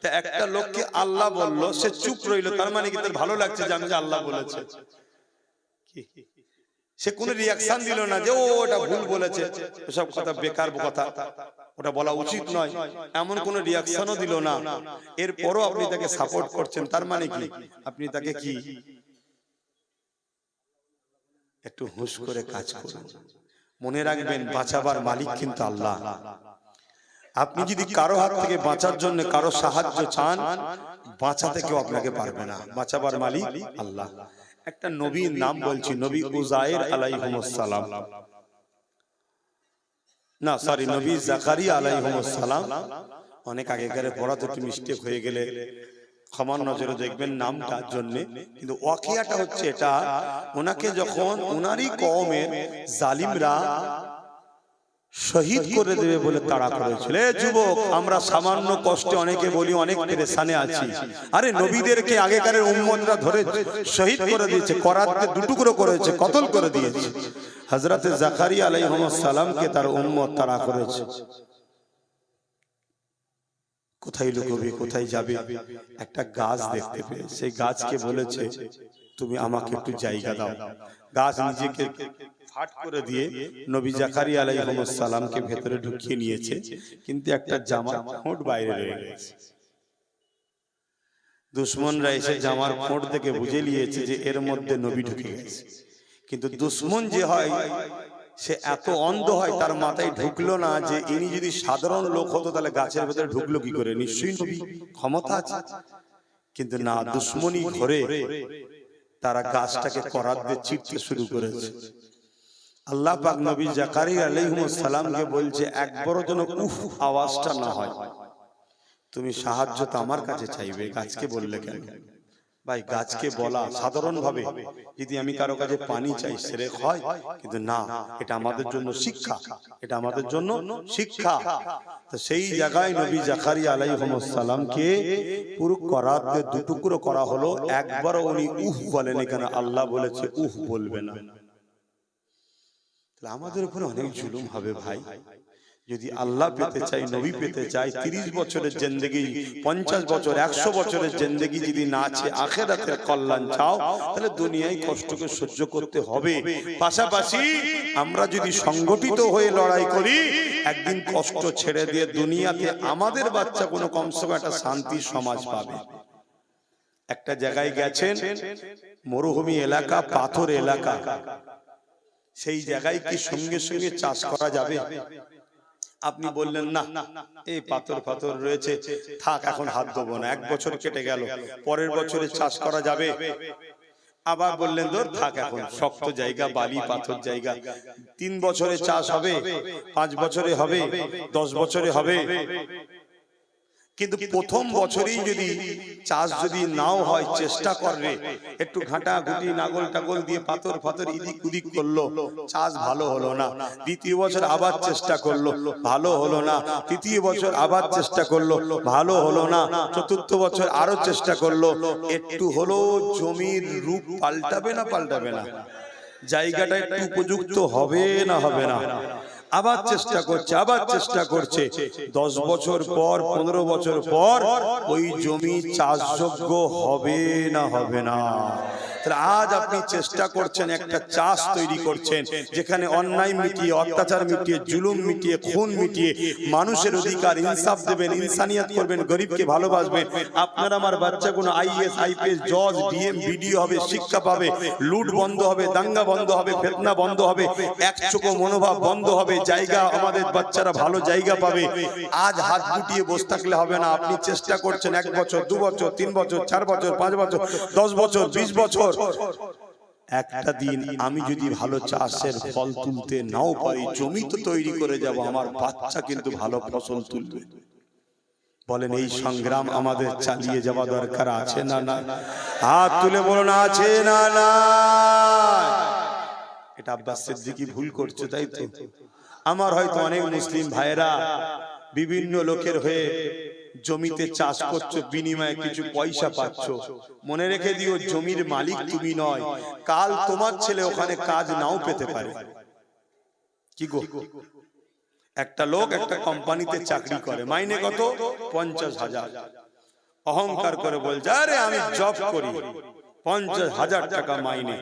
তা একটা লোককে আল্লাহ বলল, সে চুপ রইল, তার মানে কি তার ভালো লাগছে যে আমি যে আল্লাহ বলেছে? সে কোনো রিঅ্যাকশন দিল না যে ও ওটা ভুল বলেছে, এসব কথা বেকার কথা, ওটা বলা উচিত নয়, এমন কোনো রিঅ্যাকশনও দিল না। এরপরও আপনি তাকে সাপোর্ট করছেন, তার মানে কি আপনি তাকে কি? একটু হুঁশ করে কাজ করুন। মনে রাখবেন, বাঁচাবার মালিক কিন্তু আল্লাহ। আপনি যদি কারো হাত থেকে বাঁচার জন্য কারো সাহায্য চান, বাঁচাতে কেউ আপনাকে পারবে না, বাঁচাবার মালিক আল্লাহ। একটা নবীর নাম বলছি, নবী উযায়ের আলাইহিস সালাম, না সরি, নবী জাকারিয়া আলাইহিস সালাম। অনেক আগেকার পড়া তো একটু মিস্টেক হয়ে গেলে ক্ষমার নজরে দেখবেন নামটার জন্য, কিন্তু ওয়াকিয়াটা হচ্ছে এটা, ওনাকে যখন ওনারই কওমের জালিমরা শহীদ করে দেবে বলে তাড়া করেছিল। যুবক, আমরা সামান্য কষ্টে অনেকে বলি অনেক পেরেশানে আছি, আরে নবীদেরকে আগেকারের উম্মতরা ধরে শহীদ করে দিয়েছে, করাতে দুটুকরো করেছে, কতল করে দিয়েছে। হযরতে জাকারিয়া আলাইহিস সালামকে তার উম্মত তাড়া করেছে। কোথায় লুকোবে, কোথায় যাবে? একটা গাছ দেখতে পেয়ে সেই গাছকে বলেছে, তুমি আমাকে একটু জায়গা দাও। গাছ নিজেকে ফাট করে দিয়ে নবী জাকারিয়া আলাইহিস সালামকে ভেতরে ঢুকিয়ে নিয়েছে, কিন্তু একটা জামার খোঁট বাইরে রয়ে গেছে। দুশমনরা এসে জামার খোঁট দেখে বুঝে নিয়েছে যে এর মধ্যে নবী ঢুকে গেছে। কিন্তু দুশমন যে হয় সে এত অন্ধ হয়, তার মাথায় ঢুকলো না যে ইনি যদি সাধারণ লোক হতো তাহলে গাছের ভেতরে ঢুকলো কি করে, নিশ্চয়ই নবী, ক্ষমতা আছে। কিন্তু না, দুশ্মনী ঘরে তারা গাছটাকে করাত দিয়ে চিরতে শুরু করেছে। আল্লাহ পাক নবী জাকারিয়া আলাইহিস সালামকে বলছে, একবারও যেন উফ আওয়াজটা না হয়, তুমি সাহায্য তো আমার কাছে চাইবে। গাছকে বললে কেন? ভাই, গাছকে বলা সাধারণ ভাবে যদি আমি কারো কাছে পানি চাই শিরক হয়, কিন্তু না, এটা আমাদের জন্য শিক্ষা, এটা আমাদের জন্য শিক্ষা। তো সেই জায়গায় নবী জাকারিয়া আলাইহিস সালামকে পুরো করাতে দুটুকরো করা হলো, একবারও উনি উফ বলেনি। কেন? আল্লাহ বলেছে উফ বলবে না। তাহলে আমাদের উপরে অনেক জুলুম হবে ভাই। যদি আল্লাহ পেতে চাই, নবী পেতে চাই, 30 বছরের জিন্দেগি, 50 বছর, 100 বছরের জিন্দেগি যদি না আছে, আখিরাতের কল্যাণ চাও, তাহলে দুনিয়ায় কষ্টকে সহ্য করতে হবে। পাশাপাশি আমরা যদি সংগঠিত হয়ে লড়াই করি, একদিন কষ্ট ছেড়ে দিয়ে দুনিয়াতে আমাদের বাচ্চা কোনো কমসে কম একটা শান্তির সমাজ পাবে। একটা জায়গায় গেছেন, মরুভূমি এলাকা, পাথর এলাকা, সেই জায়গায় কি সঙ্গে সঙ্গে চাষ করা যাবে? আপনি বললেন না, এই পাথর পাথর রয়েছে, থাক, এখন হাত দেবো না। 1 বছর কেটে গেল, পরের বছরে চাষ করা যাবে। আবার বললেন ধর থাক, এখন শক্ত জায়গা, বালি পাথর জায়গা, 3 বছরে চাষ হবে, 5 বছরে হবে, 10 বছরে হবে। কিন্তু প্রথম বছরেই যদি চাষ যদি নাও হয়, চেষ্টা করবে, একটু ঘাটা ঘুটি নাগল টাগল দিয়ে পাথর ফাথর ইদিক উদিক করলো, চাষ ভালো হলো না। দ্বিতীয় বছর আবার চেষ্টা করলো, ভালো হলো না। তৃতীয় বছর আবার চেষ্টা করলো, ভালো হলো না। চতুর্থ বছর আরো চেষ্টা করলো, একটু হলো জমির রূপ পাল্টাবে না পাল্টাবে না, জায়গাটা একটু উপযুক্ত হবে না হবে না। আবার চেষ্টা করছে, আবার চেষ্টা করছে। 10 বছর পর, 15 বছর পর ওই জমি চাষযোগ্য হবে না হবে না। আজ আপনি চেষ্টা করছেন, একটা চাষ তৈরি করছেন, যেখানে অন্যায় মিটিয়ে, অত্যাচার মিটিয়ে, জুলুম মিটিয়ে, খুন মিটিয়ে মানুষের অধিকার, ইনসাফ দেবেন, ইনসানিয়াত করবেন, গরিবকে ভালোবাসবেন। আপনার আমার বাচ্চাগুলো আইএস, আইপিএস, জজ, ডিএম, বিডিও হবে, শিক্ষা পাবে, লুট বন্ধ হবে, দাঙ্গা বন্ধ হবে, ফিতনা বন্ধ হবে, একচোখো মনোভাব বন্ধ হবে, জায়গা আমাদের বাচ্চারা ভালো জায়গা পাবে। আজ হাত গুটিয়ে বসে থাকলে হবে না। আপনি চেষ্টা করছেন 1 বছর, 2 বছর, 3 বছর, 4 বছর, 5 বছর, 10 বছর, 20 বছর। একটা দিন আমি যদি ভালো চাষের ফল তুলতে নাও পারি, জমি তো তৈরি করে যাব, আমার বাচ্চা কিন্তু ভালো ফসল তুলবে। বলেন, এই সংগ্রাম আমাদের চালিয়ে যাওয়া দরকার আছে না না? হাত তুলে বলুন, আছে না না? এটা আব্বাস সিদ্দিকী ভুল করছে, তাই তো? আমার হয়তো অনেক মুসলিম ভাইরা বিভিন্ন লোকের হয়ে জমিতে চাষ করছো, বিনিময়ে কিছু পয়সা পাচ্ছ। মনে রেখে দিও, জমির মালিক তুমি নয়, কাল তোমার ছেলে ওখানে কাজ নাও পেতে পারে। কি গো, একটা লোক একটা কোম্পানিতে চাকরি করে, মাইনে কত? 50,000। অহংকার করে বলছে, আরে আমি জব করি, 50,000 টাকা মাইনে।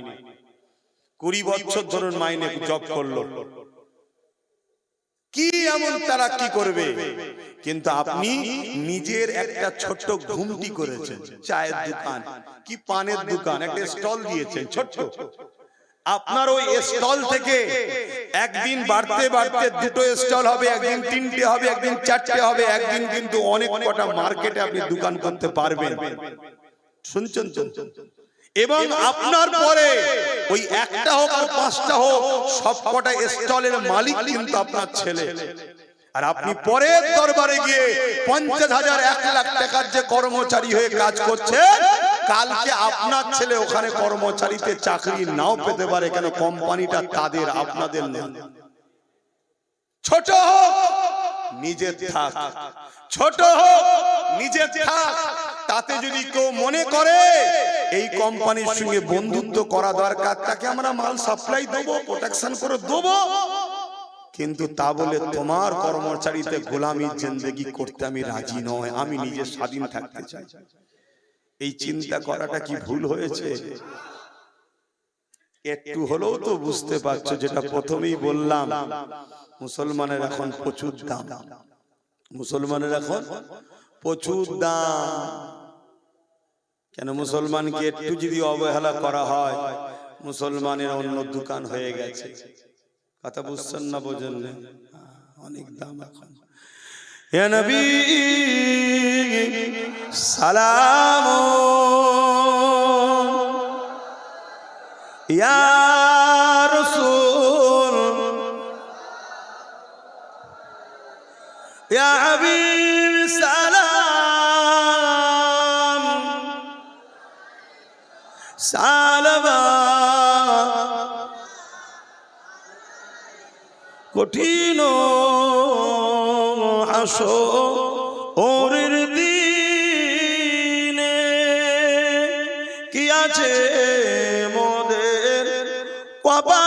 20 বছর ধরুন মাইনে জব করলো, কি এমন তারা কি করবে? কিন্তু আপনি নিজের একটা ছোট্ট ঘুমটি করেছেন, চায়ের দোকান কি পানের দোকান, একটা স্টল দিয়েছেন ছোট্ট। আপনার ওই স্টল থেকে একদিন বাড়তে বাড়তে 2টো স্টল হবে, একদিন 3টে হবে, একদিন 4টে হবে, একদিন কিন্তু অনেক কটা মার্কেটে আপনি দোকান করতে পারবেন। শুনছেন তো? এবং আপনার পরে ওই একটা হোক আর 5টা হোক, সবকটা স্টলের মালিক কিন্তু আপনার ছেলে। আর আপনি পরের দরবারে গিয়ে 50,000, 1 লাখ টাকার যে কর্মচারী হয়ে কাজ করছে, কালকে আপনার ছেলে ওখানে কর্মচারীতে চাকরি নাও পেতে পারে। কেন? কোম্পানিটা তাদের, আপনাদের না। ছোট হোক নিজের থাক, ছোট হোক নিজের থাক। তাতে যদি কেউ মনে করে এই কোম্পানির সঙ্গে বন্ধুত্ব করা দরকার, তাকে আমরা মাল সাপ্লাই দেবো, প্রোটেকশন করে দেবো, কিন্তু তা বলে তোমার কর্মচারীতে গোলামির জিন্দেগি করতে আমি রাজি নয়, আমি নিজে স্বাধীন থাকতে চাই। এই চিন্তা করাটা কি ভুল হয়েছে? একটু হলেও তো বুঝতে পারছো, যেটা প্রথমেই বললাম, মুসলমানের এখন প্রচুর দাম, মুসলমানের এখন প্রচুর দাম। কেন? মুসলমানকে একটু যদি অবহেলা করা হয়, মুসলমানের অন্য দোকান হয়ে গেছে। কথা বুঝছেন না বোঝেন না? অনেক দাম এখন। ইয়া নবী সালাম, ইয়া রাসূল, ইয়া হাবিব সালাম, সালামা। কঠিন হাসরের দিনে কি আছে মোদের কপালে,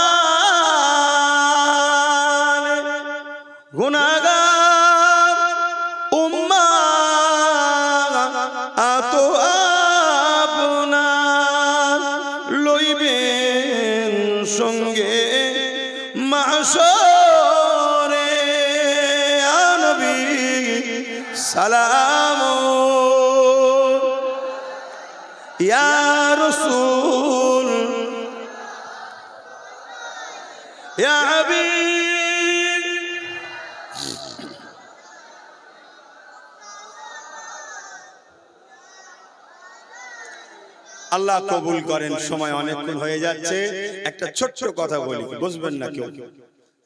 গুনাহগার উম্মাত আপনার লইবেন সঙ্গে মাহশরে। ইয়া নবী সালাম, ইয়া রাসূল, ইয়া হাবিব। আল্লাহ কবুল করেন। সময় অনেকক্ষণ হয়ে যাচ্ছে, একটা ছোট্ট কথা বলি, বুঝবেন না কেউ,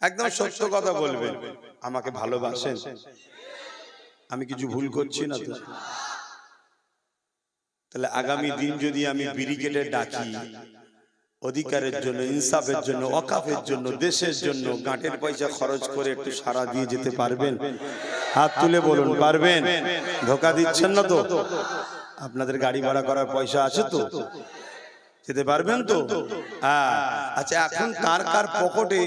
একদম সত্য কথা বলবেন। আমাকে ভালোবাসেন? আমি কিছু ভুল করছি না তো? তাহলে আগামী দিন যদি আমি ব্রিগেডে ডাকি অধিকারের জন্য, ইনসাফের জন্য, ওয়াকাফের জন্য, দেশের জন্য, গাঁটের পয়সা খরচ করে একটু সারা দিয়ে যেতে পারবেন? হাত তুলে বলুন, পারবেন? ধোকা দিচ্ছেন না তো? আপনাদের গাড়ি ভাড়া করার পয়সা আছে তো? যেতে পারবেন তো? হ্যাঁ। আচ্ছা, এখন কার কার পকেটে